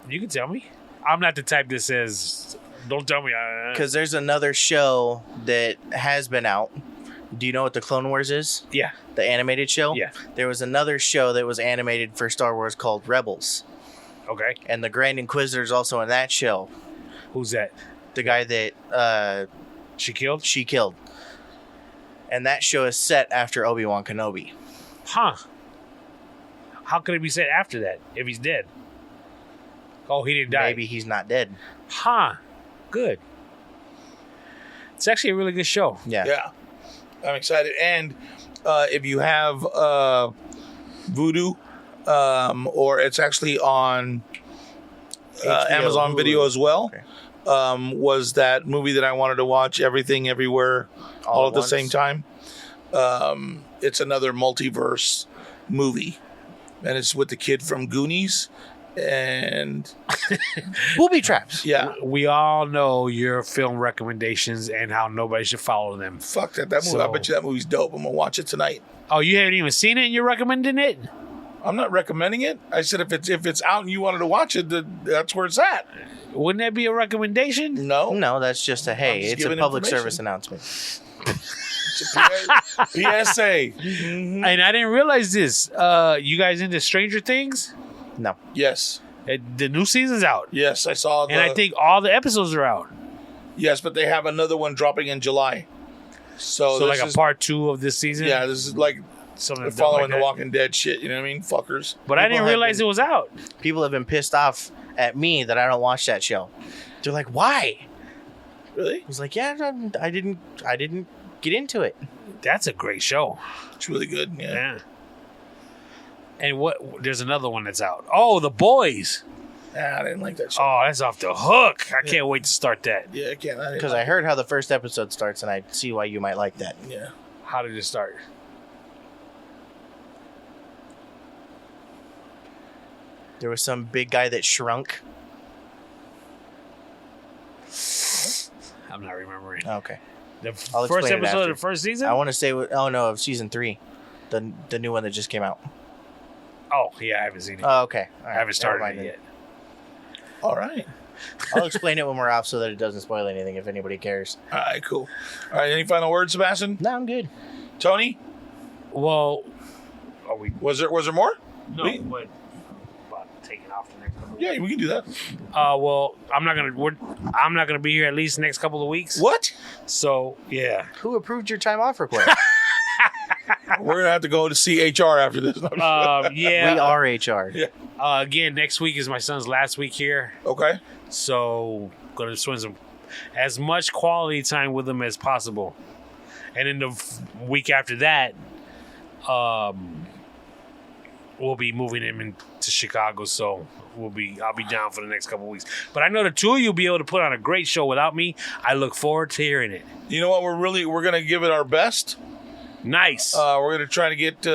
You can tell me. I'm not the type that says, "Don't tell me." Because there's another show that has been out. Do you know what the Clone Wars is? Yeah. The animated show? Yeah. There was another show that was animated for Star Wars called Rebels. Okay. And the Grand Inquisitor is also in that show. Who's that? The guy that She killed? she killed. And that show is set after Obi-Wan Kenobi. Huh. How could it be said after that if he's dead? Oh, he didn't die. Maybe he's not dead. Huh. Good. It's actually a really good show. Yeah. Yeah, I'm excited. And if you have Vudu, or it's actually on HBO, Amazon Hulu. Video as well, Okay. was that movie that I wanted to watch, Everything Everywhere all at the once? same time. It's another multiverse movie, and it's with the kid from Goonies. And Booby traps. yeah, We all know your film recommendations and how nobody should follow them. fuck that movie. I So- bet you that movie's dope. I'm gonna watch it tonight. Oh, you haven't even seen it and you're recommending it? I'm not recommending it. I said if it's out and you wanted to watch it, that's where it's at. Wouldn't that be a recommendation? No, No, that's just a hey. just It's a giving public information. service announcement. it's a PSA. Mhm. And I didn't realize this. You guys into Stranger Things? No. Yes, The new season's out. yes, I saw. And I think all the episodes are out. yes, but they have another one dropping in July. So So this like a is, part 2 of this season? yeah, this is like Something they're dumb following like the that. Walking Dead shit. You know what I mean? Fuckers. But I People didn't have realize been- it was out. People have been pissed off at me that I don't watch that show. They're like, "Why?" Really? I was like, "Yeah, I didn't get into it." That's a great show. It's really good. Yeah. Yeah. And there's another one that's out. Oh, The Boys. I didn't like that show. Oh, that's off the hook. I can't wait to start that. Yeah, I can't. Because I heard how the first episode starts, and I see why you might like that. Yeah. How did it start? There was some big guy that shrunk. I'm not remembering. Okay. The I'll first explain it episode after. of the first season? I want to say, of season 3, the new one that just came out. Oh, yeah, I haven't seen it. Oh, okay. All I right, haven't started never mind it then. yet. All right. I'll explain it when we're off so that it doesn't spoil anything if anybody cares. All right. Cool. All right. Any final words, Sebastian? No, I'm good. Tony? Well, are we? Was there more? No, Wait. but about taking off the next couple. Yeah, we can do that. Well, I'm not gonna be here at least the next couple of weeks. What? So yeah. Who approved your time off request? We're gonna have to go to see HR after this. Yeah. We are HR. Yeah. Again, next week is my son's last week here, Okay. so gonna spend some as much quality time with him as possible. And then the week after that, we'll be moving him into Chicago, so I'll be down for the next couple of weeks. But I know the two of you will be able to put on a great show without me. I look forward to hearing it. You know what? We're gonna give it our best. Nice. We're gonna try to get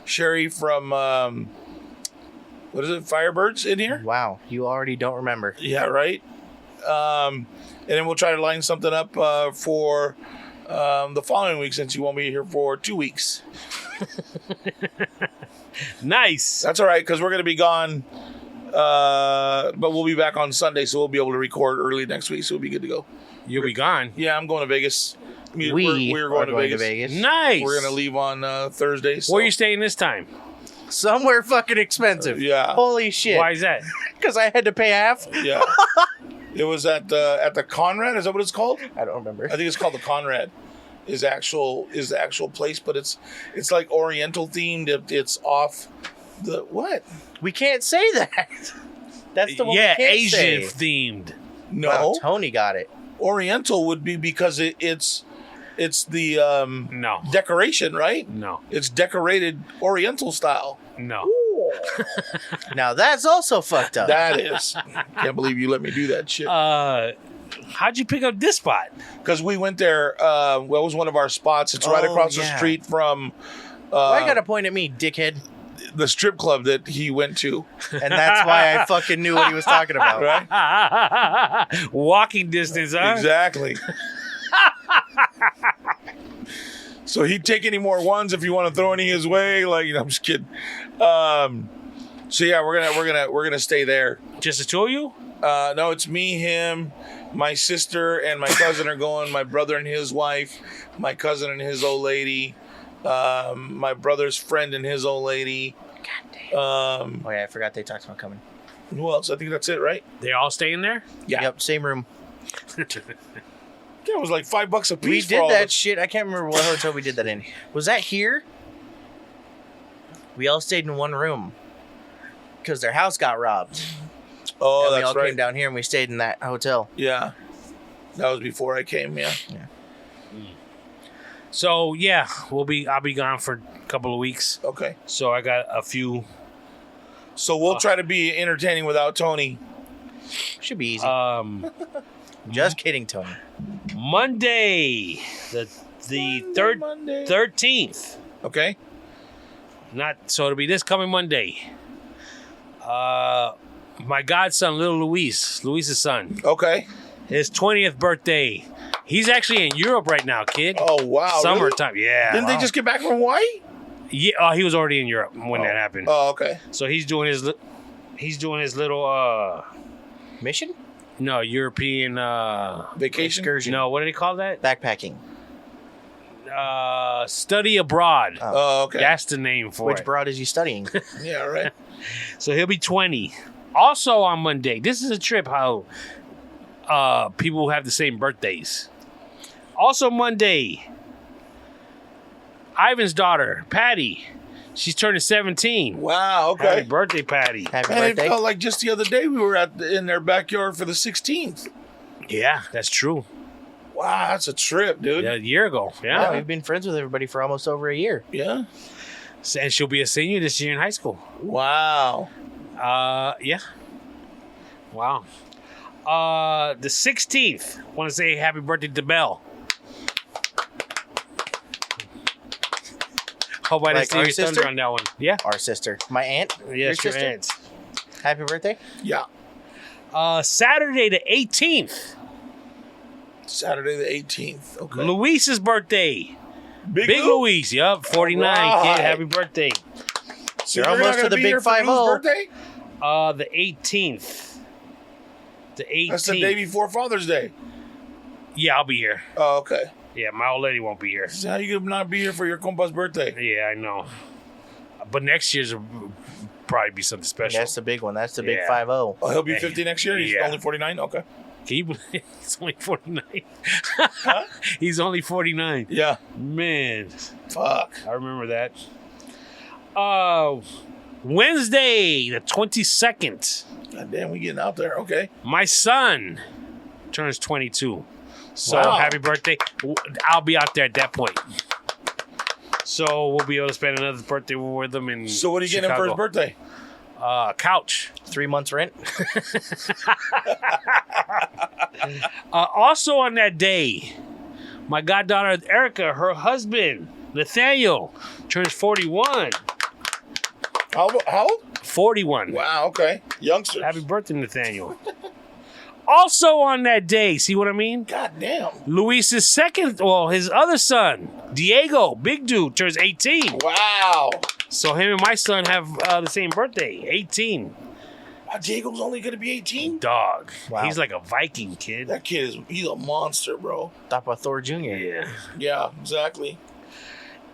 Sherry from what is it, Firebirds in here? Wow, you already don't remember. Yeah, right. And then we'll try to line something up for the following week, since you won't be here for 2 weeks. Nice. That's all right, because we're going to be gone, but we'll be back on Sunday, so we'll be able to record early next week, so we'll be good to go. You'll be gone. Yeah, I'm going to Vegas. We're going to going Vegas. Nice. We're going to leave on Thursday. So. Where are you staying this time? Somewhere fucking expensive. Yeah. Holy shit. Why is that? Because I had to pay half. Yeah. It was at the Conrad. Is that what it's called? I don't remember. I think it's called the Conrad. Is the actual place, but it's like Oriental themed. It's off the what? We can't say that. That's the one Yeah, we can't Asian say. themed. No, Wow, Tony got it. Oriental would be because it's the No. decoration, right? No. It's decorated Oriental style. No. Now that's also fucked up. That is. Can't believe you let me do that shit. How'd you pick up this spot? Because we went there. Well, it was one of our spots. It's right Oh, across the yeah. street from. Why you gotta point at me, dickhead? the strip club that he went to. And that's why I fucking knew what he was talking about. Right? Walking distance, huh? Exactly. So he'd take any more ones if you want to throw any his way. Like, I'm just kidding. So yeah, we're gonna stay there. Just the two of you? No, it's me, him, my sister, and my cousin are going. My brother and his wife, my cousin and his old lady, my brother's friend and his old lady. God damn. Oh yeah, I forgot they talked about coming. Who else? I think that's it, right? They all staying there? Yeah. Yep, same room. Yeah, it was like $5 a piece. We for did all that of us. shit. I can't remember what hotel we did that in. Was that here? We all stayed in one room because their house got robbed. Oh, and we that's all right. came down here and we stayed in that hotel. Yeah, that was before I came. Yeah. So yeah, I'll be gone for a couple of weeks. Okay. So I got a few. So we'll try to be entertaining without Tony. Should be easy. Just kidding, Tony. Monday, the Monday. 13th. Okay. It'll be this coming Monday. My godson, little Luis's son, Okay. his 20th birthday. He's actually in Europe right now, kid. Oh wow. Summertime, yeah. Didn't they just get back from Hawaii? Yeah, he was already in Europe when that happened. Oh, okay. So he's doing his little Mission? European Vacation. Excursion. no, what do they call that? Backpacking. Study abroad. Oh, okay. That's the name for Which it. broad is he studying? Yeah, right. So he'll be 20. Also on Monday, this is a trip how people have the same birthdays. Also Monday, Ivan's daughter, Patty, she's turning 17. Wow. Happy Okay. birthday, Patty. Happy Man, it birthday. felt like just the other day we were in their backyard for the 16th. Yeah, that's true. Wow, that's a trip, dude. Yeah, a year ago. Yeah, Yeah. we've been friends with everybody for almost over a year. Yeah. And she'll be a senior this year in high school. Wow. Yeah. Wow. The 16th, want to say happy birthday to Belle. Hope I didn't Like see our your thunder sister? on that one. Yeah. Our sister. My aunt? Yes, Your sister? aunt. Happy birthday. Yeah. Saturday the 18th, Saturday the 18th. Okay. Luis's birthday. Big Lou? Luis, yup, 49, Alright. kid. Happy birthday. So You're you're almost not to gonna the be big here for Lou's 5-0. birthday? The 18th. The 18th. That's the day before Father's Day. Yeah, I'll be here. Oh, okay. Yeah, my old lady won't be here. So how you gonna not be here for your compa's birthday? Yeah, I know. But next year's will probably be something special. That's the big one. That's the big Yeah. 5-0. Oh, he'll be 50 next year? He's Yeah. only 49? Okay. Can you believe he's only 49? He's only 49. Yeah. Man, Fuck. I remember that. Wednesday, the 22nd. God damn, we getting out there. Okay. My son turns 22. So Wow. happy birthday. I'll be out there at that point. So we'll be able to spend another birthday with him in So what are you getting him for his Chicago. birthday? Couch. 3 months rent. Also on that day, my goddaughter Erica, her husband Nathaniel, turns 41. How old? 41. Wow, okay. Youngsters. Happy birthday, Nathaniel. Also on that day, see what I mean? God damn. Luis's his other son, Diego, big dude, turns 18. Wow. So him and my son have the same birthday, 18. Diego's only going to be 18? Dog. Wow. He's like a Viking kid. That kid he's a monster, bro. Top of Thor Jr. Yeah. Yeah, exactly.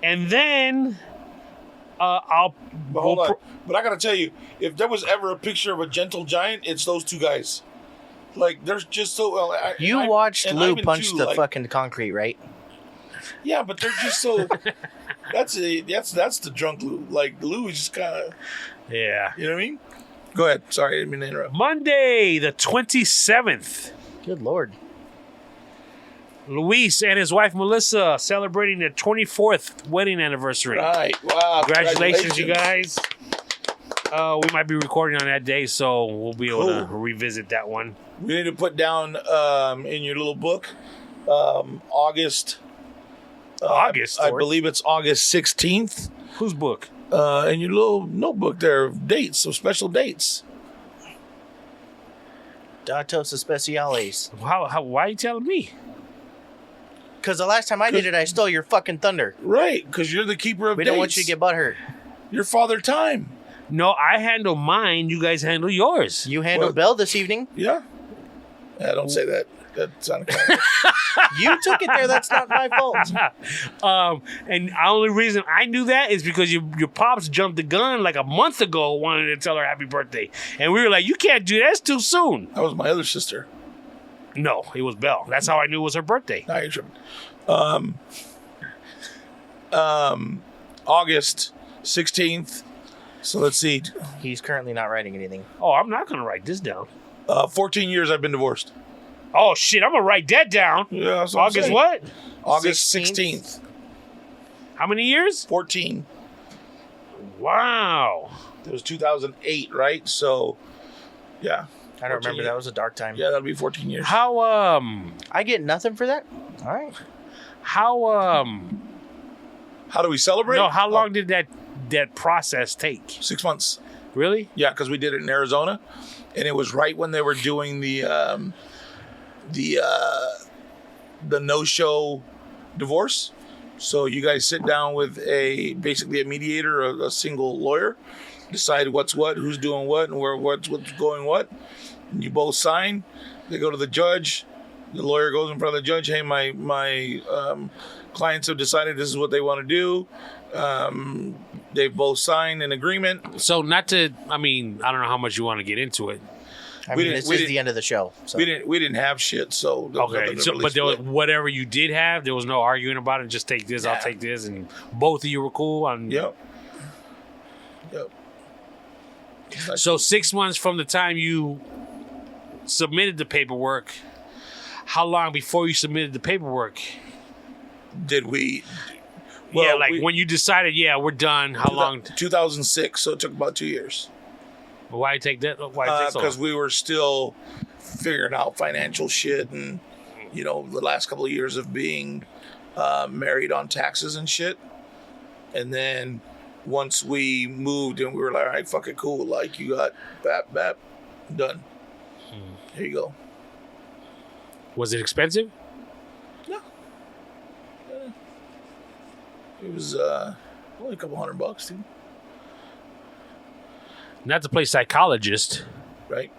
And then But hold on. But I got to tell you, if there was ever a picture of a gentle giant, it's those two guys. Like, they're just so... You watched Lou Ivan punch too, the like- fucking concrete, right? Yeah, but they're just so... That's the drunk Lou. Like, Lou is just kind of... Yeah. You know what I mean? Go ahead. Sorry, I didn't mean to interrupt. Monday, the 27th. Good lord. Luis and his wife Melissa celebrating their 24th wedding anniversary. Right. Wow. Congratulations, you guys. We might be recording on that day, so we'll be able to revisit that one. We need to put down in your little book August. August? I believe it's August 16th. Whose book? And your little notebook there of dates, of special dates. Datos Especiales. Why are you telling me? Because the last time I did it, I stole your fucking thunder. Right, because you're the keeper of We dates. don't want you to get butthurt. Your father time. No, I handle mine. You guys handle yours. You handled Bell this evening. Yeah. Don't say that. That sounded kind of... You took it there. That's not my fault. And the only reason I knew that is because your pops jumped the gun like a month ago, wanted to tell her happy birthday, and we were like, "You can't do that. It's too soon." That was my other sister. No, it was Belle. That's how I knew it was her birthday. Now you're tripping. August 16th. So let's see. He's currently not writing anything. Oh, I'm not gonna write this down. 14 years I've been divorced. Oh shit, I'm gonna write that down. Yeah, that's what I'm August saying. what? August 16th. How many years? 14. Wow. It was 2008, right? So, yeah. I don't remember. That was a dark time. Yeah, that'll be 14 years. How I get nothing for that? All right. how do we celebrate? no, how long did that process take? 6 months. Really? Yeah, because we did it in Arizona, and it was right when they were doing the no-show divorce. So you guys sit down with basically a mediator, a single lawyer, decide what's what, who's doing what, and what's going what. And you both sign. They go to the judge. The lawyer goes in front of the judge. Hey, my clients have decided this is what they want to do. They've both signed an agreement. So I don't know how much you want to get into it. I mean, this is the end of the show. So. We didn't have shit, so Okay, but there was, whatever you did have, there was no arguing about it. Just take this, I'll take this, and both of you were cool on. Yep. So 6 months from the time you submitted the paperwork, how long before you submitted the paperwork? Did we? Well, when you decided, we're done. How long? 2006. So it took about 2 years. Why take that? Why take so long? Because we were still figuring out financial shit, and the last couple of years of being married on taxes and shit. And then once we moved, and we were like, all right, fuck it, cool. Like, you got bap, done. Here you go. Was it expensive? No. It was only a couple $100, dude. Not to play psychologist. Right.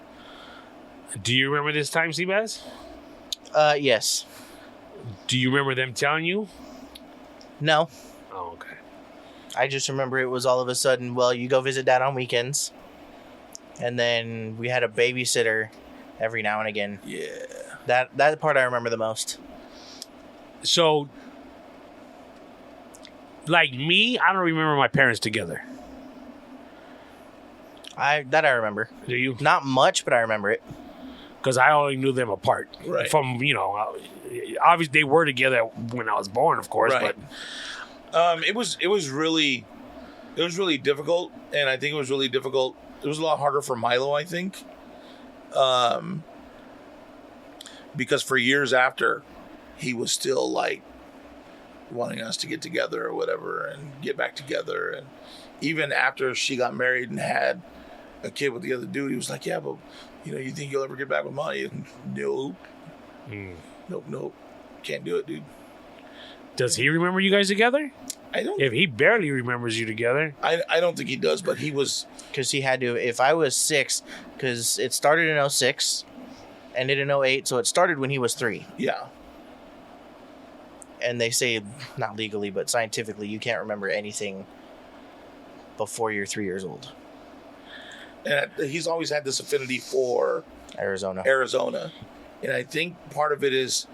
Do you remember this time, Seabass? Yes. Do you remember them telling you? No. Oh, okay. I just remember it was all of a sudden, well, you go visit Dad on weekends. And then we had a babysitter every now and again. Yeah. That part I remember the most. So, like me, I don't remember my parents together. I remember. Do you? Not much, but I remember it. Because I only knew them apart. Right. From, obviously they were together when I was born, of course. Right. But it was really difficult, and I think it was really difficult. It was a lot harder for Milo, I think. Because for years after, he was still like wanting us to get together or whatever and get back together. And even after she got married and had a kid with the other dude, he was like, yeah, but you think you'll ever get back with Molly? Nope. Nope. Can't do it, dude. Does he remember you guys together? I don't. If he barely remembers you together. I don't think he does, but he was. Because he had to, if I was 6, because it started in 06, ended in 08, so it started when he was 3. Yeah. And they say, not legally, but scientifically, you can't remember anything before you're 3 years old. And he's always had this affinity for Arizona. And I think part of it is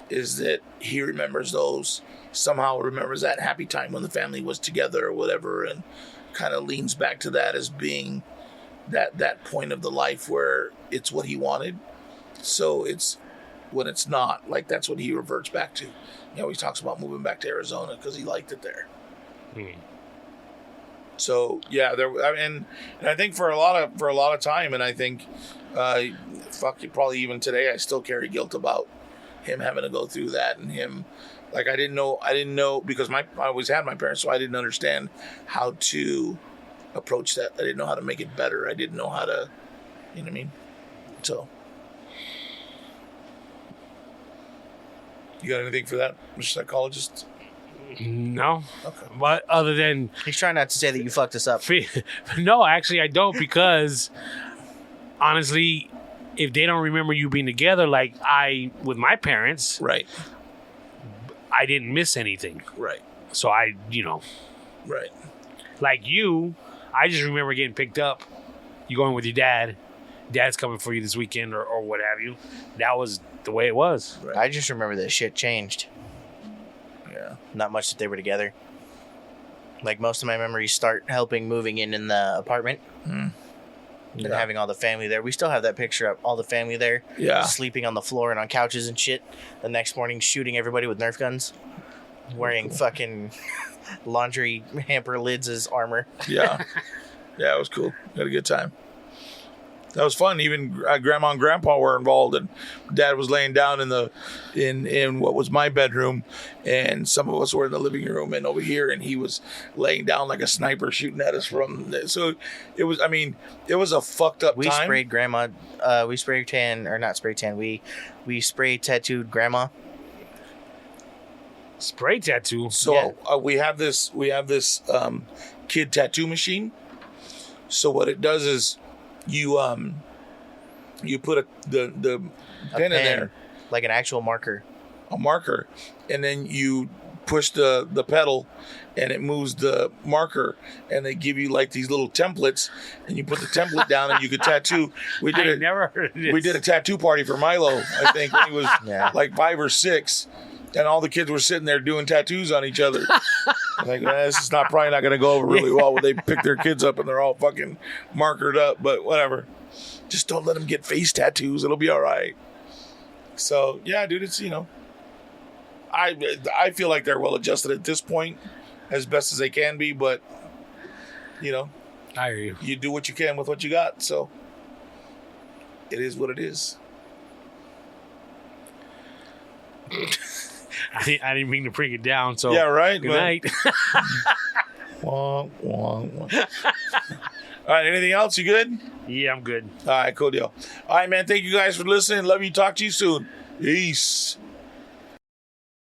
that he remembers those, somehow remembers that happy time when the family was together or whatever, and kind of leans back to that as being that point of the life where it's what he wanted. So it's when it's not, like, that's what he reverts back to. He talks about moving back to Arizona because he liked it there. So yeah, and I think for a lot of time, and I think, probably even today, I still carry guilt about him having to go through that, and him Like I didn't know because I always had my parents, so I didn't understand how to approach that. I didn't know how to make it better. I didn't know how to, you know what I mean? So, you got anything for that, Mr. Psychologist? No. Okay. But other than He's trying not to say that you fucked us up. no, actually I don't, because honestly, if they don't remember you being together like I with my parents, Right. I didn't miss anything. Right. So I, Right. like you, I just remember getting picked up. You going with your dad. Dad's coming for you this weekend or what have you. That was the way it was. Right. I just remember that shit changed. Yeah. Not much that they were together. Like most of my memories start helping moving in the apartment. And Yeah. having all the family there. We still have that picture up. All the family there. Yeah. Sleeping on the floor and on couches and shit. The next morning shooting everybody with Nerf guns. Wearing fucking laundry hamper lids as armor. Yeah. Yeah, it was cool. Had a good time. That was fun. Even Grandma and Grandpa were involved, and Dad was laying down in what was my bedroom, and some of us were in the living room and over here, and he was laying down like a sniper shooting at us from there. So it was. I mean, it was a fucked up We time. sprayed grandma. We spray tan or not spray tan. We spray tattooed grandma. Spray tattoo. So we have this kid tattoo machine. So what it does is you put the pen in there, like an actual marker. a marker, and then you push the pedal and it moves the marker, and they give you like these little templates, and you put the template down and you could tattoo. We I never heard of this. We did a tattoo party for Milo, I think, when he was Yeah. like 5 or 6. And all the kids were sitting there doing tattoos on each other. Like, this is probably not going to go over really well when they pick their kids up and they're all fucking markered up. But whatever. Just don't let them get face tattoos. It'll be all right. So, yeah, dude, it's, I feel like they're well adjusted at this point as best as they can be. But, I hear you. you do what you can with what you got. So, it is what it is. I didn't mean to bring it down. So Yeah, right? Good But- night. Wah, wah, wah. All right, anything else? You good? Yeah, I'm good. All right, cool deal. All right, man. Thank you guys for listening. Love you. Talk to you soon. Peace.